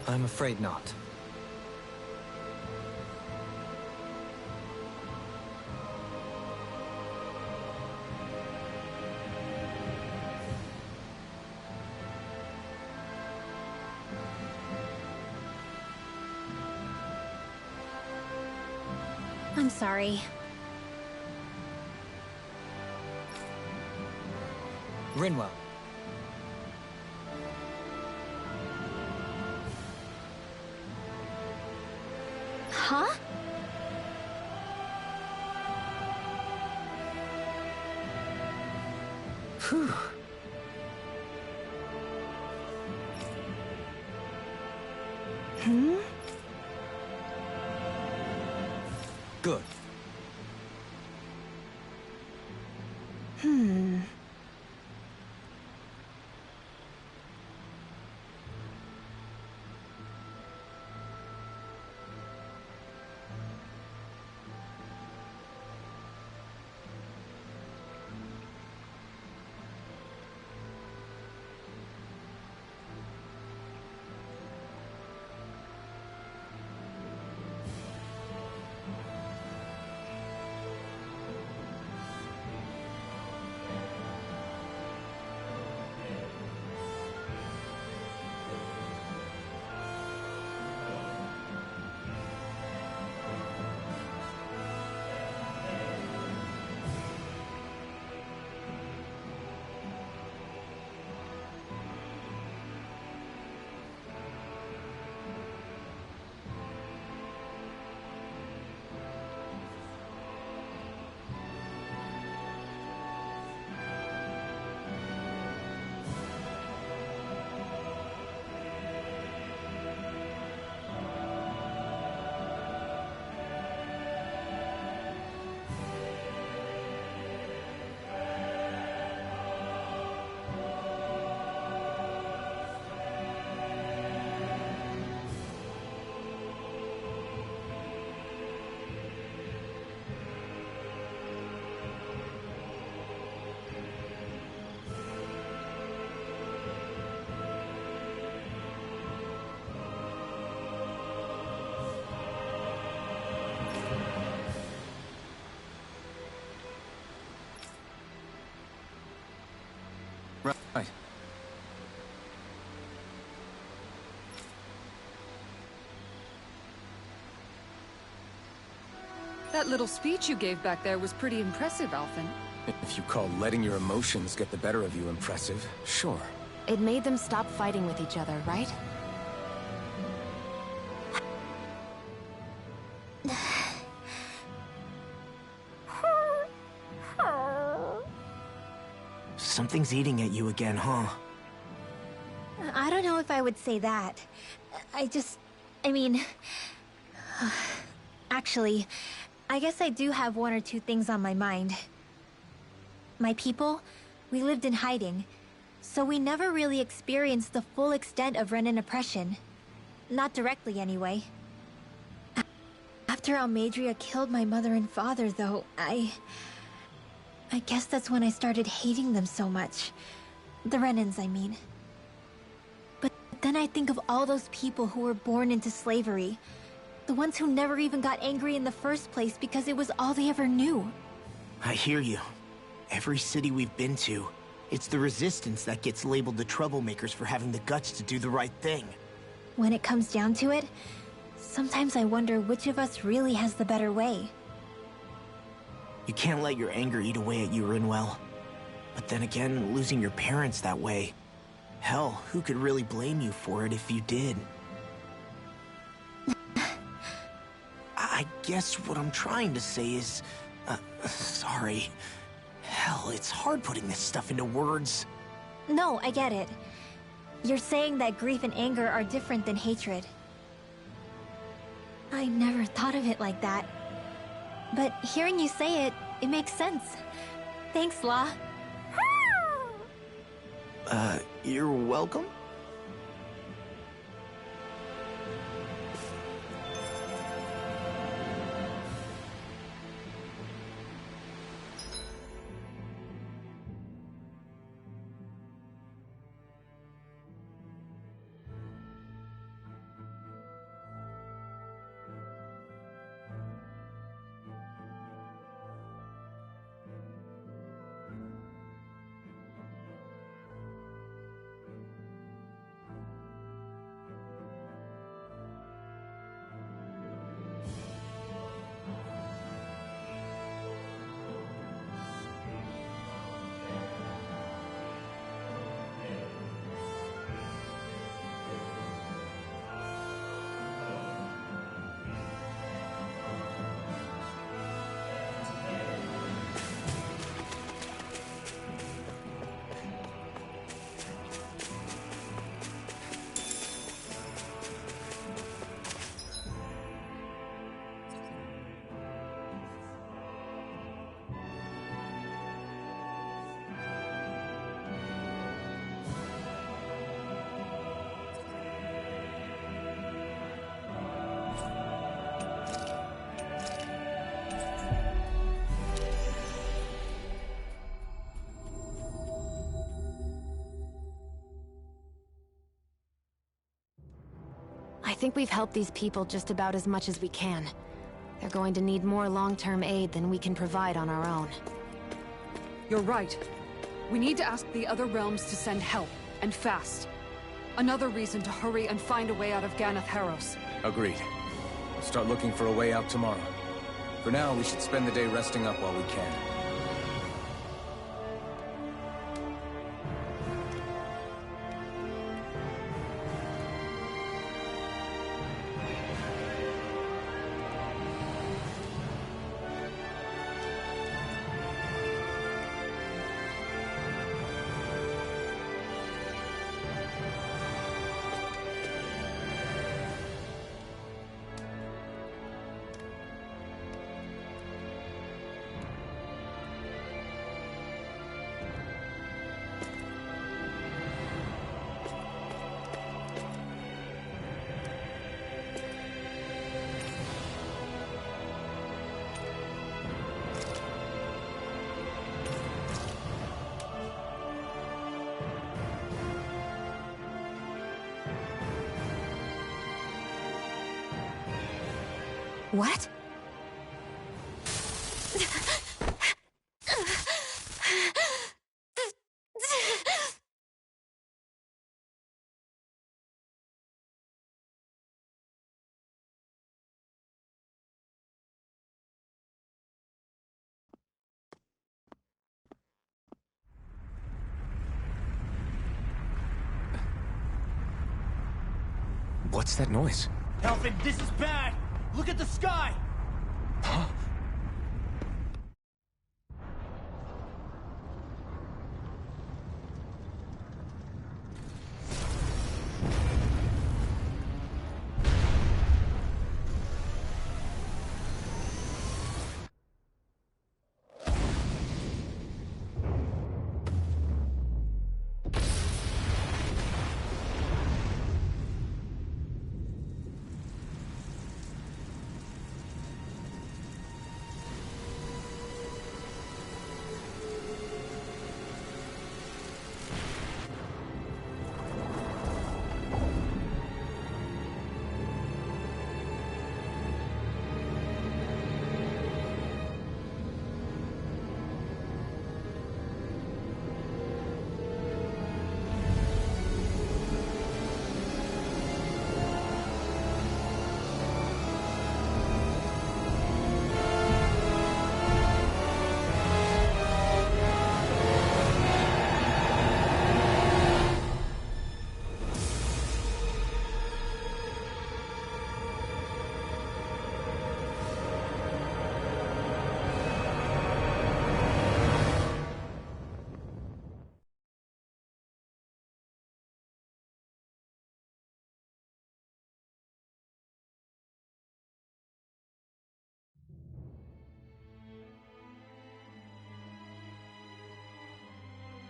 I'm afraid not. I'm sorry. Rinwell. Huh? Whew. Good. Right. That little speech you gave back there was pretty impressive, Alphen. If you call letting your emotions get the better of you impressive, sure. It made them stop fighting with each other, right? Something's eating at you again, huh? I don't know if I would say that. I mean... Actually, I guess I do have one or two things on my mind. My people, we lived in hiding, so we never really experienced the full extent of Renan oppression. Not directly, anyway. After Almeidrea killed my mother and father, though, I guess that's when I started hating them so much. The Renans, I mean. But then I think of all those people who were born into slavery. The ones who never even got angry in the first place because it was all they ever knew. I hear you. Every city we've been to, it's the Resistance that gets labeled the troublemakers for having the guts to do the right thing. When it comes down to it, sometimes I wonder which of us really has the better way. You can't let your anger eat away at you, Rinwell. But then again, losing your parents that way... Hell, who could really blame you for it if you did? I guess what I'm trying to say is... sorry. Hell, it's hard putting this stuff into words. No, I get it. You're saying that grief and anger are different than hatred. I never thought of it like that. But hearing you say it, it makes sense. Thanks, La. You're welcome? think we've helped these people just about as much as we can. They're going to need more long-term aid than we can provide on our own. You're right. We need to ask the other realms to send help, and fast. Another reason to hurry and find a way out of Ganath Haros. Agreed. We'll start looking for a way out tomorrow. For now, we should spend the day resting up while we can. What? What's that noise? Alvin, this is bad! Look at the sky! Huh?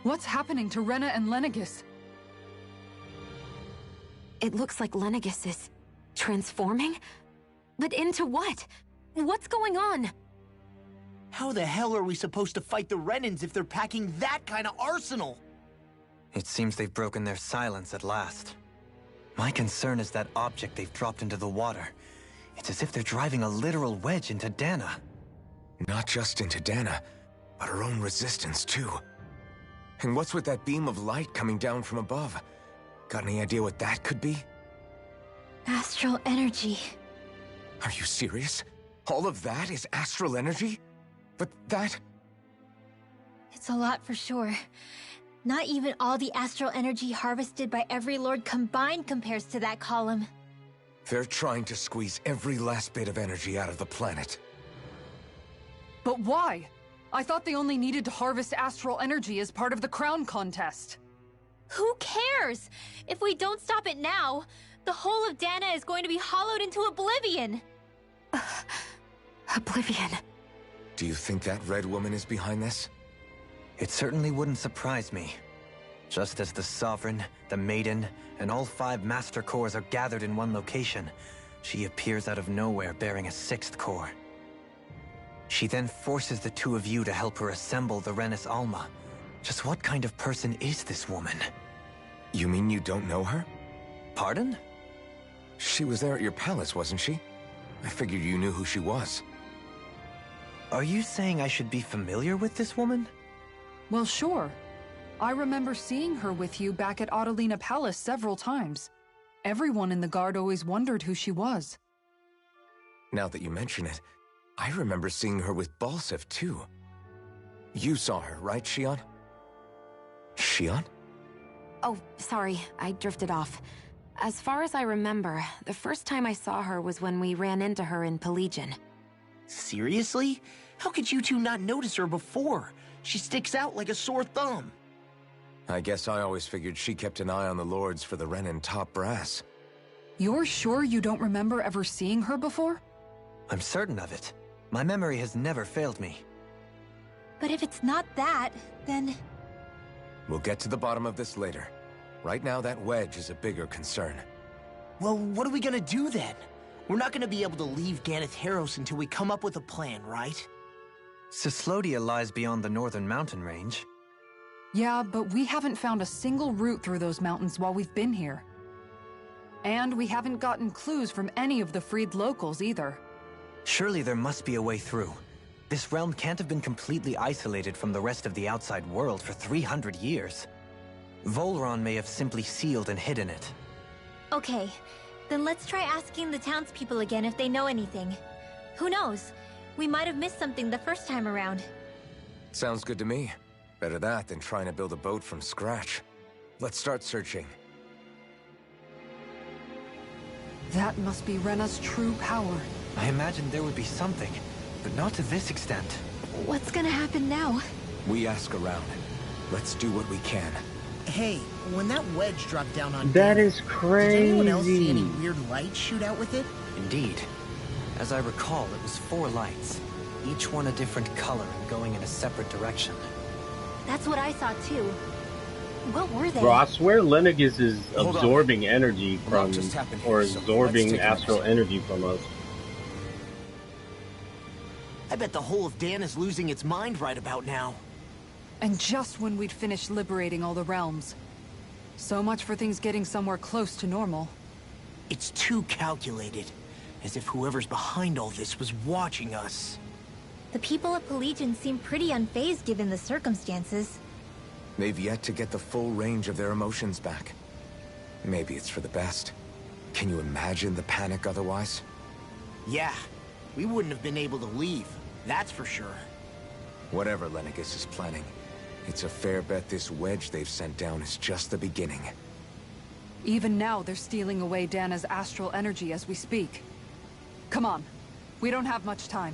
What's happening to Rena and Lenegis? It looks like Lenegis is transforming? But into what? What's going on? How the hell are we supposed to fight the Renans if they're packing that kind of arsenal? It seems they've broken their silence at last. My concern is that object they've dropped into the water. It's as if they're driving a literal wedge into Dana. Not just into Dana, but her own resistance too. And what's with that beam of light coming down from above? Got any idea what that could be? Astral energy. Are you serious? All of that is astral energy? But that... It's a lot for sure. Not even all the astral energy harvested by every lord combined compares to that column. They're trying to squeeze every last bit of energy out of the planet. But why? I thought they only needed to harvest astral energy as part of the crown contest. Who cares? If we don't stop it now, the whole of Dana is going to be hollowed into oblivion. Oblivion. Do you think that Red Woman is behind this? It certainly wouldn't surprise me. Just as the Sovereign, the Maiden, and all 5 Master Cores are gathered in one location, she appears out of nowhere bearing a 6th core. She then forces the 2 of you to help her assemble the Renis Alma. Just what kind of person is this woman? You mean you don't know her? Pardon? She was there at your palace, wasn't she? I figured you knew who she was. Are you saying I should be familiar with this woman? Well, sure. I remember seeing her with you back at Adelina Palace several times. Everyone in the guard always wondered who she was. Now that you mention it, I remember seeing her with Balseph, too. You saw her, right, Shionne? Shionne? Oh, sorry, I drifted off. As far as I remember, the first time I saw her was when we ran into her in Pelegion. Seriously? How could you two not notice her before? She sticks out like a sore thumb. I guess I always figured she kept an eye on the lords for the Renan top brass. You're sure you don't remember ever seeing her before? I'm certain of it. My memory has never failed me. But if it's not that, then... We'll get to the bottom of this later. Right now, that wedge is a bigger concern. Well, what are we gonna do then? We're not gonna be able to leave Ganath Haros until we come up with a plan, right? Cyslodia lies beyond the northern mountain range. Yeah, but we haven't found a single route through those mountains while we've been here. And we haven't gotten clues from any of the freed locals either. Surely there must be a way through. This realm can't have been completely isolated from the rest of the outside world for 300 years. Volron may have simply sealed and hidden it. Okay, then let's try asking the townspeople again if they know anything. Who knows? We might have missed something the first time around. Sounds good to me. Better that than trying to build a boat from scratch. Let's start searching. That must be Rena's true power. I imagined there would be something, but not to this extent. What's gonna happen now? We ask around. Let's do what we can. Hey, when that wedge dropped down on That Ganath, is crazy. did anyone else see any weird lights shoot out with it? Indeed. As I recall, it was 4 lights, each one a different color and going in a separate direction. That's what I saw too. What were they? Bro, I swear Lenegis is Hold on. absorbing energy A from, lot just happened here, or so let's absorbing take a astral minute. energy from us. I bet the whole of Dan is losing its mind right about now. And just when we'd finished liberating all the realms. So much for things getting somewhere close to normal. It's too calculated. As if whoever's behind all this was watching us. The people of Pelegion seem pretty unfazed given the circumstances. They've yet to get the full range of their emotions back. Maybe it's for the best. Can you imagine the panic otherwise? Yeah, we wouldn't have been able to leave. That's for sure. Whatever Lenegis is planning, it's a fair bet this wedge they've sent down is just the beginning. Even now, they're stealing away Dana's astral energy as we speak. Come on. We don't have much time.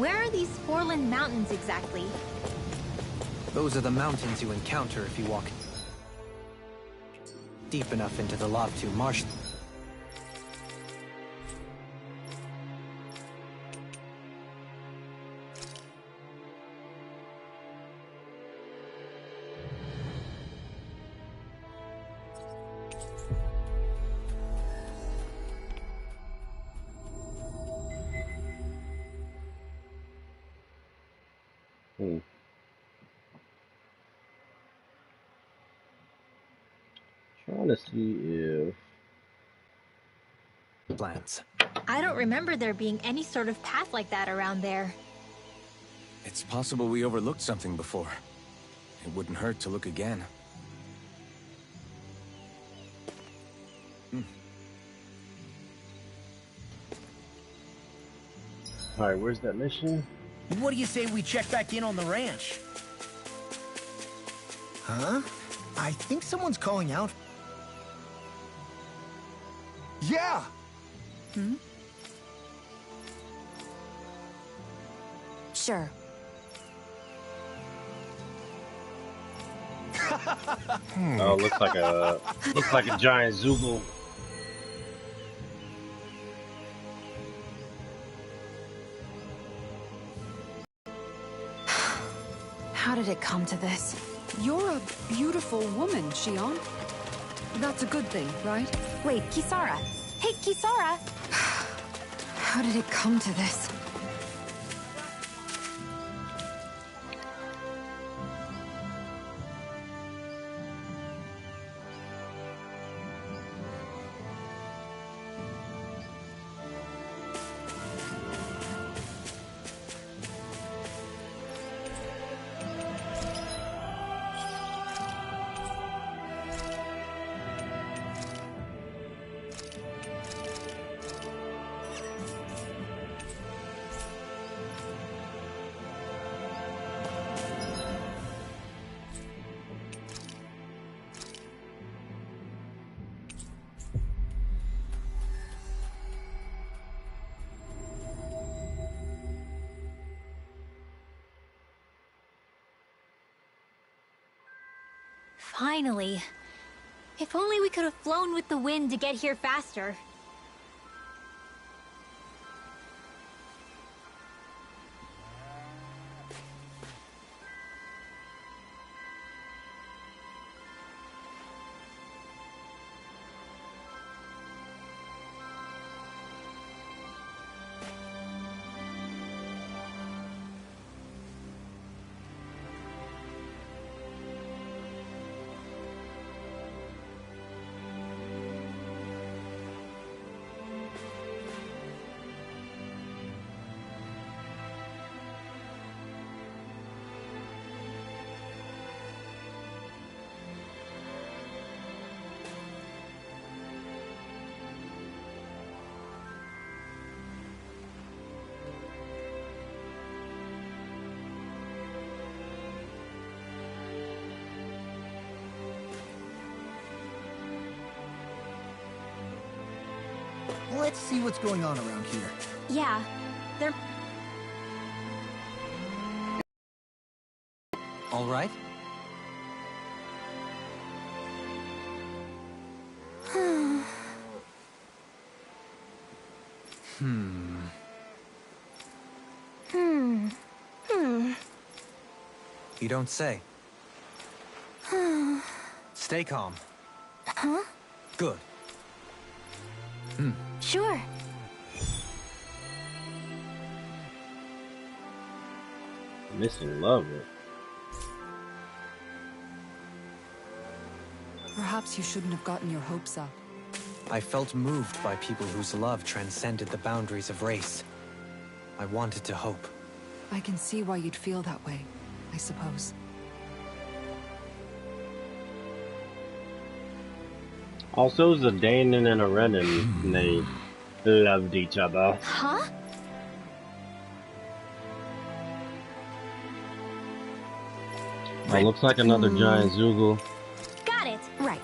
Where are these Forland Mountains exactly? Those are the mountains you encounter if you walk deep enough into the Lavtu Marsh. Trying to see if Plants. I don't remember there being any sort of path like that around there. It's possible we overlooked something before. It wouldn't hurt to look again. Alright, where's that mission? What do you say we check back in on the ranch? Huh? I think someone's calling out. Yeah! Sure. Oh, looks like a giant Zoogle. How did it come to this? You're a beautiful woman, Shion. That's a good thing, right? Wait, Kisara. Hey, Kisara! How did it come to this? Finally. If only we could have flown with the wind to get here faster. Let's see what's going on around here. Yeah, they're... All right? You don't say. Stay calm. Huh? Good. Sure. Missing lover. Perhaps you shouldn't have gotten your hopes up. I felt moved by people whose love transcended the boundaries of race. I wanted to hope. I can see why you'd feel that way, I suppose. Also, Zdanin and Arenin, they loved each other. Huh? Oh, looks like another giant Zoogle. Got it. Right.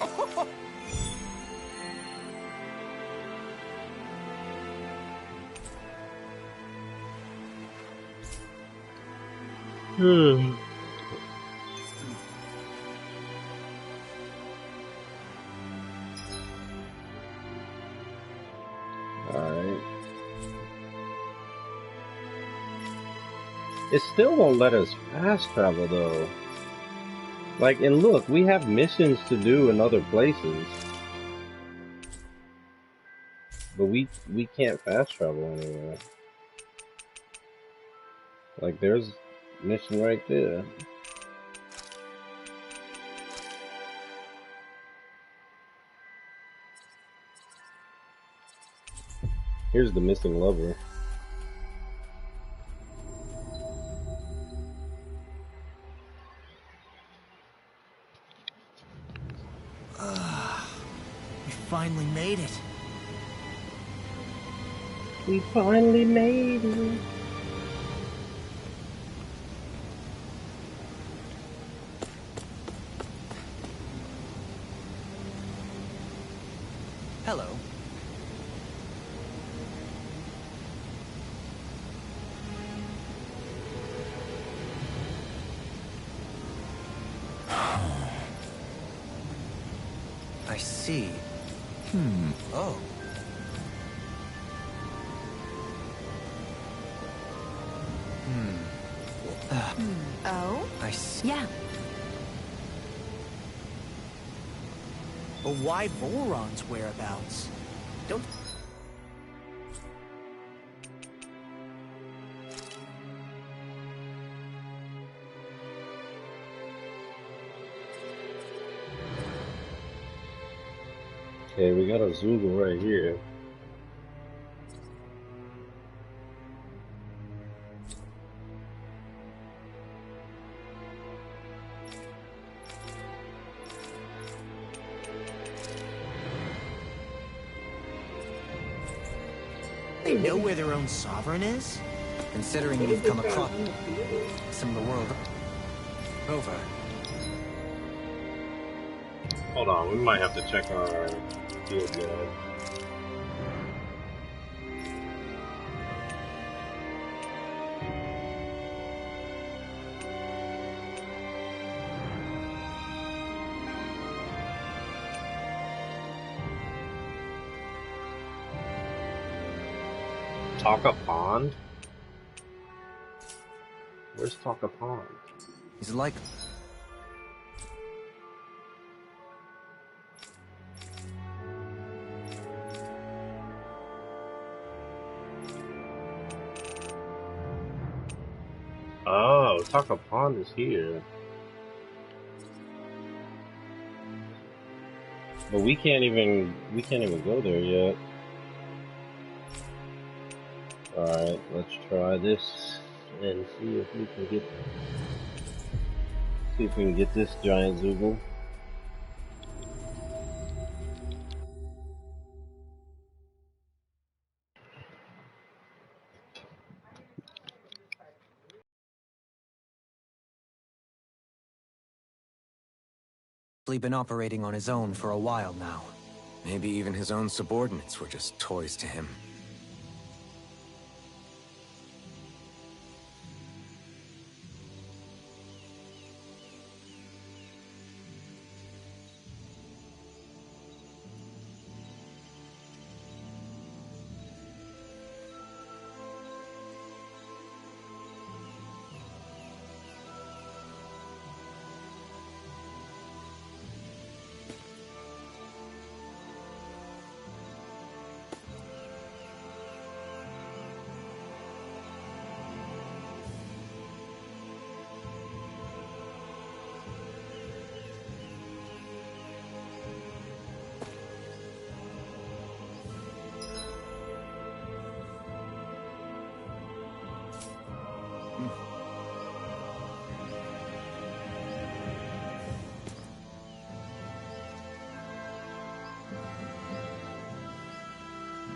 Alright. It still won't let us fast travel though. Like, and look, we have missions to do in other places. But we can't fast travel anywhere. Like, there's a mission right there. Here's the missing lover. We finally made it. We finally made it. Hello. I see. Oh. Oh? I see. Yeah. But why Volron's whereabouts? Don't... Okay, we got a Zoogle right here. They know where their own sovereign is? Considering you've come across some of the world over. Hold on, we might have to check our field guide. Taka Pond? Where's Taka Pond? He's like... Oh, Taka Pond is here. But we can't even go there yet. Alright, let's try this and see if we can get this giant Zoogle. He's been operating on his own for a while now. Maybe even his own subordinates were just toys to him.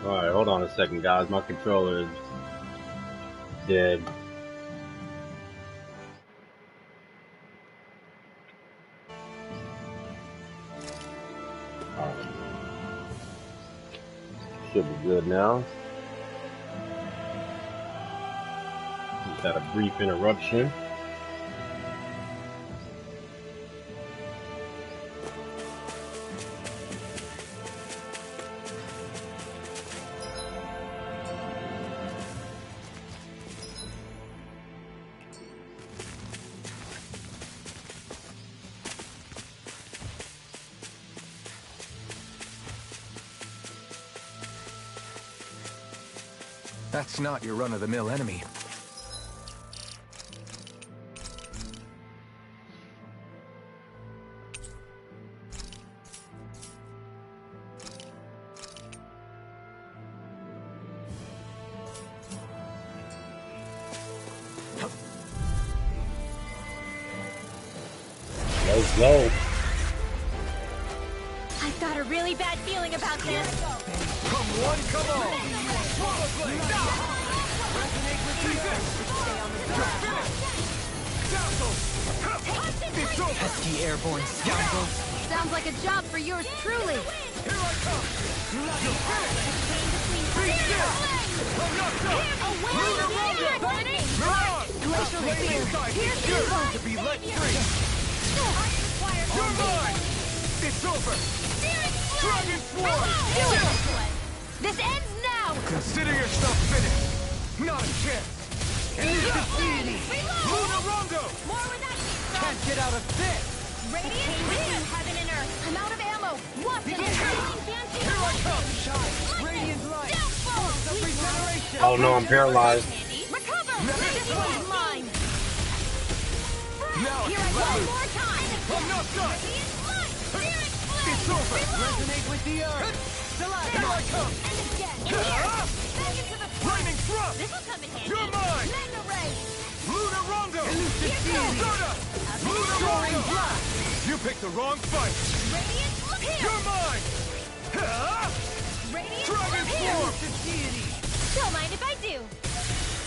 Alright, hold on a second, guys. My controller is dead. Alright. Should be good now. Just had a brief interruption. That's not your run-of-the-mill enemy. Let's go. I've got a really bad feeling about this. Come one, come all! Swallow blade! Resonate with me! You're finished! Dazzle! It's over! Pesky airborne scoundrels. Sounds like a job for yours truly. Here I come! You're finished! Be still! I'm not done! Lunar Rondo! Miran! Glacial Spear. Here's You're evil. to be let free! You're mine! It's over! Dragon Swarm! This ends now. Consider yourself finished! Not a chance! Lunar Rondo! More where that came from. Can't get out of this! Radiant between heaven and earth. I'm out of ammo. What's it? Here I come! Radiant light! Pulse of regeneration! Oh no, I'm paralyzed. Recover. This one's mine. Now I Here can I let go. loose! More time. I'm not done! It's over! Resonate with the earth. Here I come! Lightning thrust! This'll come in handy. You're mine! Magna Ray. Lunar Rondo! Elusive Deity. Soda! Lunar Soaring Rondo! blast. You picked the wrong fight! Radiant here. You're mine! Radiant Dragon here. Swarm! Elusive Deity. Don't mind if I do.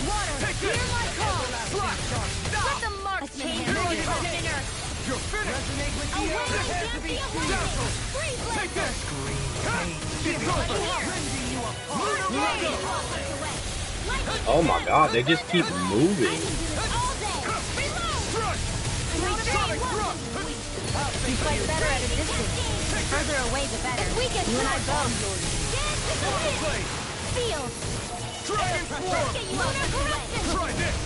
Water. Take this! Hear my call. Slash! Let the marksman handle it. Heaven and earth. You're finished! Resonate with the Away earth. with Prepare to be free. Dazzle! Free Take this! It's over! Rending you apart. Lunar Rondo! Oh my god, they just keep moving. Strike! Sonic thrust! We fight better at a distance. Further away the better. We can you and I both. Swallow blade! Feel. Dragon Swarm! Lunar corruption. Try this!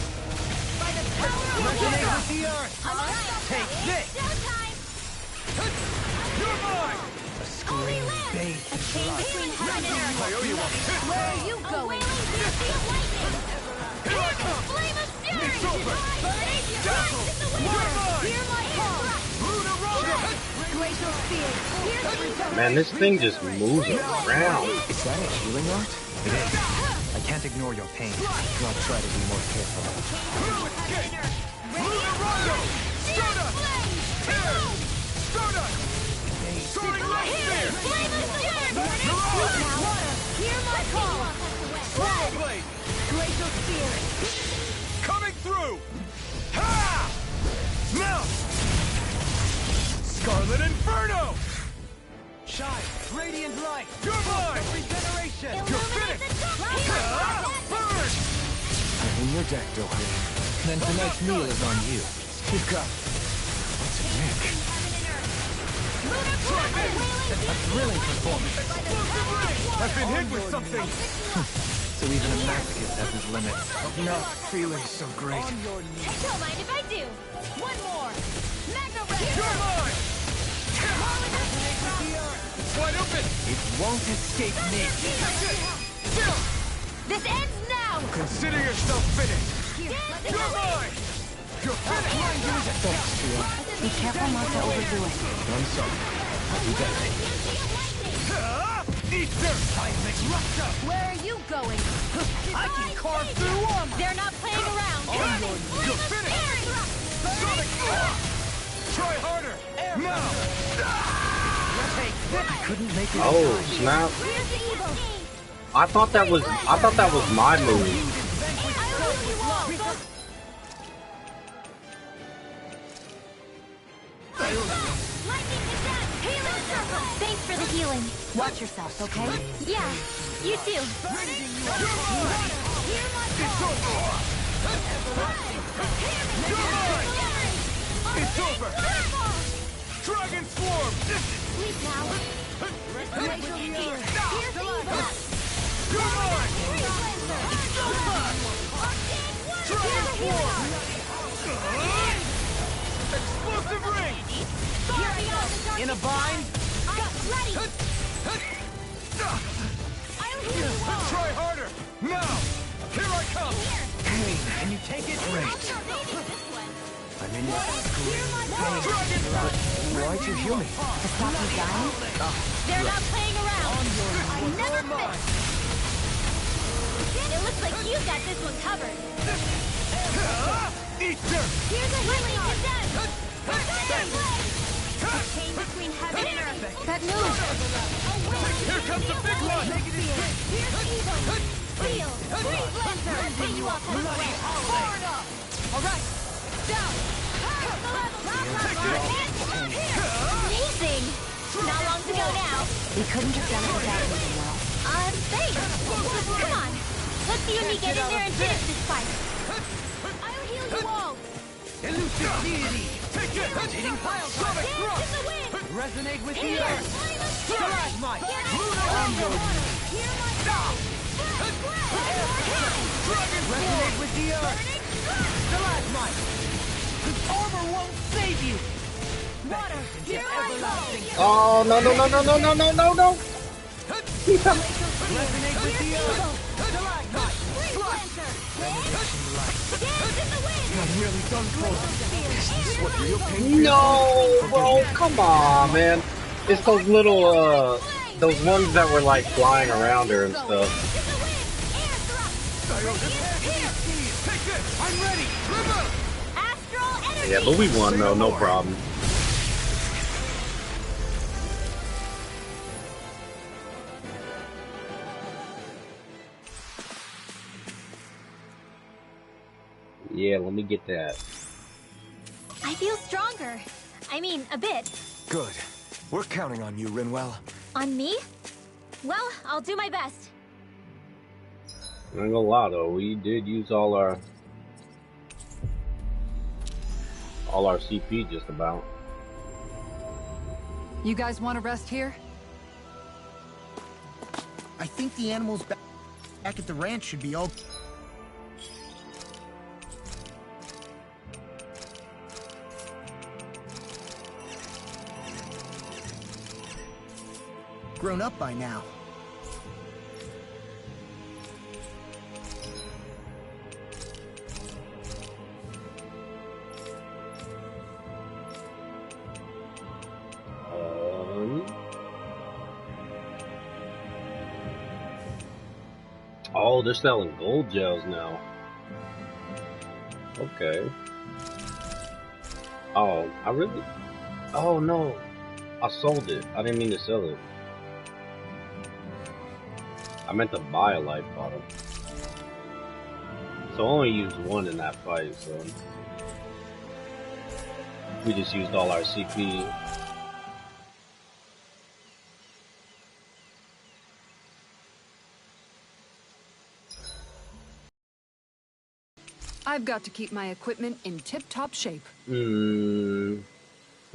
By the power of Resonate water. with the earth. I'm alright. Take this. Showtime. You're mine! Holy land. A chain between heaven and earth. I owe you one. Where are you going? Here I come! Flame of fury. It's over! Dazzle! You're mine! Hear my call. Lunar Rondo! Glacial Spear. Here's the result. Man, this thing just moves around. Is that a healing art? It is. I can't ignore your pain. I'll try to be more careful. No escape! Lunar Rondo! Stardust! Tear! Stardust! Soaring Light Spear! Flame of fury. Mirage! Hear my call. Swallow Blade! Glacial Spear. Coming through! Ha! Now! Scarlet Inferno! Shine. Radiant light. You're mine! Regeneration. You're finished! Burn! I'm in your deck, Dohalim. Then tonight's meal is on you. Keep going. What's it make? A thrilling performance. Explosive ring! I've been hit with something! So even a masochist has his limits. Not feeling so great. On your knees. Don't mind if I do. One more. Magna Ray. You're mine! Resonate with the earth. It's wide open! It won't escape me. Still! This ends now. Consider yourself finished! You're mine! You're finished! Thanks, Trio. Be careful not to overdo it. I'm sorry. I'll do better. Eat dirt! Seismic rupture. Where are you going? I can carve through armor. They're not playing around. You're finished! Sonic thrust! Try harder! Now! Take this. I couldn't make it. Oh snap! Here's the evil. I thought that was my move. I lose you all. Lightning attack. Healing circle. Thanks for the healing. Watch yourself, okay? Yeah, you too. Hear my call. It's over! Dragon Swarm! Sleep now. Glacial Spear. Here's the evil. You're mine! Here's the healing. Explosive ring! Here beyond the dark. In a bind. I'm ready. I'll heal you all. Try harder! Now! Can you take it? Great. I'm in your Why'd you heal me? To stop you dying? They're not playing around. I never miss. It looks like you got this one covered. Eat dirt! Here's a healing condemned. The chain between heaven and earth. That move! Here comes the big one! Here's evil. Steel. Breathe Lancer. Pay you off on the way. Forward up. All right. Down. Amazing. Not long to go now. We couldn't have done it without moving well. Thanks. Come on. Let's see when we get in there and finish this fight. I'll heal you all. Elusive deity! Take it! Rotating pile sonic thrust! In the wind. Resonate with the Here. earth! Stalagmite! Lunar Resonate with the earth! Stalagmite! This armor won't save you! Water. Here I go. Oh, no, no, no, no, no, no, no, no, no! Resonate with the earth! Stalagmite! Breathe Lancer. Dance in the wind. I'm nearly done for. This is what real pain No, bro, come on, man. It's those little, those ones that were like flying around her and stuff. Take this! I'm ready! River! Astral energy. Yeah, but we won though, no problem. Yeah, let me get that. I feel stronger. I mean, a bit. Good. We're counting on you, Rinwell. On me? Well, I'll do my best. I ain't gonna lie though, we did use all our CP just about. You guys want to rest here? I think the animals back at the ranch should be all... grown up by now. Oh, they're selling gold gels now. Okay. Oh, I really... Oh, no. I sold it. I didn't mean to sell it. I meant to buy a life bottle. So I only used one in that fight, so... We just used all our CP. I've got to keep my equipment in tip-top shape. Who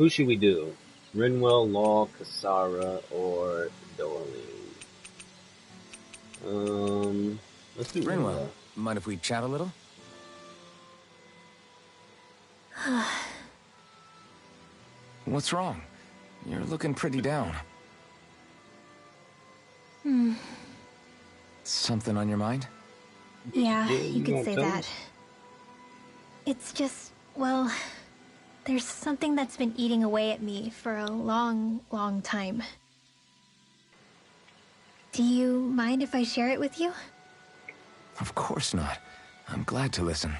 should we do? Rinwell, Law, Kisara, or Dohalim? Let's do Rinwell. Mind if we chat a little? What's wrong? You're looking pretty down. Something on your mind? Yeah, Yeah, you you could won't say tell that. us? It's just, well, there's something that's been eating away at me for a long, long time. Do you mind if I share it with you? Of course not. I'm glad to listen.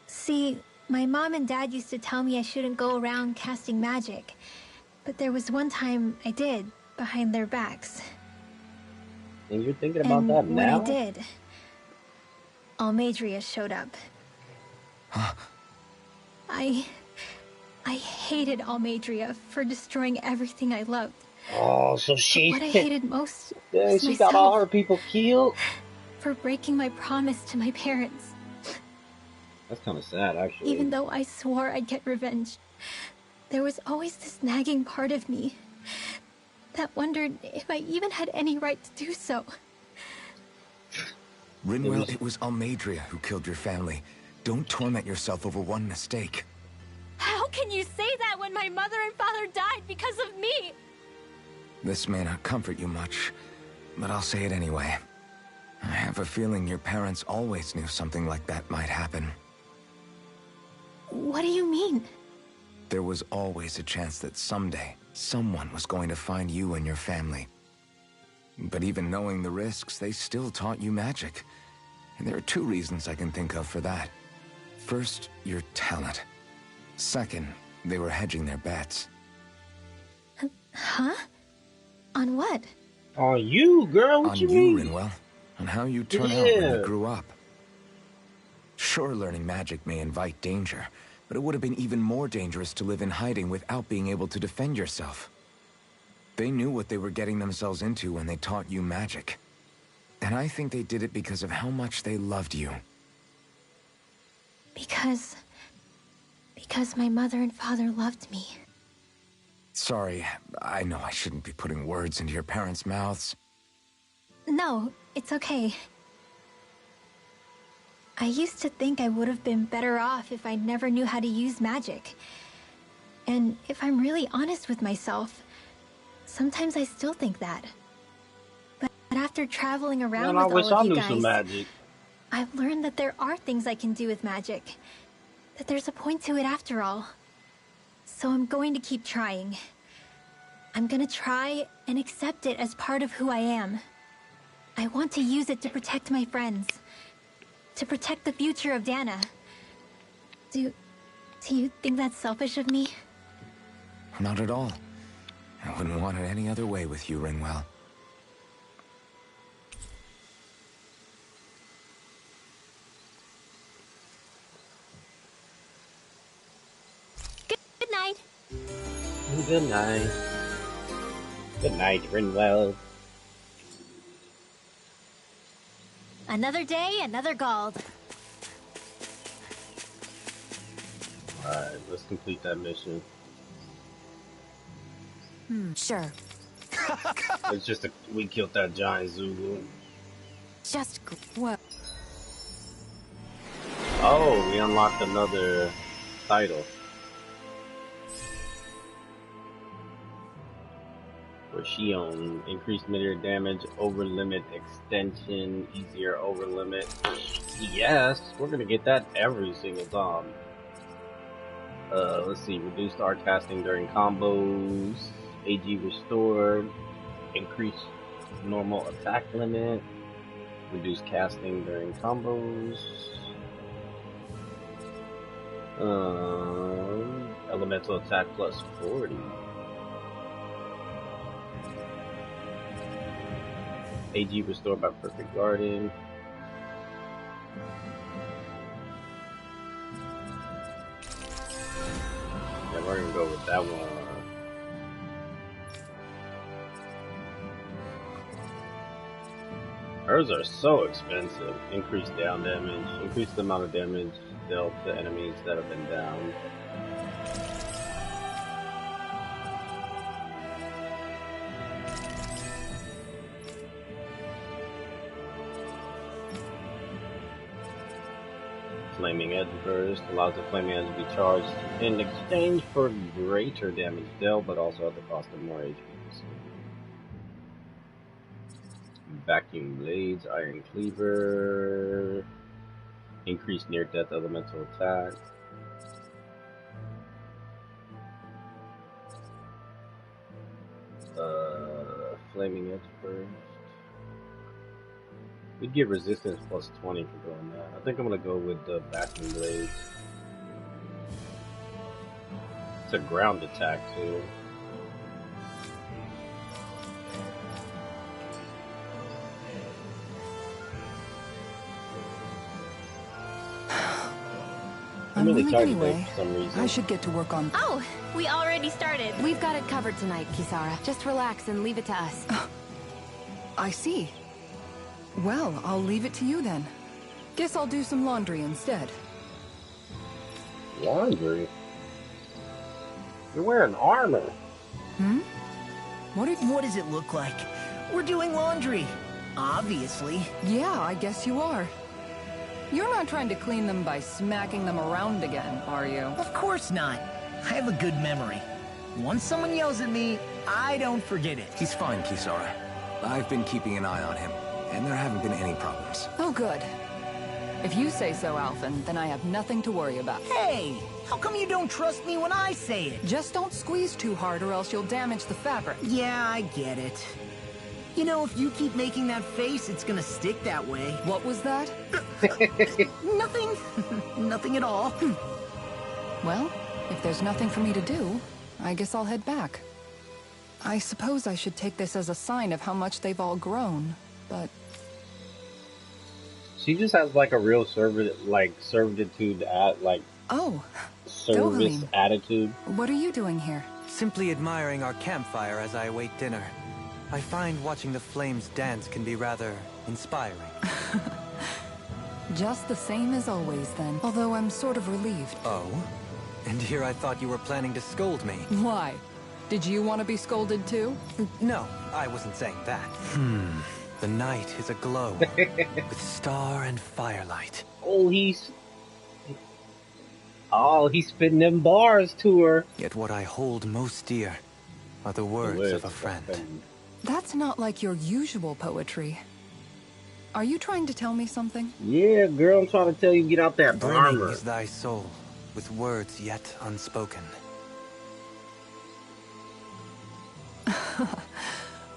See, my mom and dad used to tell me I shouldn't go around casting magic. But there was one time I did, behind their backs. And you're thinking about that when now? I did, Almeidrea showed up. Huh? I hated Almeidrea for destroying everything I loved. Oh, so she... What I hated most Dang, was she myself. got all her people killed? For breaking my promise to my parents. That's kind of sad, actually. Even though I swore I'd get revenge, there was always this nagging part of me that wondered if I even had any right to do so. Rinwell, it was Almeidrea who killed your family. Don't torment yourself over one mistake. How can you say that when my mother and father died because of me? This may not comfort you much, but I'll say it anyway. I have a feeling your parents always knew something like that might happen. What do you mean? There was always a chance that someday, someone was going to find you and your family. But even knowing the risks, they still taught you magic. And there are two reasons I can think of for that. First, your talent. Second, they were hedging their bets. Huh? On what? On you, girl. What on you you, mean? Rinwell. On how you turn out when you grew up. Sure, learning magic may invite danger, but it would have been even more dangerous to live in hiding without being able to defend yourself. They knew what they were getting themselves into when they taught you magic. And I think they did it because of how much they loved you. Because my mother and father loved me. Sorry, I know I shouldn't be putting words into your parents' mouths. No, it's okay. I used to think I would have been better off if I never knew how to use magic. And if I'm really honest with myself, sometimes I still think that. But after traveling around Man, I with wish all I of you knew some guys, magic. I've learned that there are things I can do with magic. That there's a point to it after all. So I'm going to keep trying. I'm gonna try and accept it as part of who I am. I want to use it to protect my friends. To protect the future of Dana. Do you think that's selfish of me? Not at all. I wouldn't want it any other way with you, Rinwell. Good night. Good night. Good night, Rinwell. Another day, another Gald. Alright, let's complete that mission. Sure. It's just we killed that giant Zulu. Just what? Oh, we unlocked another title. For Shion, increased meteor damage, over limit extension, easier over limit. Yes, we're gonna get that every single time. Let's see, reduced art casting during combos, AG restored, increased normal attack limit, reduced casting during combos, elemental attack plus 40. AG restored by Perfect Garden. Yeah, we're gonna go with that one. Hers are so expensive. Increased down damage. Increase the amount of damage dealt to enemies that have been down. Flaming Edge Burst allows the Flaming Edge to be charged in exchange for greater damage dealt, but also at the cost of more HP. Vacuum Blades, Iron Cleaver, increased near-death elemental attack. Flaming Edge Burst. We'd get resistance plus 20 for doing that. I think I'm gonna go with the Vacuum Blades. It's a ground attack too. I'm really willing tired anyway. today for some reason. I should get to work on... Oh, we already started. We've got it covered tonight, Kisara. Just relax and leave it to us. I see. Well, I'll leave it to you then. Guess I'll do some laundry instead. Laundry? You're wearing armor. What does it look like? We're doing laundry. Obviously. Yeah, I guess you are. You're not trying to clean them by smacking them around again, are you? Of course not. I have a good memory. Once someone yells at me, I don't forget it. He's fine, Kisara. I've been keeping an eye on him. and there haven't been any problems. Oh, good. If you say so, Alphen, then I have nothing to worry about. Hey! How come you don't trust me when I say it? Just don't squeeze too hard or else you'll damage the fabric. Yeah, I get it. You know, if you keep making that face, it's gonna stick that way. What was that? Nothing. Nothing at all. Well, if there's nothing for me to do, I guess I'll head back. I suppose I should take this as a sign of how much they've all grown, but... She just has like a real servitude Oh, service Dohalim. attitude. What are you doing here? Simply admiring our campfire as I await dinner. I find watching the flames dance can be rather inspiring. Just the same as always, then. Although I'm sort of relieved. Oh? And here I thought you were planning to scold me. Why? Did you want to be scolded too? No, I wasn't saying that. The night is aglow with star and firelight. He's spitting them bars to her. Yet what I hold most dear are the words of a friend. That's not like your usual poetry. Are you trying to tell me something? Yeah, girl, I'm trying to tell you, get out that Burning armor. is thy soul, with words yet unspoken.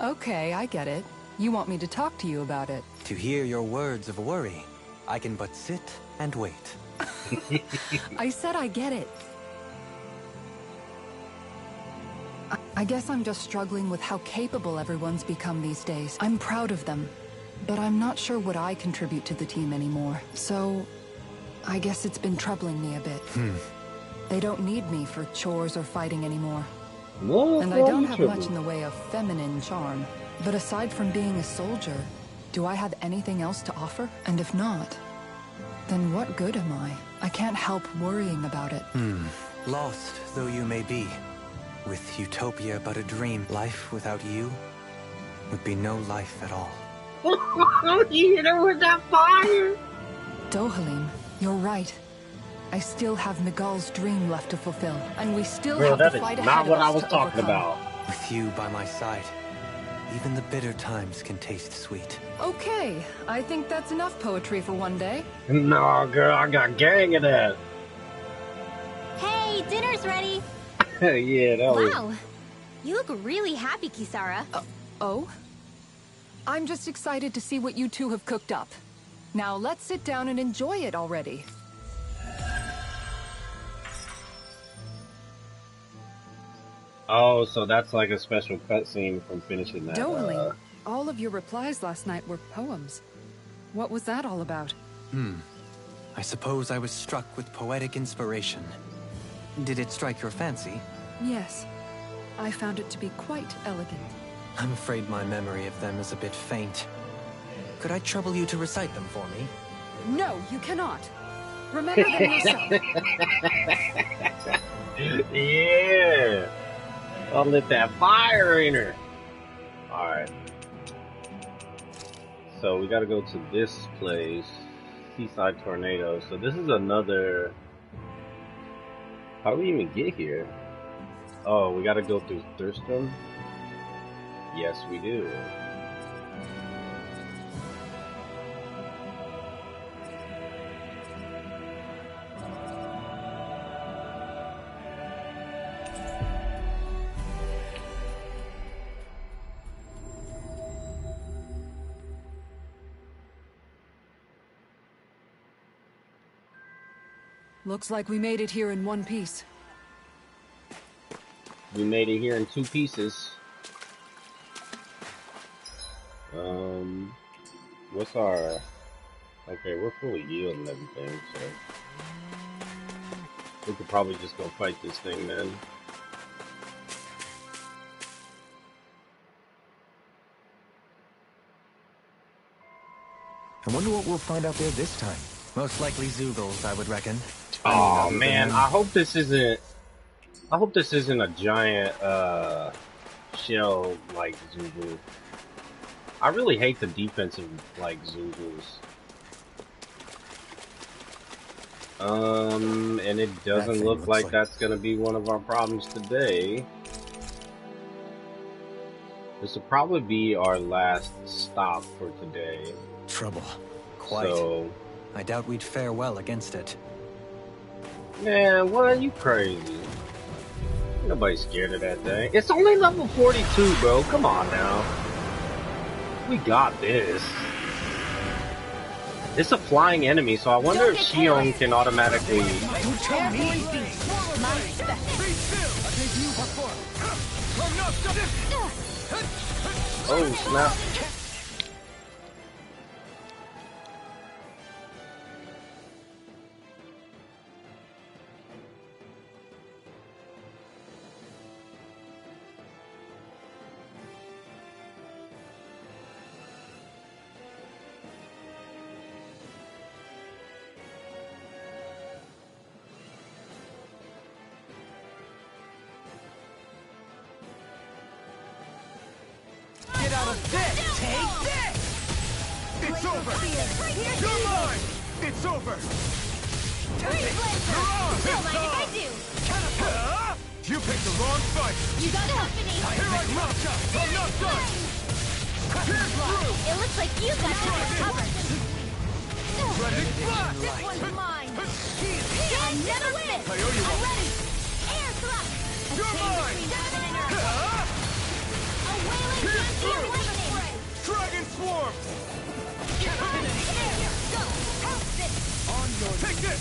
Okay, I get it. You want me to talk to you about it. To hear your words of worry, I can but sit and wait. I said I get it. I guess I'm just struggling with how capable everyone's become these days. I'm proud of them, but I'm not sure what I contribute to the team anymore. So, I guess it's been troubling me a bit. They don't need me for chores or fighting anymore. And I don't have much in the way of feminine charm. But aside from being a soldier, do I have anything else to offer? And if not, then what good am I? I can't help worrying about it. Lost though you may be, with Utopia but a dream, life without you would be no life at all. You hit her with that fire! Dohalim, you're right. I still have Miguel's dream left to fulfill, and we still Girl, have that to is fight ahead not of what us I was to talking overcome. about. With you by my side, even the bitter times can taste sweet. Okay, I think that's enough poetry for one day. No, girl, I got gang of that. Hey, dinner's ready. Yeah, that was... Wow, you look really happy, Kisara. Oh? I'm just excited to see what you two have cooked up. Now let's sit down and enjoy it already. Oh, so that's like a special cutscene from finishing that. Dohalim, all of your replies last night were poems. What was that all about? I suppose I was struck with poetic inspiration. Did it strike your fancy? Yes, I found it to be quite elegant. I'm afraid my memory of them is a bit faint. Could I trouble you to recite them for me? No, you cannot. Remember them yourself. Yeah! I'll lit that fire in her. Alright. So we gotta go to this place. Seaside Tornado. So this is another... How do we even get here? Oh, we gotta go through Thurston? Yes, we do. Looks like we made it here in one piece. We made it here in 2 pieces. What's our... Okay, we're fully healed and everything, so... We could probably just go fight this thing, then. I wonder what we'll find out there this time. Most likely Zeugles, I would reckon. Oh man, I hope this isn't a giant shell like Zubu. I really hate the defensive like Zubus. And it doesn't look like that's gonna be one of our problems today. This will probably be our last stop for today. Trouble. Quite. So, I doubt we'd fare well against it. man, what? You crazy? Nobody's scared of that thing. It's only level 42, bro. Come on now. We got this. It's a flying enemy, so I wonder if Xion can automatically... Oh, snap. Get out of this! Take this! It's over! You're mine! It's over! Don't mind if I do. You picked the wrong fight! You got company. Here I come! I'm not done! Here's through! It looks like you got this covered. Ready? This one's mine. I never miss. I owe you I'm one. ready. Air thrust. You're mine! A wailing Yankee of lightning. Dragon Swarm! Go. Help this. Take this!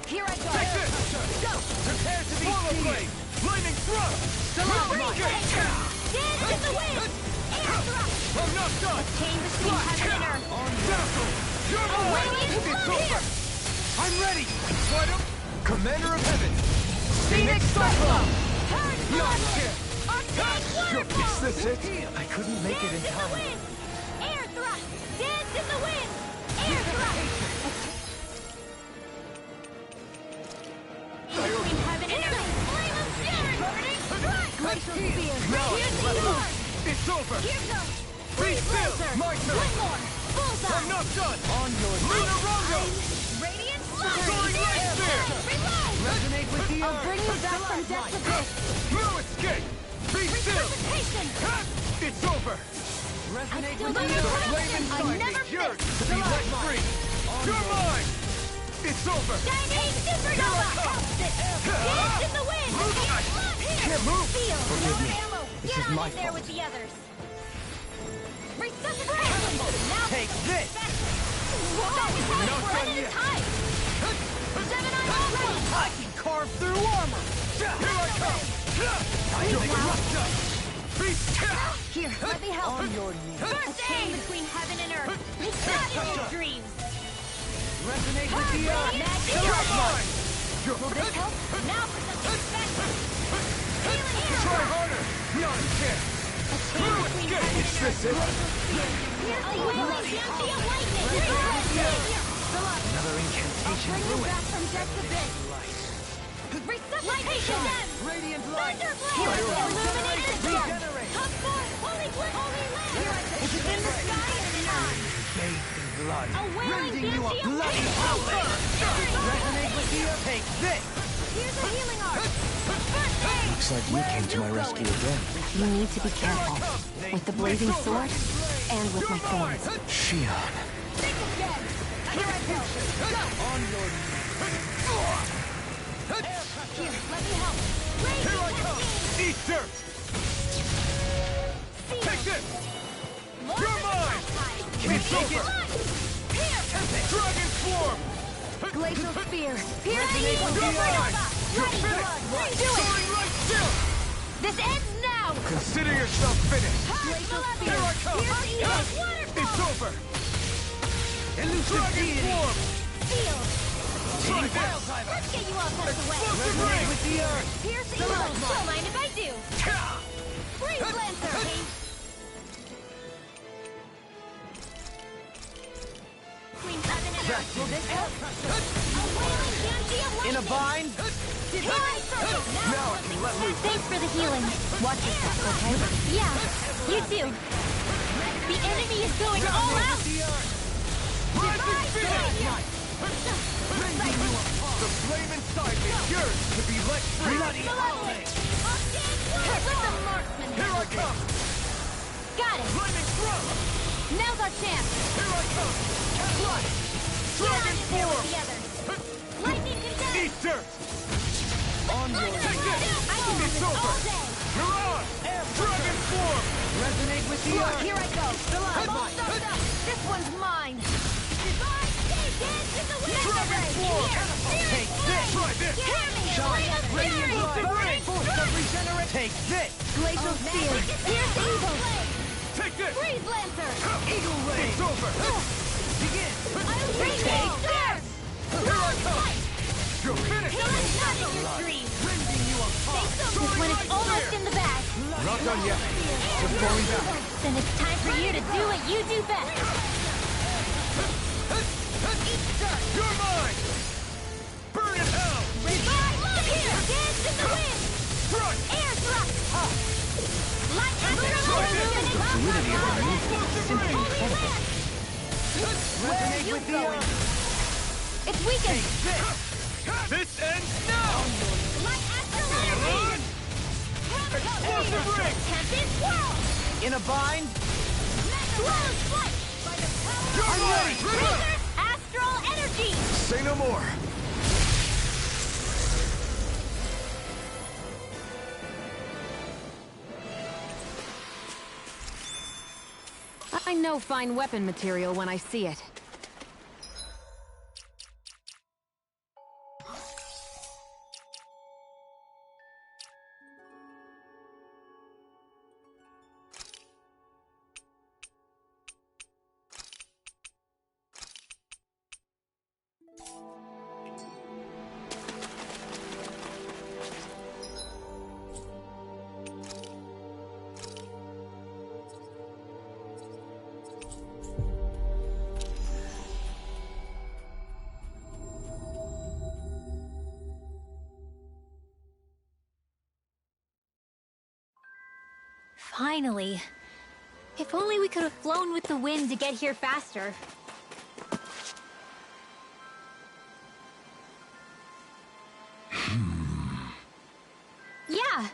Here I go. Take this! Go. Prepare to be seen! Lightning Thrust! Dance in the wind. Air thrust. I'm not done! Chain between heaven and earth. Dazzle! You're mine! It's over! I'm ready! Fight him! Commander of Heaven! Phoenix Cyclone. Turn Not bloodless. scared! Arcane waterfall. Is this it? I couldn't make it in Dance in the time. wind. Air thrust. Dance in the wind. Air thrust. Between heaven and earth. Flame of fury. Burning strike. Glacial spear. Here's the sword. It's over! Here goes. Be Freeze still! Lancer. My turn! One more. Bullseye. I'm not done! On your Lunar Rondo! Radiant Soaring Light Spear! Reload. Resonate with the I'll bring you back from death's abyss. No escape! Be still! Resuscitation. It's over! Resonate with the flame inside me yearns to be let free! You're mine! It's over! Shining supernova. Dance in the wind. Can't move! Feel. Forgive me. Ammo. This Get is on my in there fault. with the others. Resuscitation. Now Take this! we're Not done running yet. time. Gemini already. I can carve through armor! Here I come! You're corrupted! Be still! Here, let me help. On your knees. A chain between heaven and earth. Not in your dreams. Resonate with the earth! Magic. You're mine! You're Will this help? Now for something special. Healing air. Try harder! Not a chance! A chain between heaven and Is this it? Here's the wailing Yankee of lightning. Another I'll incantation bring you ruined. back from death's abyss. Resuscitation them. Radiant light! Thunderblade. Illuminated gem. Regenerate. Come forth, holy land. Holy land. Is it in the sky or beyond? Bathed in blood. A wailing Rending you a Yankee of bloody lightning. howler! Resonate with the earth! Take this! Here's a healing art. First aid. Looks like you came to my rescue again. You need to be careful. With the blazing sword, and with my thorns. Xion. Think again. Here I go. On your Here, let me help. Here I come! Raging Eat dirt! Cascade. Take this! More You're than mine! last time. Can you take it? Here. Dragon Swarm! Glacial spear. Pierce the Resonate evil. with the eye! Supernova. You're Bloody finished! blood. Do it. Soaring Light Still! This ends now. Consider yourself finished! Glacial spear. Here I come! Pierce the evil. Waterfall. It's over! Dragon Swarm! Steel. Try this! Let's get you all tucked away. Explosive Ring! With the earth! Pierce the evil. Don't mind if I do. Freeze Lancer. Queen Heaven and Earth. Will this help? A wailing Yankee of lightning. In a bind? Divine Circle. Now I can let loose! Thanks for the healing. Watch yourself, okay? Yeah, you too. The enemy is going all out. Rise and Divine finish! Savior. The flame inside me yearns to be let free. Bloody malevolent! With the marksman! Here I come! Got it! Flaming drum! Now's our chance! Here I come! Blood! Dragon form! Lightning condemned! Eat dirt! Onward! Take this! I can do It's this over! all day! You're on! Dragon form! Resonate with the earth. Here I go! All stuffed up! This one's mine! Divine stage dance in the wind! Dragon form! Take this! Try this! Hear me! Radiant blood! Burning Force of regenerate! Take this! Glacial steel! Here's evil! Take this! Freeze Lancer! Eagle ray! It's over! Begin! I'll take this! Here I come! You're finished! Healing not in your dream! Rending you apart! This one is almost in the bag! Not done yet. Just going back. Then it's time for you to do what you do best! You're mine! Burn in hell! Look here! Dance in the wind! Front! Air thrust! Light Resonate with the earth! It's weakened! This ends now! Light astral energy! Explosive ring! Tempest swirl! In a bind? Swirl flight! By the power You're ready! Razor astral energy! Say no more! I know fine weapon material when I see it. Finally. If only we could have flown with the wind to get here faster. Yeah.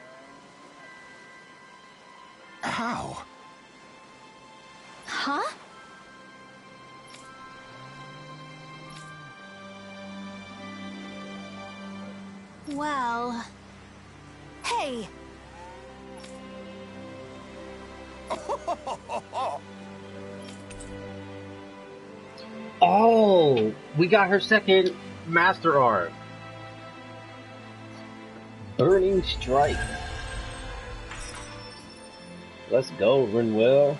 How? Huh? Well... Hey! Oh, we got her second master arc. Burning Strike. Let's go, Rinwell.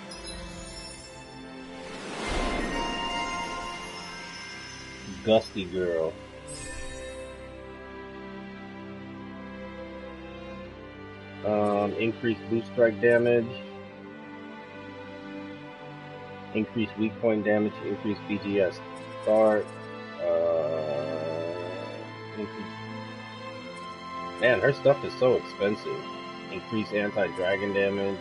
Gusty Girl. Increased boost strike damage. Increased weak point damage, increased BGS start, Man, her stuff is so expensive. Increased anti-dragon damage.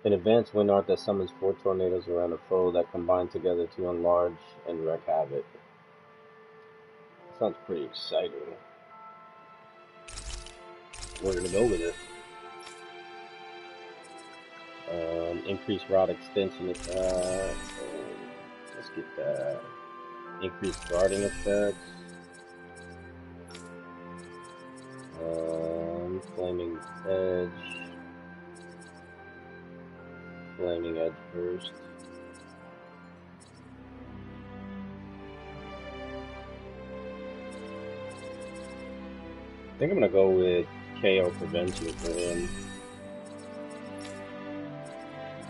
An advanced wind art that summons 4 tornadoes around a foe that combine together to enlarge and wreak havoc. Sounds pretty exciting. We're gonna go with it. Increased rod extension attack. Let's get that. Increased guarding effects. Flaming edge. Flaming edge burst. I think I'm gonna go with KO prevention for him.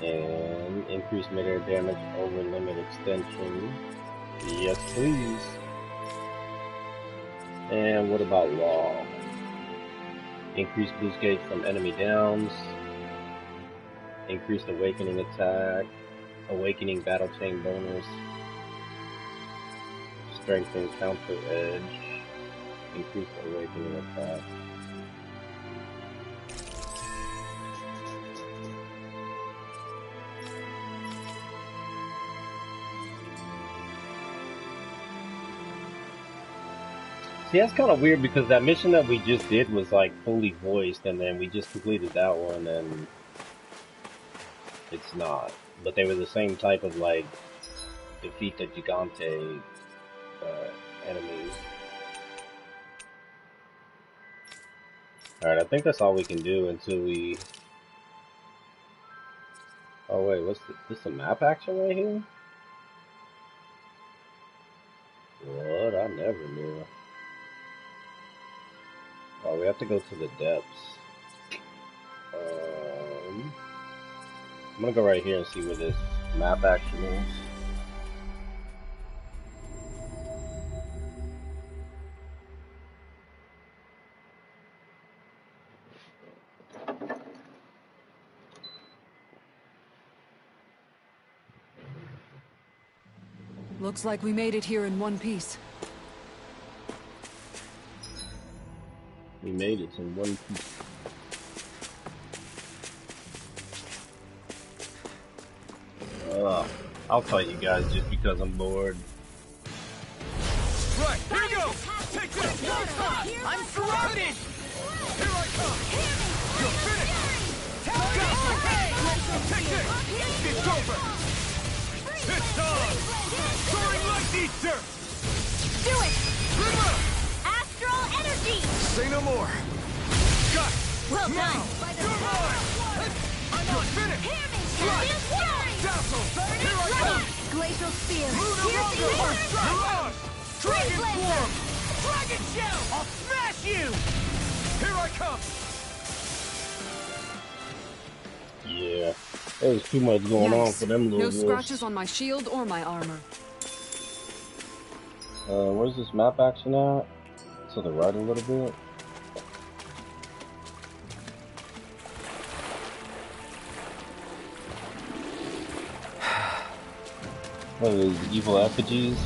And increased mid-air damage over limit extension. Yes, please. And what about Law? Increased boost gauge from enemy downs. Increased awakening attack. Awakening battle chain bonus. Strengthen counter edge. Increased awakening attack. See, that's kind of weird because that mission that we just did was like fully voiced, and then we just completed that one, and it's not. But they were the same type of like defeat the Gigante enemies. Alright, I think that's all we can do until we... Oh wait, what's this a map action right here? What? I never knew. Oh, we have to go to the depths. I'm gonna go right here and see where this map action is. Looks like we made it here in one piece. We made it in one piece. I'll fight you guys just because I'm bored. Right, here we go! Take this! I'm surrounded! Here I come! You're finished! Take this! It's over! It's on! Soaring Light Eater! Do it! River! Astral energy! Say no more! Got it! Well done! You're mine! You're finished! Hear me! Fly! Feel Dazzle! Here I come! Glacial spear! Lunar Rondo! Mirage! Dragon Swarm! Dragon Shell! I'll smash you! Here I come! Yeah, there's too much going on for them little No wolves. scratches on my shield or my armor. Where's this map action at? To the right a little bit. What are these evil effigies?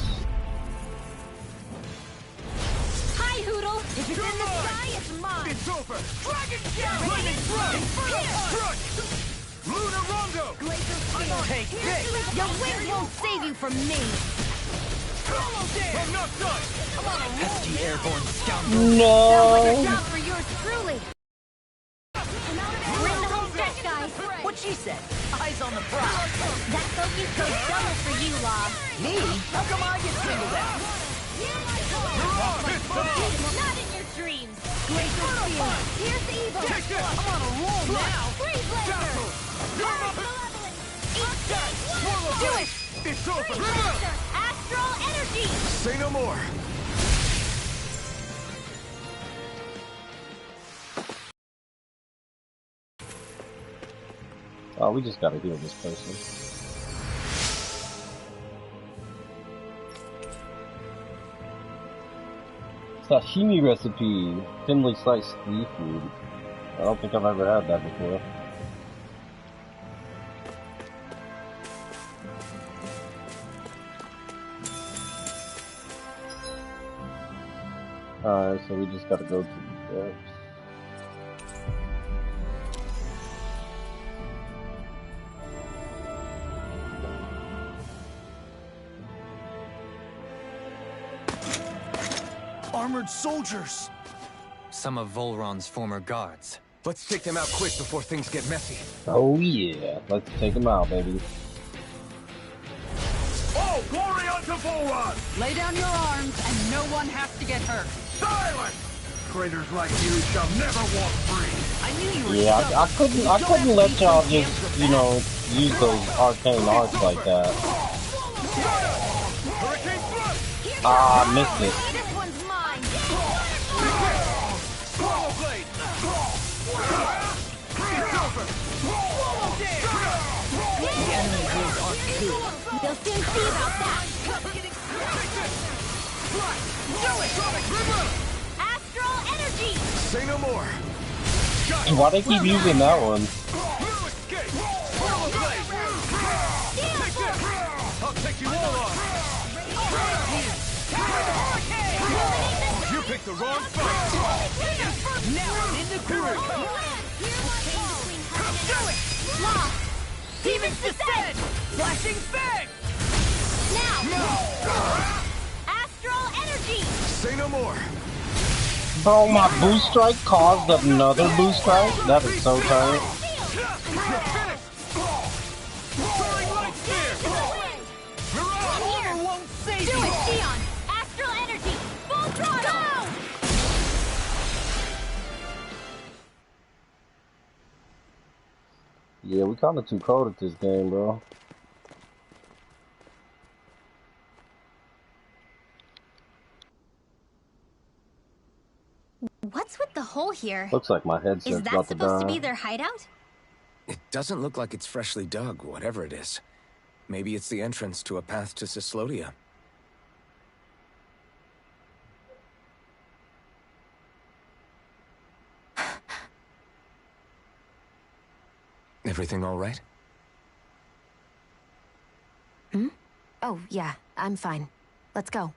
Hi, Hoodle! If it's in the sky, it's mine! It's over! Dragon Shell! Lightning Thrust! Strike! Lunar Rondo! Glacial spear! Take this! Your wings won't save you from me! I'm not done! I'm on a roll! Pesky airborne scoundrel! Sounds like No! a job for yours truly! We're in the home stretch, guys! What she said? Eyes on the prize. That focus goes double for you, Law! Me? How come I get singled out? Not in your dreams! Glacial spear! Here's evil! Take this! I'm on a roll now! Free Dazzle! You're Earth my... malevolence! Eat that! Swallow Do blade! it! It's over! Free blaster! Astral energy! Say no more! Oh, we just gotta heal this person. Sashimi recipe. Thinly sliced seafood. I don't think I've ever had that before. Alright, so we just gotta go to the depths. Armored soldiers! Some of Volron's former guards. Let's take them out quick before things get messy. Oh yeah, let's take them out, baby. Oh, glory unto Volron! Lay down your arms and no one has to get hurt. Silence! Traitors like you shall never walk free. I knew you were Yeah, stubborn. I couldn't let y'all just, you know, use those arcane arts like that. Hurricane Thrust! Ah, I missed it. This one's mine! Swallow Blade! It's over! The enemy rules aren't good. You'll soon see about that! Do it! Sonic River! Astral energy! Say no more! Got it! Why they keep using that one? New escape! Swallow Blade! Take this! I'll take you all on! You picked the wrong fight! Now I'm in the groove. Do it! Law! Demons descend! Flashing fang! Now! No! Astral energy! Say no more! Bro, my boost strike caused another boost strike? That is so tight. Do it, Xion! Astral energy! Full throttle! Yeah, we kinda too cold at this game, bro. What's with the hole here? Looks like my headset's Is that about to supposed to die. be their hideout? It doesn't look like it's freshly dug, whatever it is. Maybe it's the entrance to a path to Cyslodia. Everything all right? Hmm? Oh, yeah, I'm fine. Let's go.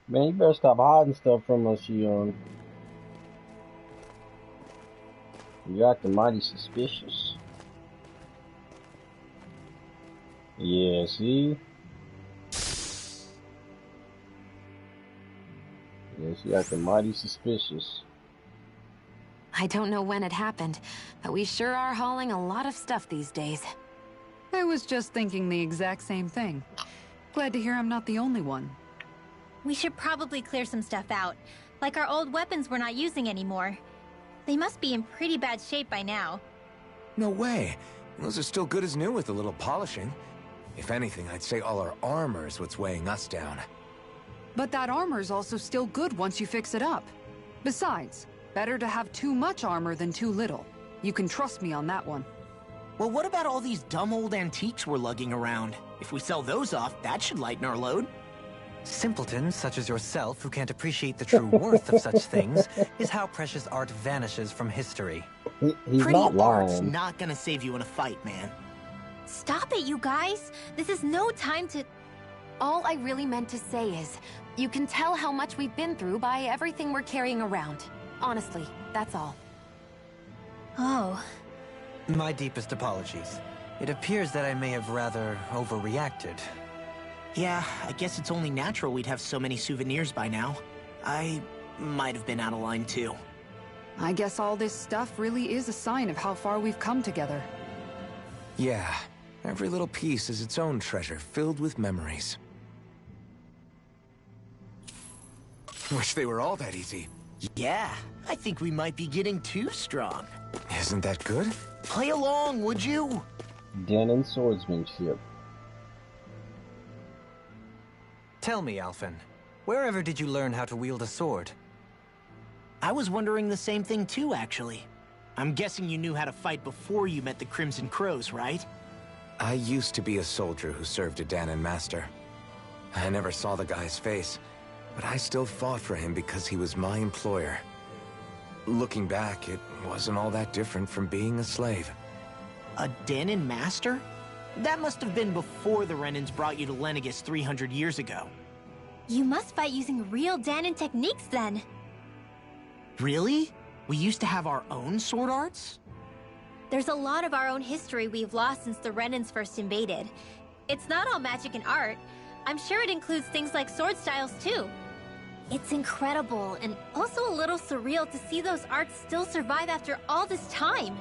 Man, you better stop hiding stuff from us, Xion. You acting mighty suspicious. Yeah, see? Yeah, she acting mighty suspicious. I don't know when it happened, but we sure are hauling a lot of stuff these days. I was just thinking the exact same thing. Glad to hear I'm not the only one. We should probably clear some stuff out. Like our old weapons we're not using anymore. They must be in pretty bad shape by now. No way. Those are still good as new with a little polishing. If anything, I'd say all our armor is what's weighing us down. But that armor's also still good once you fix it up. Besides, better to have too much armor than too little. You can trust me on that one. Well, what about all these dumb old antiques we're lugging around? If we sell those off, that should lighten our load. Simpletons such as yourself who can't appreciate the true worth of such things is how precious art vanishes from history. He's Pretty not art's lying. not gonna save you in a fight, man. Stop it, you guys! This is no time to... All I really meant to say is, you can tell how much we've been through by everything we're carrying around. Honestly, that's all. Oh. My deepest apologies. It appears that I may have rather overreacted. Yeah, I guess it's only natural we'd have so many souvenirs by now. I might have been out of line too. I guess all this stuff really is a sign of how far we've come together. Yeah, every little piece is its own treasure filled with memories. Wish they were all that easy. Yeah, I think we might be getting too strong. Isn't that good? Play along, would you? Danon swordsmanship. Tell me, Alphen, wherever did you learn how to wield a sword? I was wondering the same thing too, actually. I'm guessing you knew how to fight before you met the Crimson Crows, right? I used to be a soldier who served a Danon master. I never saw the guy's face, but I still fought for him because he was my employer. Looking back, it wasn't all that different from being a slave. A Danon master? That must have been before the Renans brought you to Lenegis 300 years ago. You must fight using real Danon techniques then. Really? We used to have our own sword arts? There's a lot of our own history we've lost since the Renans first invaded. It's not all magic and art. I'm sure it includes things like sword styles too. It's incredible and also a little surreal to see those arts still survive after all this time.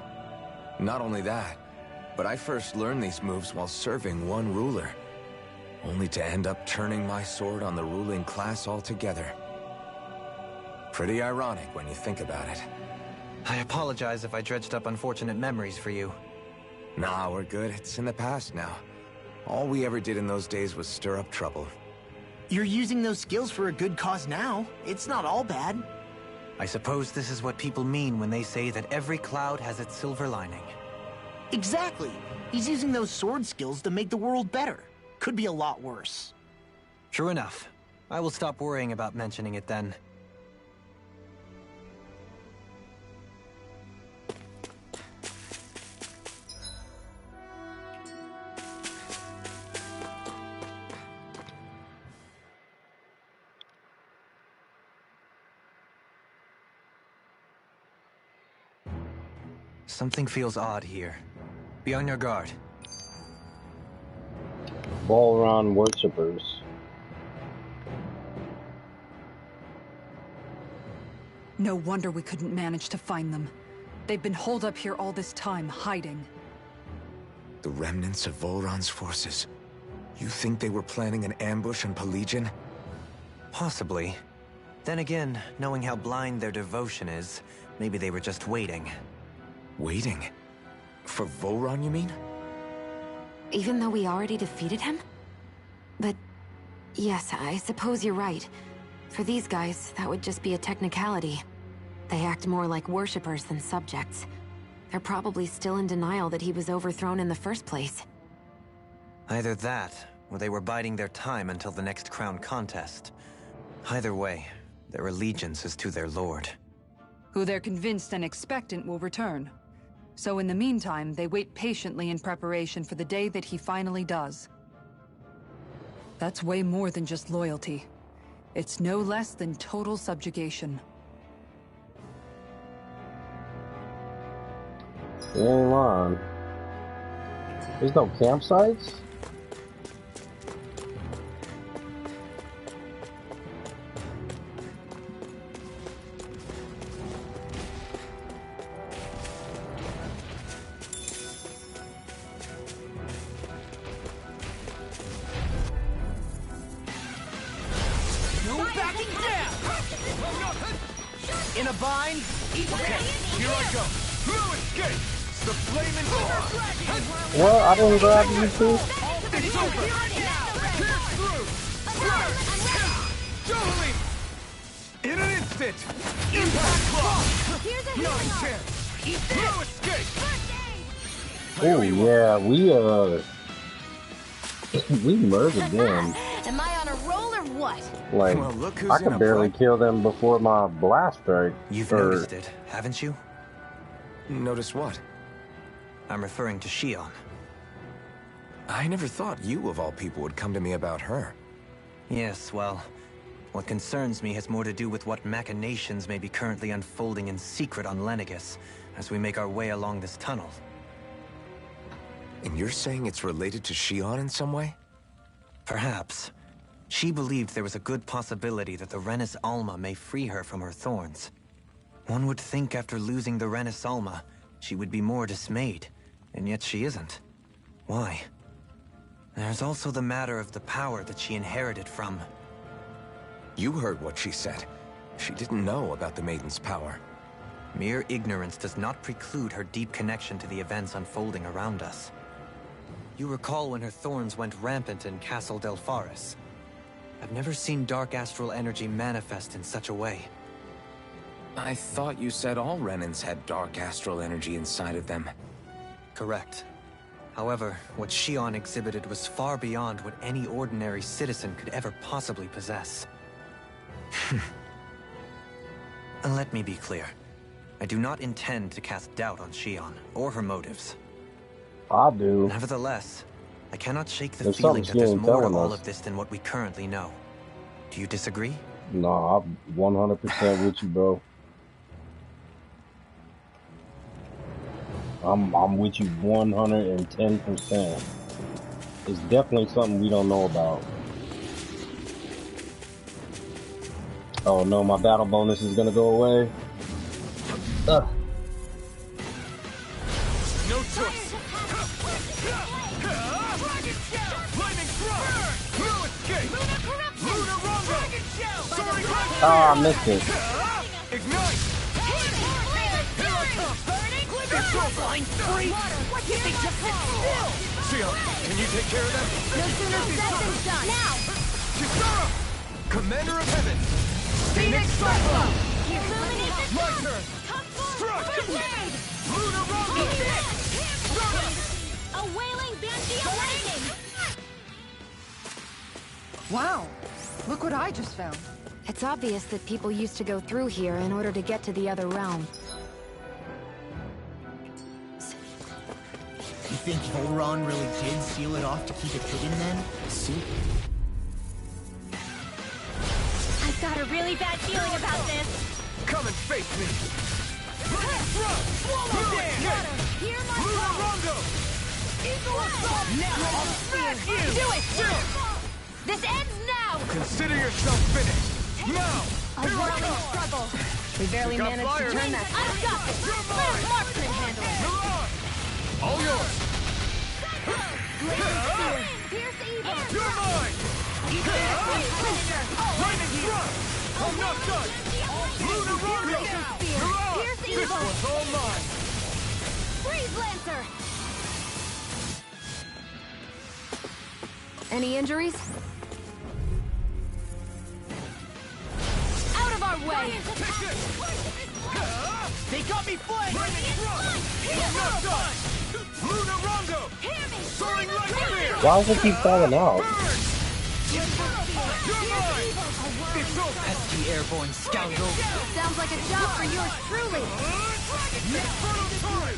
Not only that, but I first learned these moves while serving one ruler, only to end up turning my sword on the ruling class altogether. Pretty ironic when you think about it. I apologize if I dredged up unfortunate memories for you. Nah, we're good. It's in the past now. All we ever did in those days was stir up trouble. You're using those skills for a good cause now. It's not all bad. I suppose this is what people mean when they say that every cloud has its silver lining. Exactly. He's using those sword skills to make the world better. Could be a lot worse. True enough. I will stop worrying about mentioning it then. Something feels odd here. Be on your guard. Volron worshippers. No wonder we couldn't manage to find them. They've been holed up here all this time, hiding. The remnants of Volron's forces. You think they were planning an ambush on Pelegion? Possibly. Then again, knowing how blind their devotion is, maybe they were just waiting. Waiting? For Volron, you mean? Even though we already defeated him? But yes, I suppose you're right. For these guys, that would just be a technicality. They act more like worshippers than subjects. They're probably still in denial that he was overthrown in the first place. Either that, or they were biding their time until the next crown contest. Either way, their allegiance is to their lord. Who they're convinced and expectant will return. So in the meantime, they wait patiently in preparation for the day that he finally does. That's way more than just loyalty. It's no less than total subjugation. Hang on. There's no campsites? No backing down! In a bind? Okay, here I go. No escape! The flaming dragon! Well, I didn't grab you too. It's over! Pierce through! Dohalim! In an instant! Impact claw! Here's a Not a healing chance! No escape! Oh yeah, we murdered them. Am I on a roll or what? Like, Well, look who's I in could a barely fight. kill them before my blast strike. You've noticed it, haven't you? Notice what? I'm referring to Shion. I never thought you, of all people, would come to me about her. Yes, well, what concerns me has more to do with what machinations may be currently unfolding in secret on Lenegis as we make our way along this tunnel. And you're saying it's related to Shion in some way? Perhaps. She believed there was a good possibility that the Renis Alma may free her from her thorns. One would think after losing the Renis Alma, she would be more dismayed, and yet she isn't. Why? There's also the matter of the power that she inherited from... You heard what she said. She didn't know about the Maiden's power. Mere ignorance does not preclude her deep connection to the events unfolding around us. You recall when her thorns went rampant in Castle Delpharis. I've never seen dark astral energy manifest in such a way. I thought you said all Renans had dark astral energy inside of them. Correct. However, what Shion exhibited was far beyond what any ordinary citizen could ever possibly possess. And let me be clear. I do not intend to cast doubt on Shion, or her motives. I do. Nevertheless, I cannot shake the There's feeling something that she there's ain't more to telling all us. of this than what we currently know. Do you disagree? Nah, I'm 100% with you, bro. I'm with you 110%. It's definitely something we don't know about. Oh no, my battle bonus is gonna go away. Ugh. No choice! Lightning thrust! No escape! Lunar Rondo! Soaring Lightning! Ah, I missed it. Ignite! Here I come! It's over! What do you think just still? Shion, can you take care of that? No sooner said than done. Now! Kisara! Commander of Heaven! Phoenix Cyclone! Illuminate the My sun! turn! Come Strike! Brigade! Lunar Rondo! A wailing banshee of lightning! Wow, look what I just found. It's obvious that people used to go through here in order to get to the other realm. You think Volron really did seal it off to keep it hidden then? See? I've got a really bad feeling about this. Come and face me! Lightning thrust! Swallow dance! Hear my Lunar call! Rondo! Eagle assault! Now I'll smash you! Do it! Still! This ends now! Consider yourself finished! Now! A Here I whirling come! struggle. We barely managed to turn that. I've got this! Let a marksman handle it! All yours! Pierce evil! You're mine! Lightning thrust! I'm not done! Lunar Rondo! Pierce This evil! one's all mine! Freeze Lancer! Any injuries? Out of our way! They got me flanked! Lightning thrust! I'm not done! Lunar Rondo! Soaring light spear! Why does it keep falling out? Burn! You're mine! It's over! Pesky airborne scoundrel. Sounds like a job for yours truly! Infernal torrent!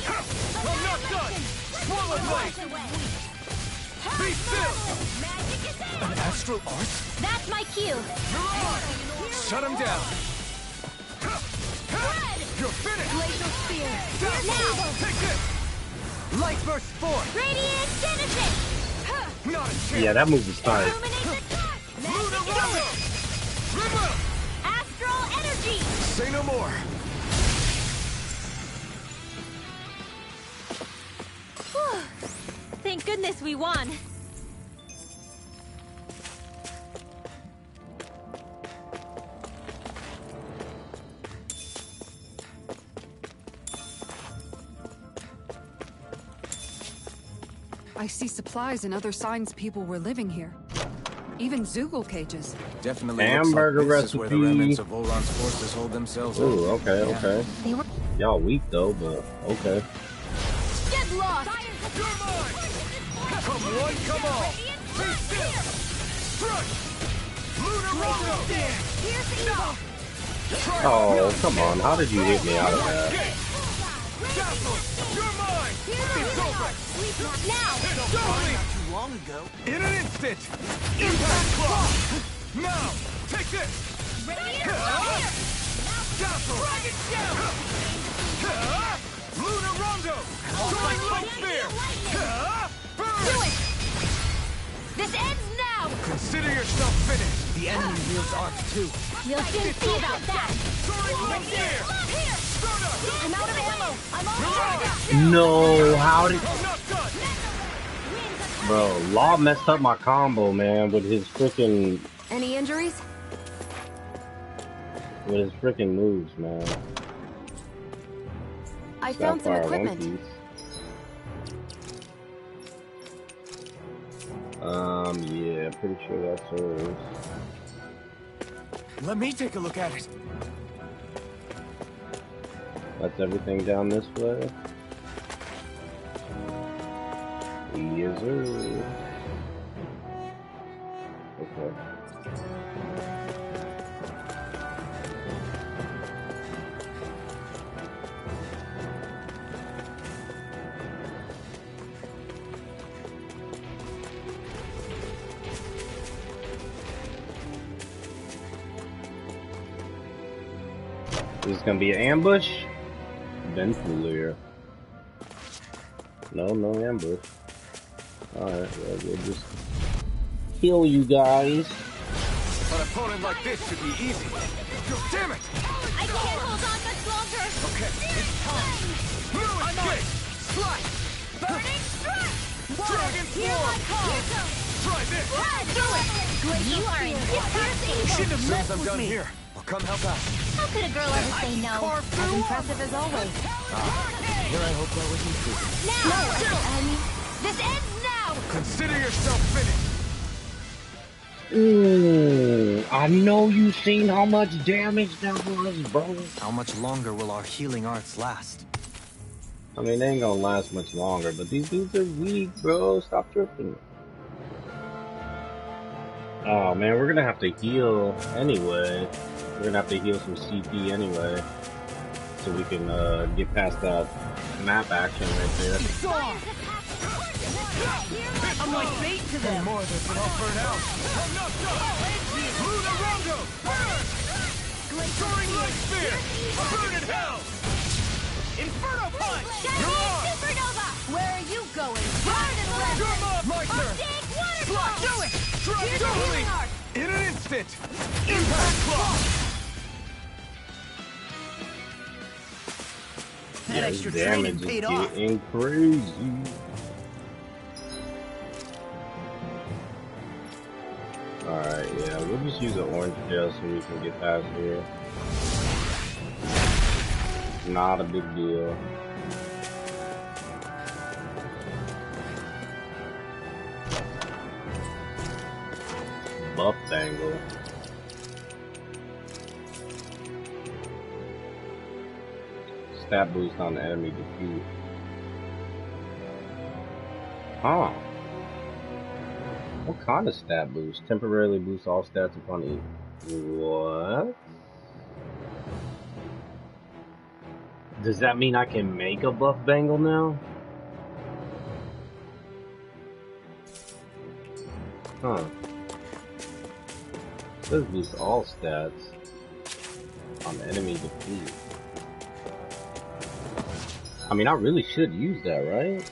I'm not done! Swallow blade! Be still! An astral art? That's my cue! Shut him down. You're finished! Glacial Spear! Now! Take this! Light burst forth. Radiant Genesis! Not a chance! Yeah, that move is tight. Illuminate the dark! Lunar Rondo! River! Astral Energy! Say no more. Whew. Thank goodness we won! I see supplies and other signs people were living here. Even Zoogle cages. Definitely Hamburger looks like this is where the recipe. remnants of Volron's forces hold themselves. Ooh, up. okay, Yeah. okay. They were. Y'all weak though, but okay. Get lost! You're mine! Come one, come all! Be still! Strike! Lunar Rondo! Pierce evil! Oh, come on. How did you hit me out of that? Dazzle! You're mine! It's over! Now! Totally! Too long ago. In an instant! Impact Claw! Now! Take this! Dazzle! Dragon Shell! Lunar Rondo! Soaring Light Spear! Burn! Do it! This ends now! Consider yourself finished! The enemy wields arcs too. We'll soon see about that! Soaring Light Spear! I'm out of ammo! I'm all out! No, how did... I'm not done! Bro, Law messed up my combo, man, with his freaking... Any injuries? With his freaking moves, man. I found some Sapphire equipment. One Piece. Yeah, pretty sure that's hers. Let me take a look at it. That's everything down this way. Yes, sir. Okay. Is this gonna be an ambush? Been cooler. No ambush. Alright, well, we'll just kill you guys. An opponent like this should be easy. Damn it! I can't hold on much longer! Okay, it's time. Blue escape! Slide! Burning Strike! Dragon Hear my Swarm! call! Try this! Do it! You are in Shouldn't have As soon as messed I'm with done me. here, I'll come help out. How could a girl ever say no? As impressive as always. Here I hope that wasn't true. Now! This ends now! Consider yourself finished. Ooh, I know you seen how much damage that was, bro. How much longer will our healing arts last? I mean, they ain't gonna last much longer, but these dudes are weak, bro. Stop tripping. Oh man, we're gonna have to heal anyway. We're gonna have to heal some CP anyway, so we can get past that map action right there. I'm like bait to them. More than all burn out. I'm not done. Lunar Rondo! Burn! Soaring Light Spear! Burn in hell! Inferno Punch! Giant Supernova! Where are you going? Burn and left! You're my turn! Big waterfall! Slide! Do it! Dragon Here's the Totally! healing arc! In an instant! Impact Claw! That Yeah, extra his training damage is paid off. getting crazy. Alright, yeah, we'll just use the orange gel so we can get past here. Not a big deal. Buff Bangle. Stat boost on the enemy defeat. Huh. What kind of stat boost? Temporarily boosts all stats upon each. What? Does that mean I can make a buff bangle now? Huh. It says boost all stats on enemy defeat. I mean, I really should use that, right?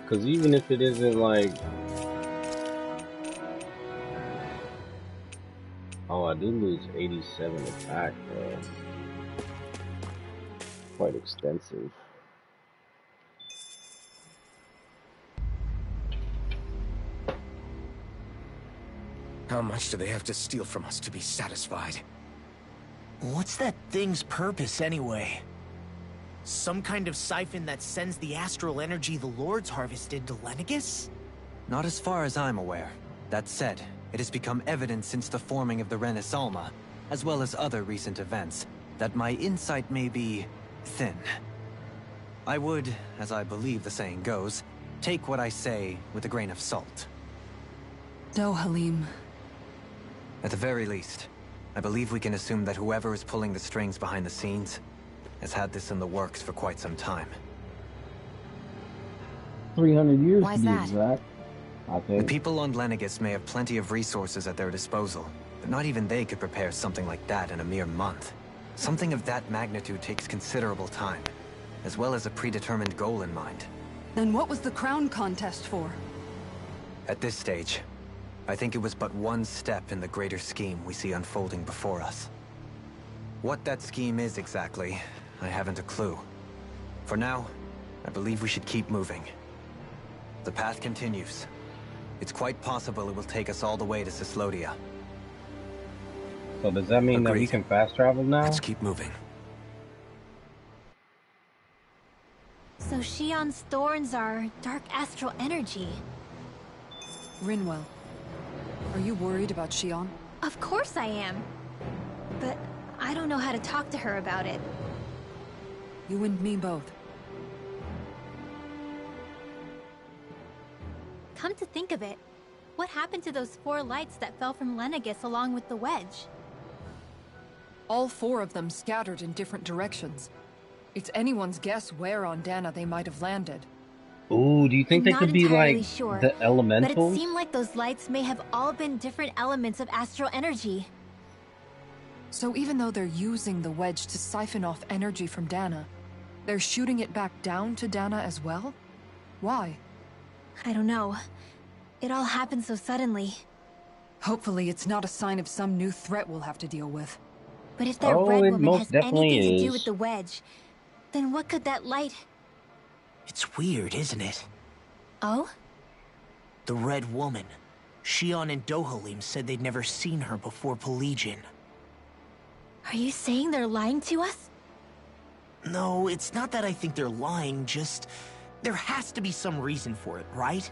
Because even if it isn't like... Oh, I do lose 87 attack, though. Quite extensive. How much do they have to steal from us to be satisfied? What's that thing's purpose, anyway? Some kind of siphon that sends the astral energy the Lords harvested to Lenegis? Not as far as I'm aware. That said, it has become evident since the forming of the Renis Alma, as well as other recent events, that my insight may be thin. I would, as I believe the saying goes, take what I say with a grain of salt. Dohalim. At the very least, I believe we can assume that whoever is pulling the strings behind the scenes has had this in the works for quite some time. 300 years Why to is be that? exact, I The think. people on Lenegis may have plenty of resources at their disposal, but not even they could prepare something like that in a mere month. Something of that magnitude takes considerable time, as well as a predetermined goal in mind. Then what was the crown contest for? At this stage, I think it was but one step in the greater scheme we see unfolding before us. What that scheme is exactly, I haven't a clue. For now, I believe we should keep moving. The path continues. It's quite possible it will take us all the way to Cyslodia. So does that mean that we Agreed. can fast travel now? Let's keep moving. So Shion's thorns are dark astral energy. Rinwell. Are you worried about Shion? Of course I am. But I don't know how to talk to her about it. You and me both. Come to think of it, what happened to those 4 lights that fell from Lenegis along with the wedge? All 4 of them scattered in different directions. It's anyone's guess where on Dana they might have landed. Ooh, do you think I'm they not could be entirely like sure, the But it elementals? seemed like those lights may have all been different elements of astral energy. So even though they're using the wedge to siphon off energy from Dana, they're shooting it back down to Dana as well? Why? I don't know. It all happened so suddenly. Hopefully it's not a sign of some new threat we'll have to deal with. But if that Oh, red it woman most has definitely anything to do is. with the wedge, then what could that light... It's weird, isn't it? Oh? The Red Woman. Shion and Dohalim said they'd never seen her before Pelegion. Are you saying they're lying to us? No, it's not that I think they're lying, just... there has to be some reason for it, right?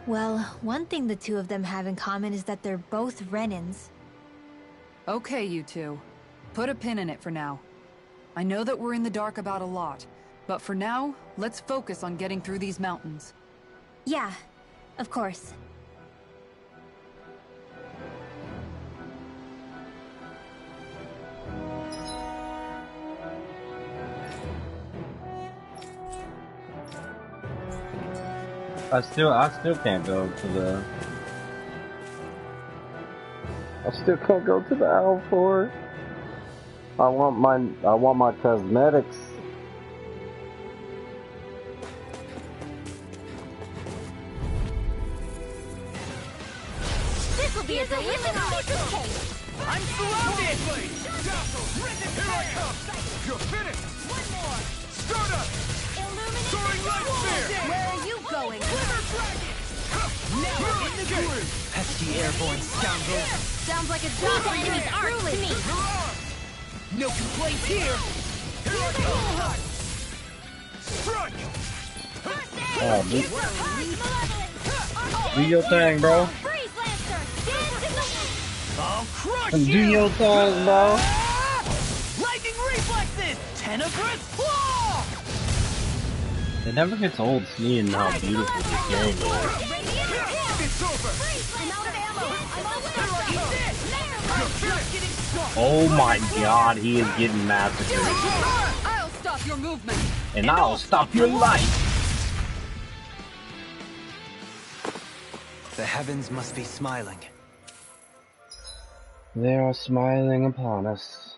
Well, one thing the 2 of them have in common is that they're both Renins. Okay, you two. Put a pin in it for now. I know that we're in the dark about a lot, but for now, let's focus on getting through these mountains. Yeah, of course. I still can't go to the... I still can't go to the Alfor. I want my cosmetics. This will be a delicious piece of cake! I'm surrounded! Here I come! You're finished! One more! Stardust! Soaring light sphere! Where are you going? Glitter dragon! Now in the groove! Pesky airborne scoundrel. Sounds like a job for enemy's art to me. No complaints here. Here I come! Strike! Oh, do your thing, bro. Freeze Lancer! Dance in the I'll crush Do you. your thing, bro. Lightning reflexes. Tenebrous claw. It never gets old seeing how beautiful this game is. It's over! I'm out of ammo! I'm on Oh my god, he is getting massacred. I'll stop your movement. And I'll stop your life. The heavens must be smiling. They are smiling upon us.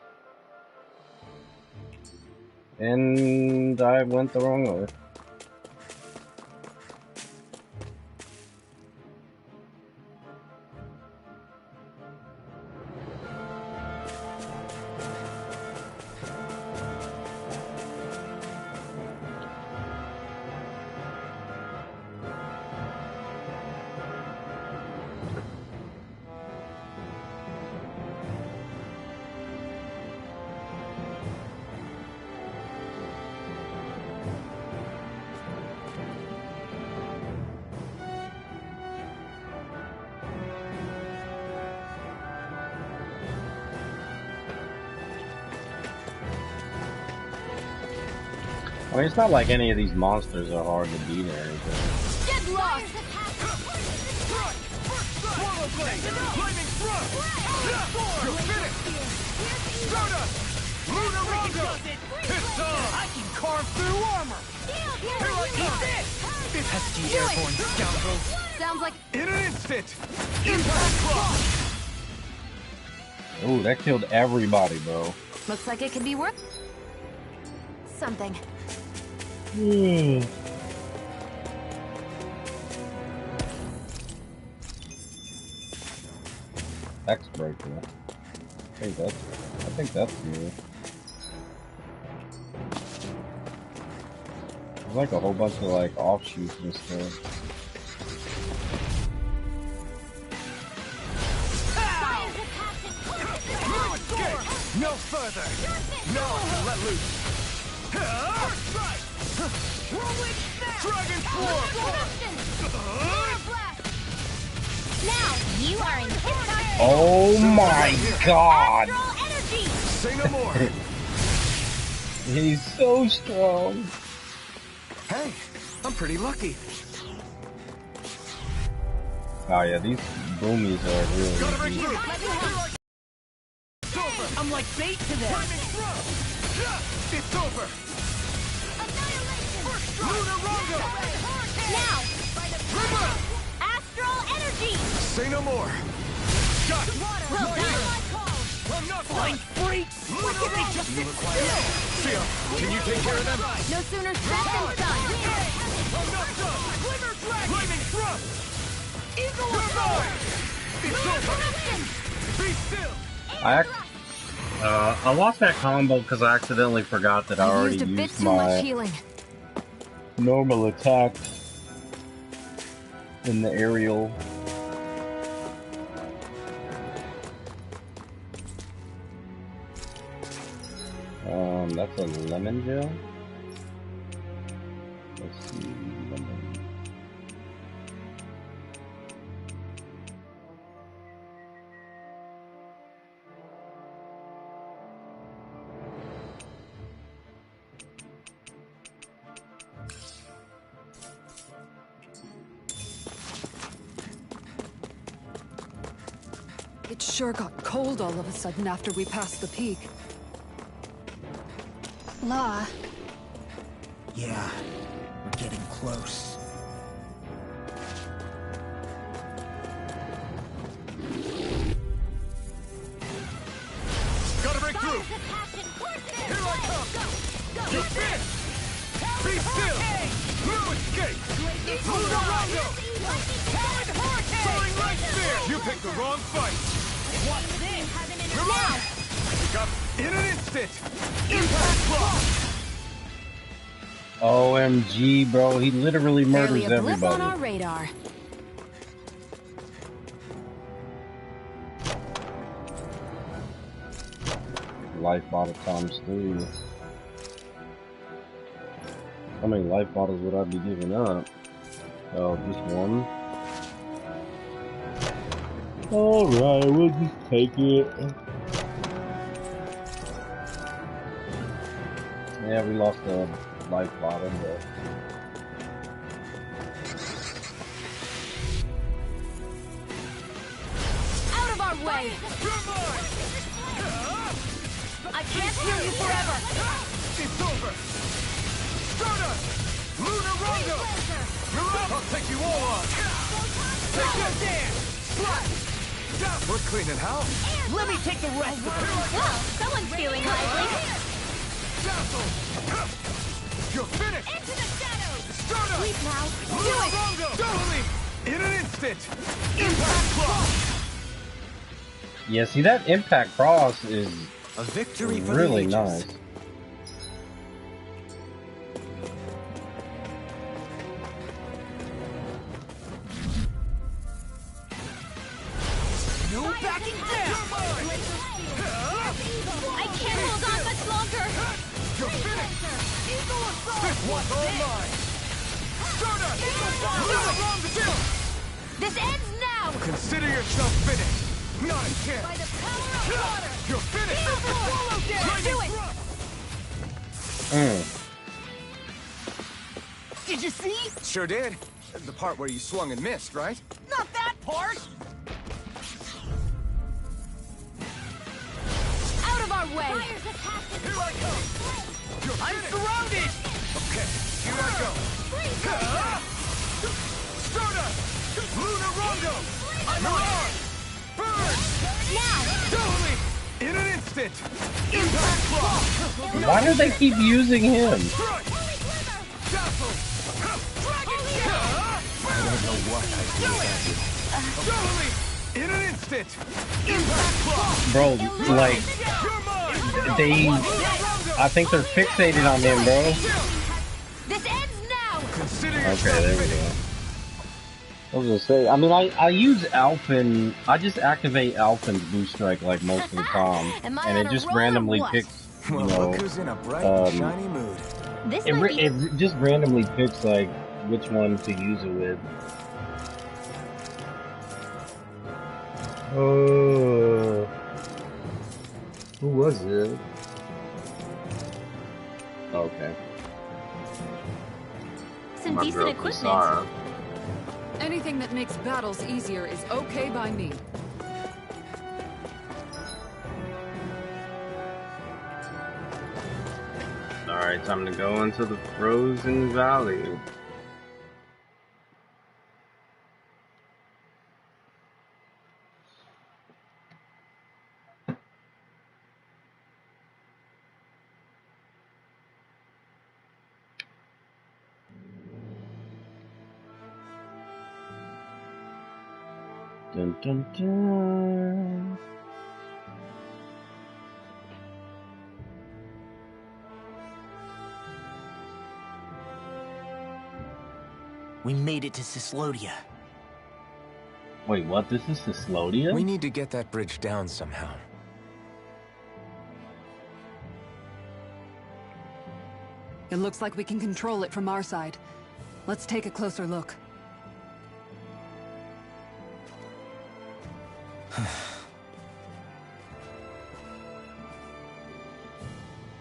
And I went the wrong way. I mean, it's not like any of these monsters are hard to beat or anything. Get lost! Swallow blade! Flaming thrust! You're finished! Stardust! Lunar Rondo! It's on! I can carve through armor. Here I come! Pesky airborne scoundrels. Sounds like In an instant! Impact clock! Ooh, that killed everybody, bro. looks like it could be worth something. X-Breaker. I think that's new. There's like a whole bunch of like offshoots and stuff. No further! No! Let loose! Dragon form! Now you are in his Oh my god! energy. Say no more! He's so strong. Hey, I'm pretty lucky. Oh yeah, these boomies are really easy. It's over! I'm like bait to them. It's over! Lunar Rondo! Now astral energy. Say no more! Got it! Well done. I'm not Blind freaks. Look at me just Sia, can you take care of them? No sooner said than done. I'm not done! Glimmer Dragon! Lightning Thrust! Eagle of Fire! It's over! Be still! I lost that combo because I accidentally forgot that I already used a bit used too much my healing. normal attack in the aerial. That's a lemon gel. Let's see, lemon. It sure got cold all of a sudden after we passed the peak. Law. Yeah, we're getting close. Gotta break through! Here I come! You fit! Be still! No escape! Lunar Rondo! Soaring Light Sphere! You picked the wrong fight! What's this? now! Pick up in an instant! Impact block! OMG, bro, he literally murders Barely a blip everybody. on our radar. Life bottle times 3. How many life bottles would I be giving up? Oh, just one? Alright, we'll just take it. Yeah, we lost a life bottle, but... Out of our way! I can't hear you forever! It's over! Stardust! Lunar Rondo! You're up! I'll take you all on! Take that dance! Slut! We're cleaning house! Let me take the rest of it! Well, someone's feeling lively! Dazzle! You're finished! Into the shadows! Stardust! Sleep now! Do Lunar it! Rondo! Totally! In an instant! Impact block! Yeah, see, that Impact Cross is A victory for really the ages. nice. No backing down! I can't hold on much longer! You're finished! This one's all mine! Stardust! Lunar Rondo! This ends now! Consider yourself finished! Not a chance! By the power of water! You're finished! Swallow dance! Do it! Did you see? Sure did. The part where you swung and missed, right? Not that part! Out of our way! Here I come! You're I'm finished! surrounded! Okay, here I go! Stardust! Lunar Rondo! I'm on! Burn! Now! Totally! In an instant! Impact block! Why do they keep using him? Strike! Dazzle! I don't know what I do without you. Totally! In an instant! Impact block! Bro, like, You're mine! I think they're fixated on him, bro. This ends now! Consider Okay, yourself there we finished! go. I was gonna say, I mean, I use Alphen, I just activate Alphen's Boost Strike like most of the time, Am I and on it a just roll or randomly what? picks, you Well, know, look who's in a bright and shiny mood. This it, might be... it just randomly picks like which one to use it with. Oh, who was it? Okay. some My decent girl equipment. Kisara. Anything that makes battles easier is okay by me. Alright, time to go into the Frozen Valley. Dun dun dun. We made it to Cyslodia. Wait, what? This is Cyslodia? We need to get that bridge down somehow. It looks like we can control it from our side. Let's take a closer look.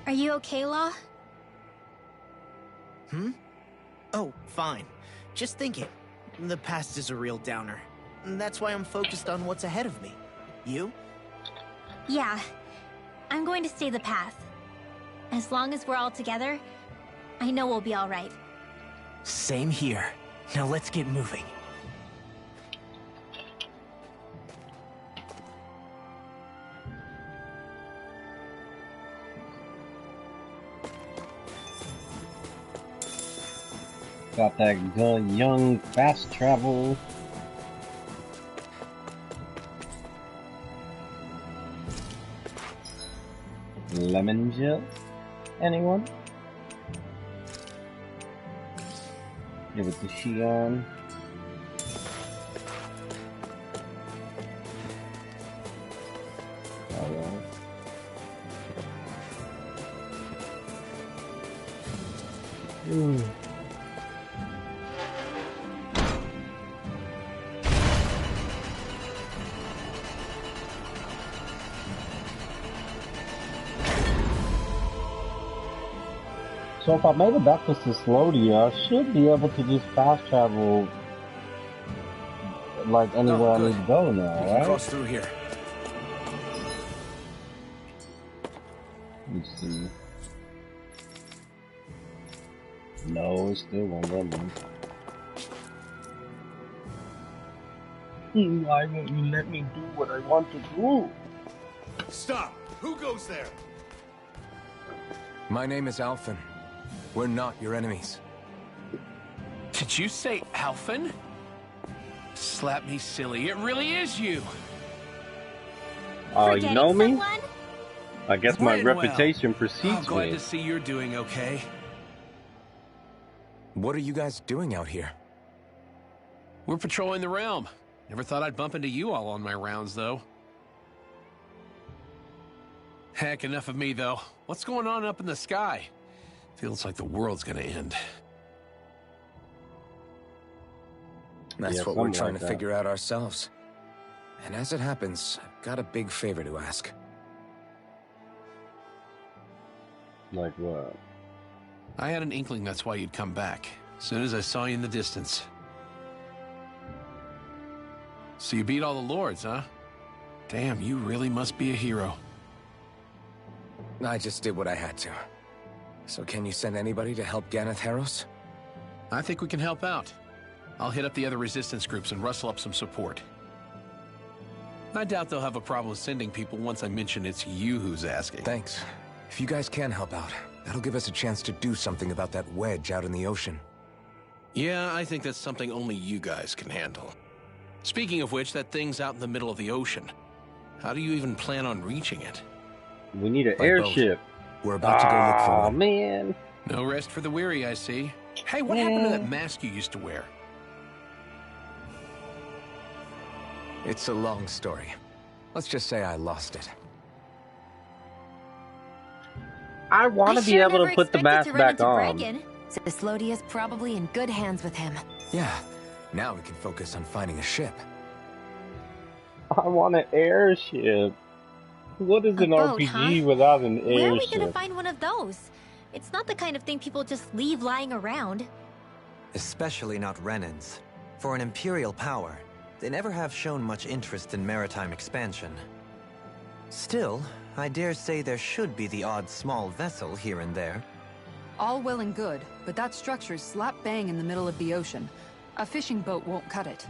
Are you okay, Law? Oh, fine. Just thinking. The past is a real downer. That's why I'm focused on what's ahead of me. You? Yeah. I'm going to stay the path. As long as we're all together, I know we'll be all right. Same here. Now let's get moving. Got that good young fast travel. lemon gel? Anyone? Give it to Shion. Alright. So if I made it back to Cyslodia, I should be able to just fast travel like anywhere I need to go now, We can right? cross through here. Let's see. No, it still won't let me. Why won't you let me do what I want to do? Stop! Who goes there? My name is Alphen. We're not your enemies. Did you say Alphen? Slap me silly, it really is you! Oh, you know me? I guess my Rinwell. reputation precedes Glad me. to see you're doing okay. What are you guys doing out here? We're patrolling the realm. Never thought I'd bump into you all on my rounds, though. Heck, enough of me, though. What's going on up in the sky? Feels like the world's gonna end. That's Yeah, what we're something trying like to that. figure out ourselves. And as it happens, I've got a big favor to ask. Like what? I had an inkling that's why you'd come back. As soon as I saw you in the distance. So you beat all the lords, huh? Damn, you really must be a hero. I just did what I had to. So can you send anybody to help Ganeth Heros? I think we can help out. I'll hit up the other resistance groups and rustle up some support. I doubt they'll have a problem sending people once I mention it's you who's asking. Thanks. If you guys can help out, that'll give us a chance to do something about that wedge out in the ocean. Yeah, I think that's something only you guys can handle. Speaking of which, that thing's out in the middle of the ocean. How do you even plan on reaching it? We need an By airship. We're about to go look for Oh one. man. No rest for the weary, I see. Hey, what happened to that mask you used to wear? It's a long story. Let's just say I lost it. I want to be able to put the mask back on. Cyslodia's probably in good hands with him. Yeah. Now we can focus on finding a ship. I want an airship. What is an boat, RPG huh? without an Where are we gonna airship? find one of those? It's not the kind of thing people just leave lying around. Especially not Renans. For an Imperial power, they never have shown much interest in maritime expansion. Still, I dare say there should be the odd small vessel here and there. All well and good, but that structure's slap bang in the middle of the ocean. A fishing boat won't cut it.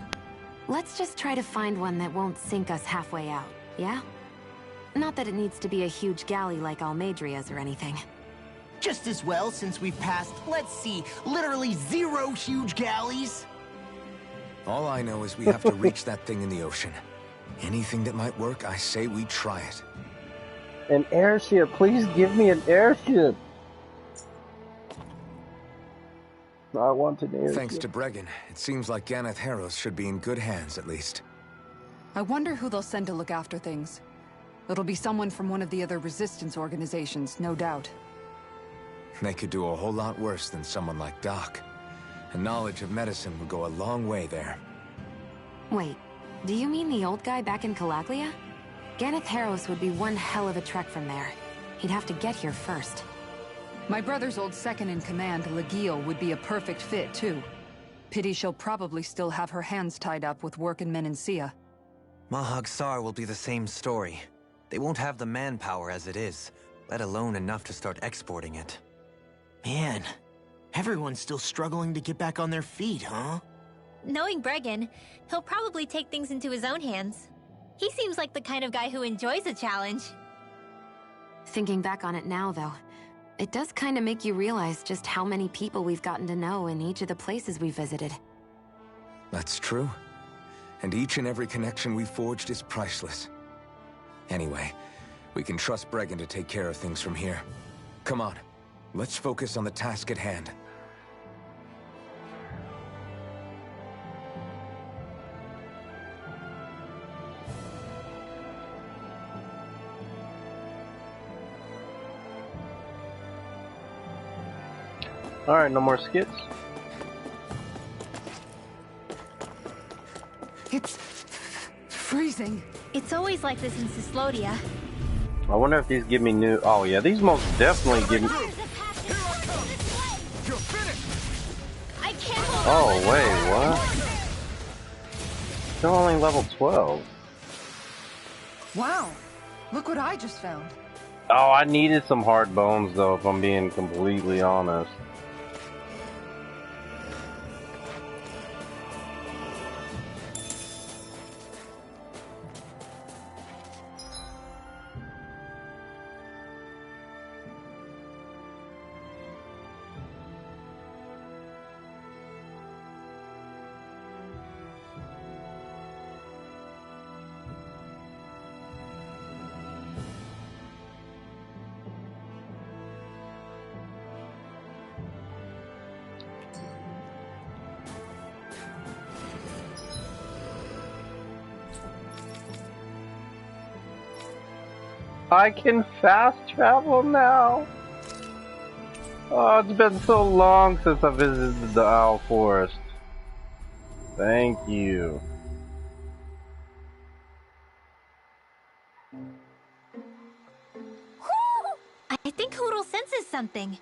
Let's just try to find one that won't sink us halfway out, yeah? Not that it needs to be a huge galley like Almeidria's or anything. Just as well, since we've passed, let's see, literally 0 huge galleys. All I know is we have to reach that thing in the ocean. Anything that might work, I say we try it. An airship, please give me an airship. I want an airship. Thanks to Bregan, it seems like Ganeth Heros should be in good hands, at least. I wonder who they'll send to look after things. It'll be someone from one of the other resistance organizations, no doubt. They could do a whole lot worse than someone like Doc. A knowledge of medicine would go a long way there. Wait, do you mean the old guy back in Calaglia? Ganeth Heros would be one hell of a trek from there. He'd have to get here first. My brother's old second-in-command, Legio, would be a perfect fit, too. Pity she'll probably still have her hands tied up with work in Menancia. Mahag Sar will be the same story. They won't have the manpower as it is, let alone enough to start exporting it. Man, everyone's still struggling to get back on their feet, huh? Knowing Bregan, he'll probably take things into his own hands. He seems like the kind of guy who enjoys a challenge. Thinking back on it now, though, it does kind of make you realize just how many people we've gotten to know in each of the places we visited. That's true. And each and every connection we forged is priceless. Anyway, We can trust Bregan to take care of things from here. Come on, let's focus on the task at hand. Alright, no more skits. It's freezing. It's always like this in Cyslodia. I wonder if these give me new... Oh yeah, these most definitely give me... I can't hold Oh wait, what? They're only level 12. Wow, look what I just found. Oh, I needed some hard bones though, if I'm being completely honest. I can fast travel now. Oh, it's been so long since I visited the Owl Forest. Thank you. I think Hootle senses something.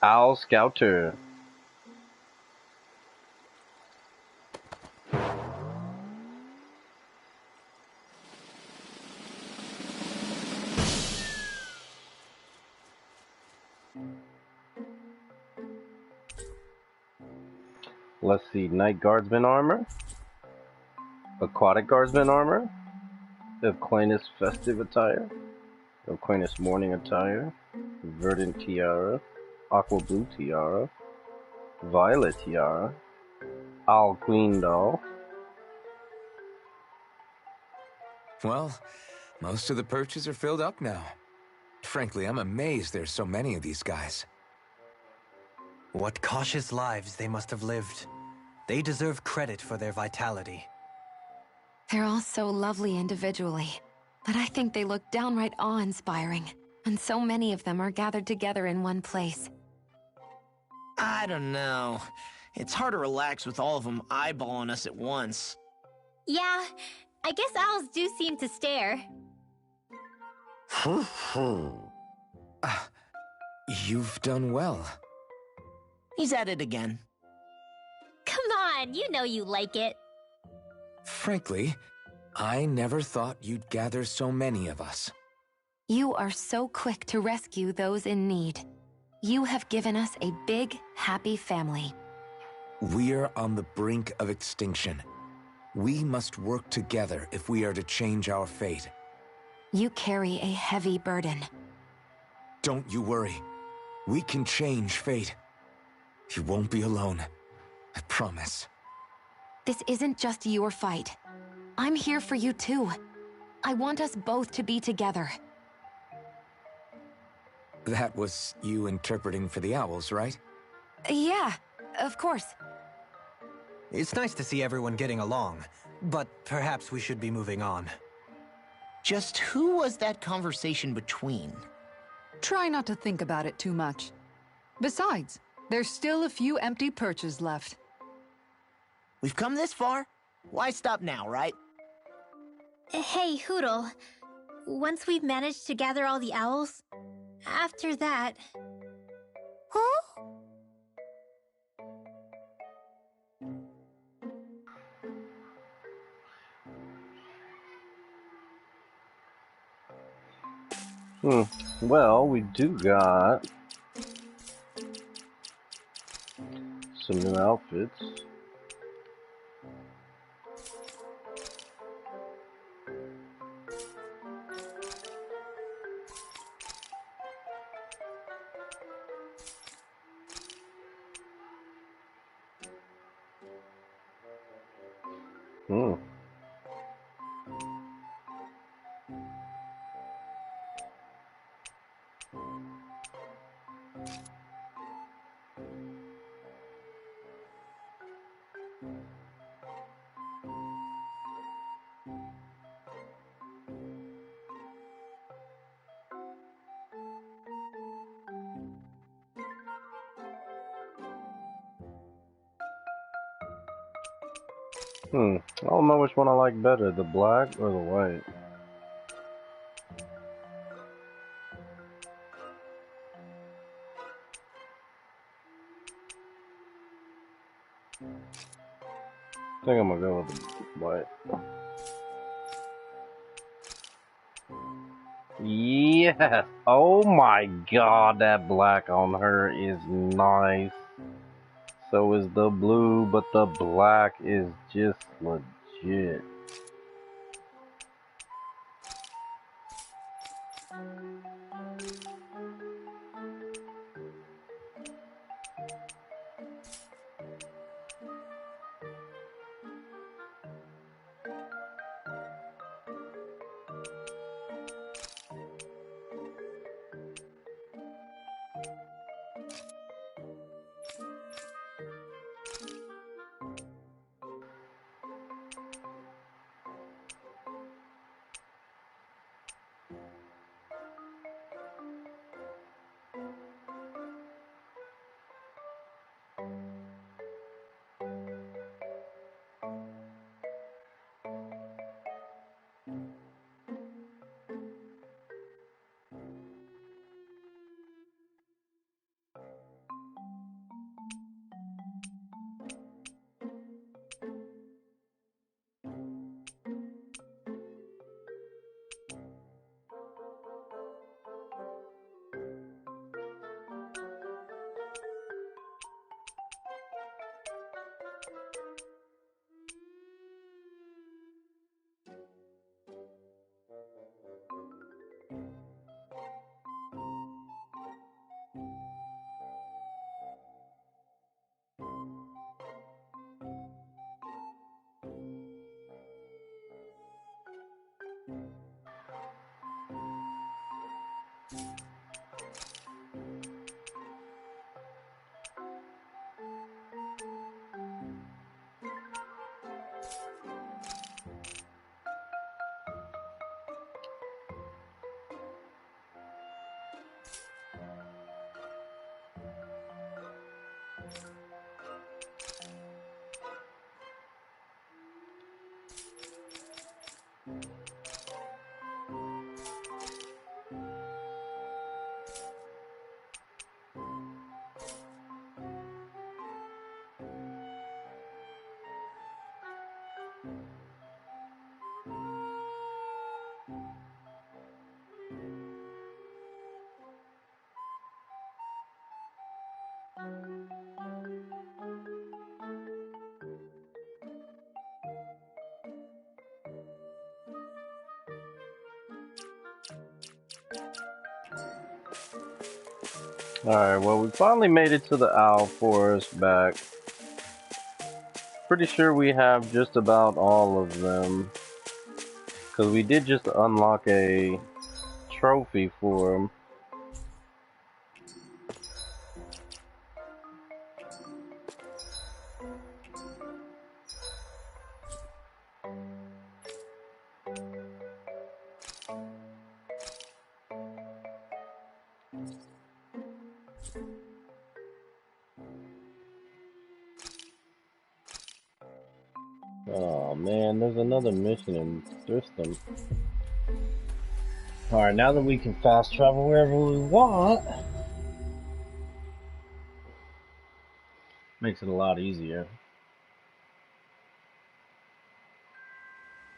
Owl Scouter. Let's see, Night Guardsman armor, Aquatic Guardsman armor, Elquanis festive attire, Elquanis morning attire, Verdant tiara, Aqua blue tiara, Violet tiara, Owl Queen doll. Well, most of the perches are filled up now. Frankly, I'm amazed there's so many of these guys. What cautious lives they must have lived. They deserve credit for their vitality. They're all so lovely individually, but I think they look downright awe-inspiring. And so many of them are gathered together in one place. I don't know. It's hard to relax with all of them eyeballing us at once. Yeah, I guess owls do seem to stare. You've done well. He's at it again. Come on, you know you like it. Frankly, I never thought you'd gather so many of us. You are so quick to rescue those in need. You have given us a big, happy family. We're on the brink of extinction. We must work together if we are to change our fate. You carry a heavy burden. Don't you worry. We can change fate. You won't be alone. I promise. This isn't just your fight. I'm here for you too. I want us both to be together. That was you interpreting for the owls, right? Yeah, of course. It's nice to see everyone getting along, but perhaps we should be moving on. Just who was that conversation between? Try not to think about it too much. Besides, there's still a few empty perches left. We've come this far? Why stop now, right? Hey, Hootle. Once we've managed to gather all the owls, after that... Huh? Well, we do got some new outfits. Hmm. I don't know which one I like better, the black or the white. I think I'm gonna go with the white. Yes! Oh my god, that black on her is nice. So is the blue, but the black is just legit. Alright, well, we finally made it to the Owl Forest back. Pretty sure we have just about all of them. Because we did just unlock a trophy for them. Oh man, there's another mission in System. Alright, now that we can fast travel wherever we want, makes it a lot easier.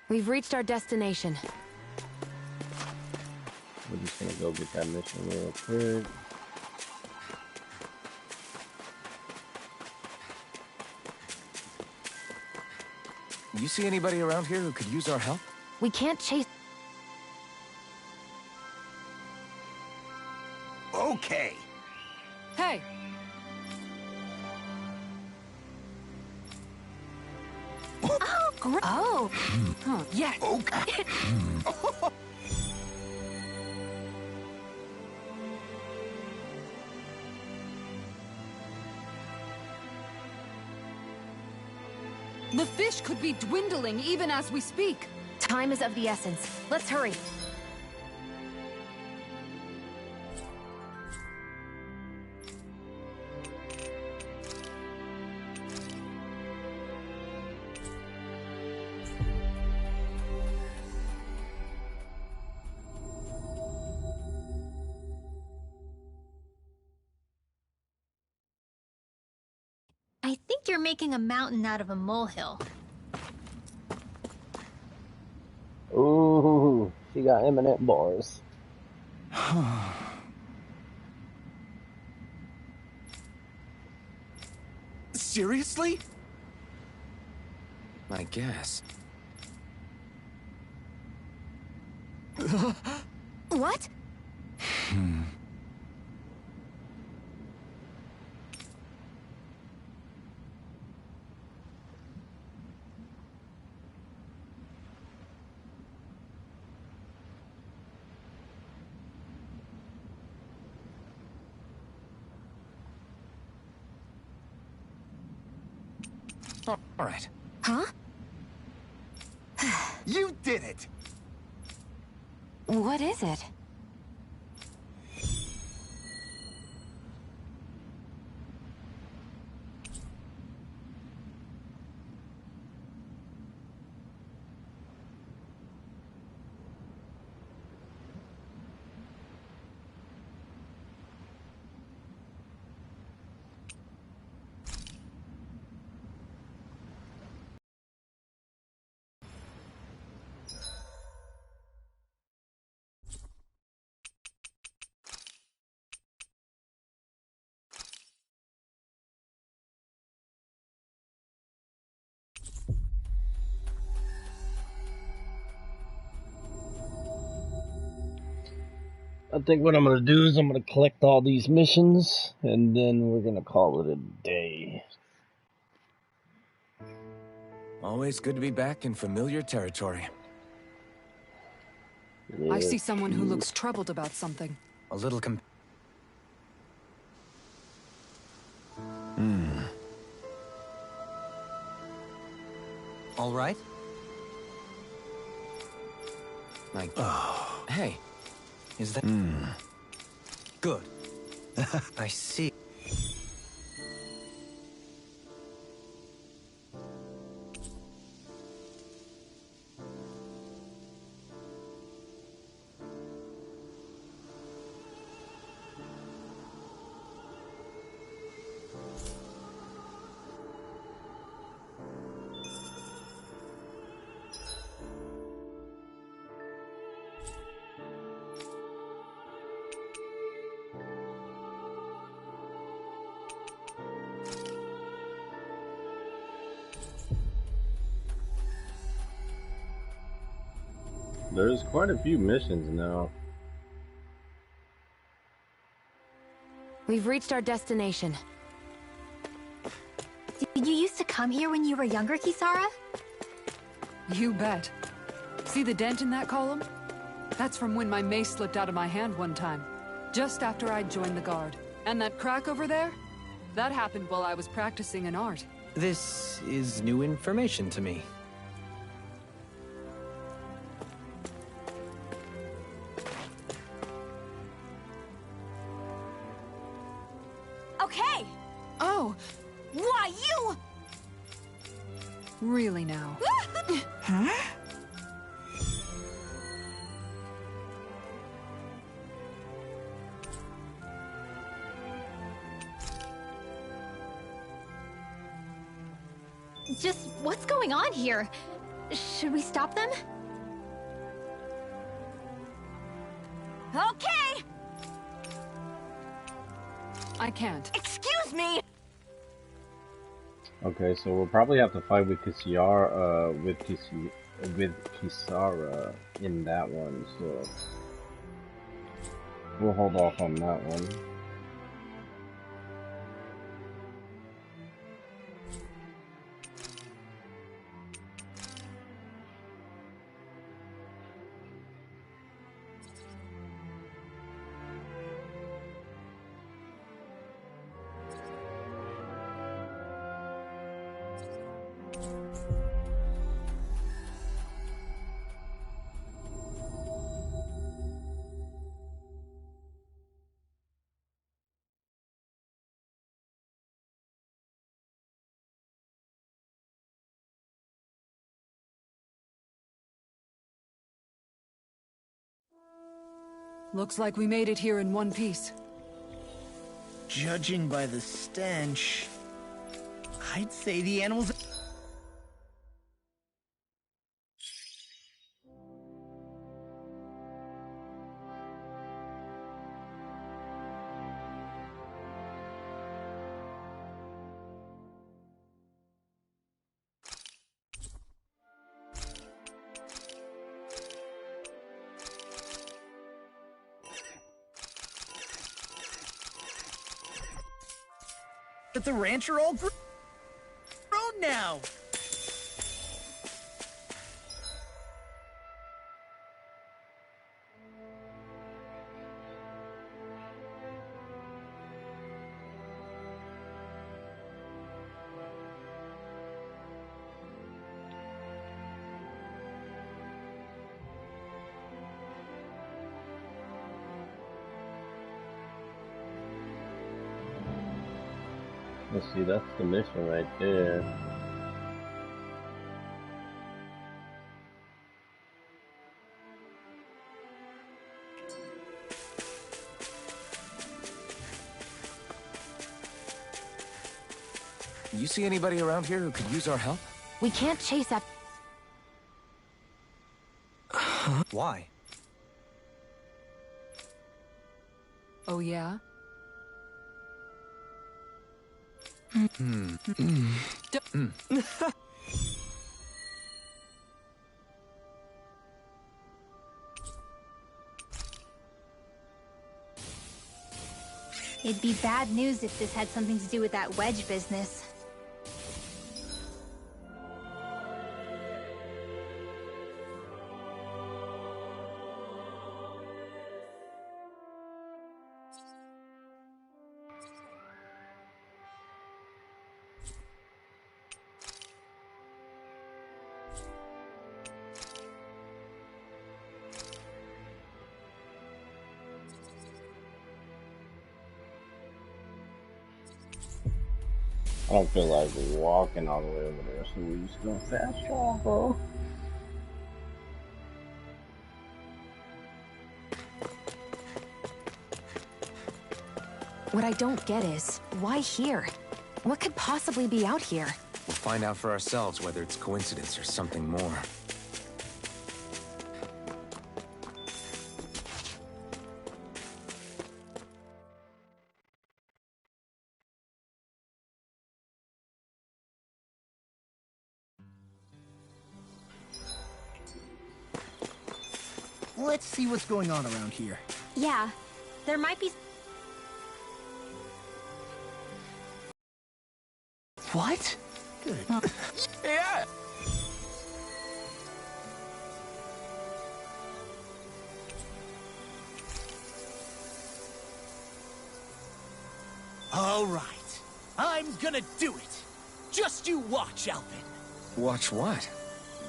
We've reached our destination. We're just gonna go get that mission real quick. You see anybody around here who could use our help? We can't chase... Okay. Hey! Oh, Oh! Huh, yes! Okay. The fish could be dwindling even as we speak. Time is of the essence. Let's hurry. I think you're making a mountain out of a molehill. Ooh, she got eminent bars. Seriously? I guess. What? All right. Huh? You did it! What is it? I think what I'm gonna do is I'm gonna collect all these missions, and then we're gonna call it a day. Always good to be back in familiar territory. I see someone who looks troubled about something. A little All right? Like, hey, Is that... Good. I see. There's quite a few missions now. We've reached our destination. Did you used to come here when you were younger, Kisara? You bet. See the dent in that column? That's from when my mace slipped out of my hand one time, just after I'd joined the guard. And that crack over there? That happened while I was practicing an art. This is new information to me. Okay! Oh! Why, you... Really now? Huh? Just what's going on here? Should we stop them? Okay! I can't. Excuse me! Okay, so we'll probably have to fight with Kisara, with Kisara in that one, so we'll hold off on that one. Looks like we made it here in one piece. Judging by the stench, I'd say the animals... at the ranch are all grown now. Let's see, that's the mission right there. You see anybody around here who could use our help? We can't chase after... Why? Oh yeah? It'd be bad news if this had something to do with that wedge business. I don't feel like walking all the way over there, so we just go fast travel. What I don't get is, why here? What could possibly be out here? We'll find out for ourselves whether it's coincidence or something more. Let's see what's going on around here. Yeah, there might be... What? Good. Yeah! All right. I'm gonna do it. Just you watch, Alvin. Watch what?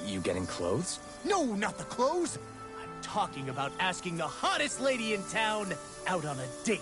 You getting clothes? No, not the clothes. I'm talking about asking the hottest lady in town out on a date.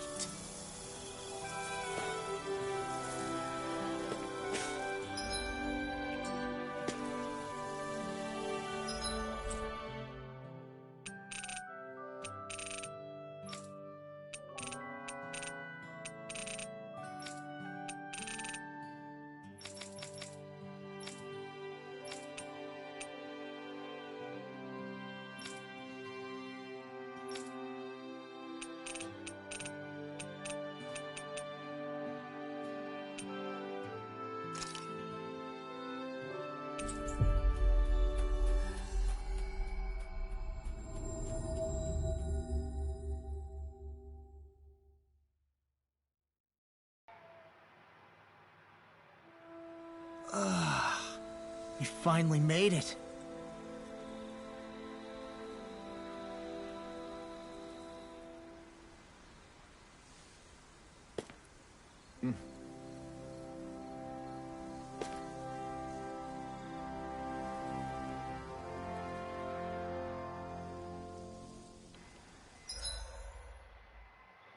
We finally made it.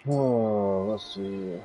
Oh, let's see.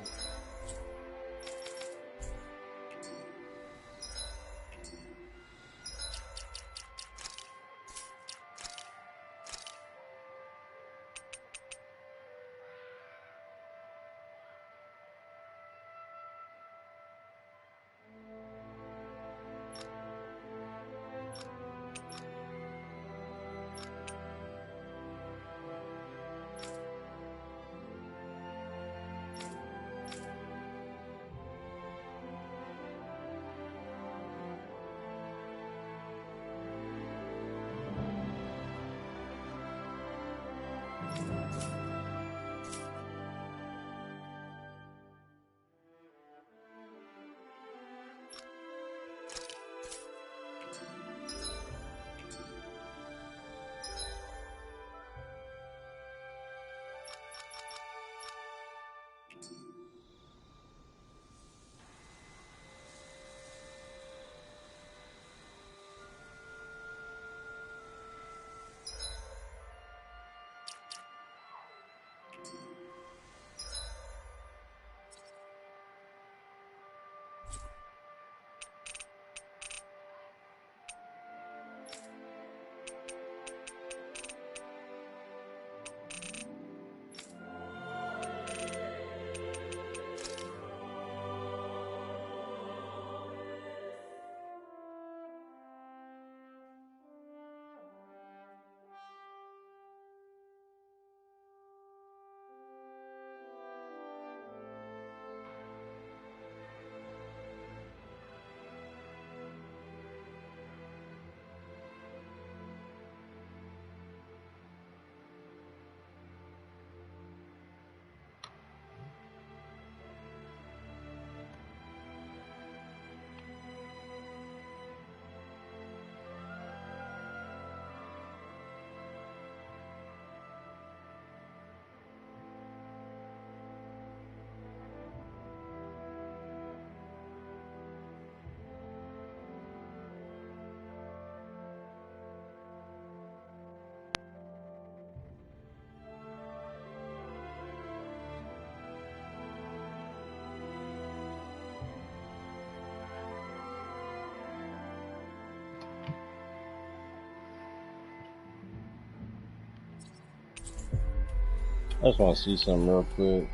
I just want to see something real quick.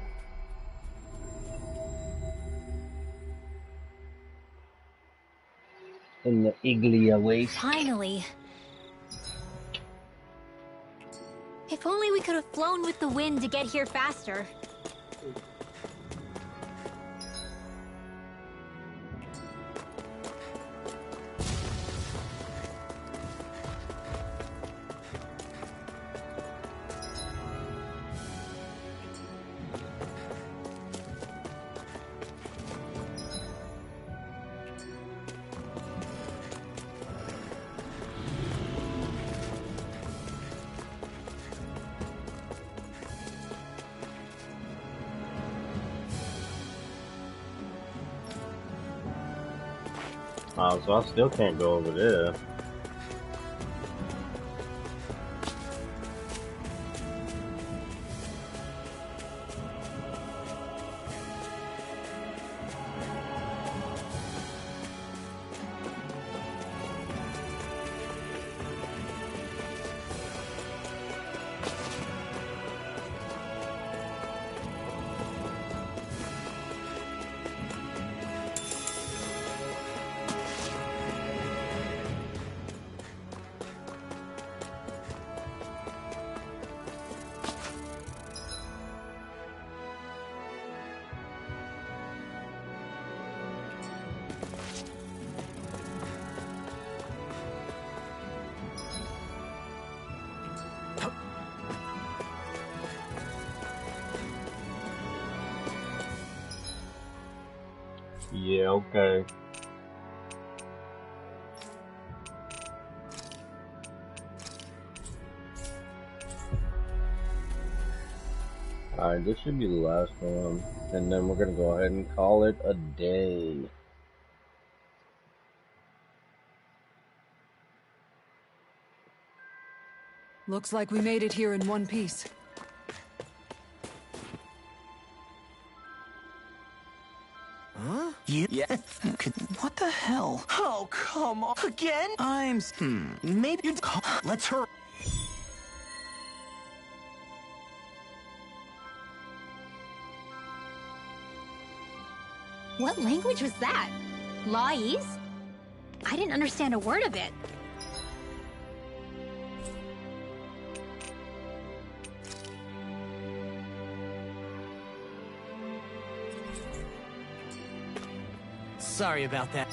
In the Iglia waste. Finally. If only we could have flown with the wind to get here faster. So I still can't go over there. Yeah, okay. Alright, this should be the last one. And then we're gonna go ahead and call it a day. Looks like we made it here in one piece. Huh? Yeah. What the hell? Oh, come on. Again? Maybe you'd call. Let's hurry. What language was that? Lawese? I didn't understand a word of it. Sorry about that.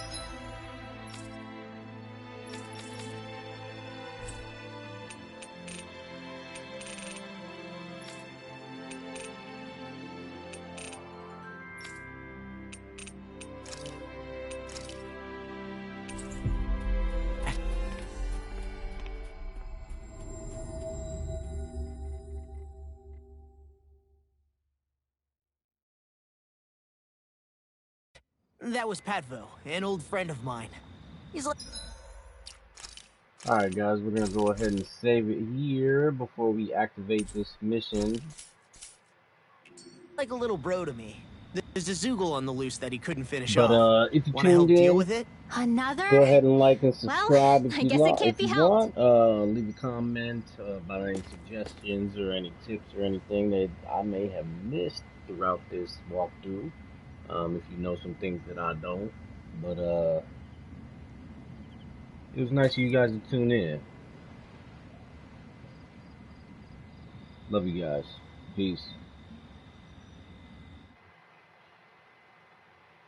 That was Patvo, an old friend of mine. He's like... Alright guys, we're gonna go ahead and save it here before we activate this mission. Like a little bro to me. There's a Zoogle on the loose that he couldn't finish But off. if you Wanna help tuned deal in, with it? Another? go ahead and like and subscribe Well, if I you guess want. it can't be helped. Leave a comment about any suggestions or any tips or anything that I may have missed throughout this walkthrough. If you know some things that I don't. But it was nice of you guys to tune in. Love you guys. Peace.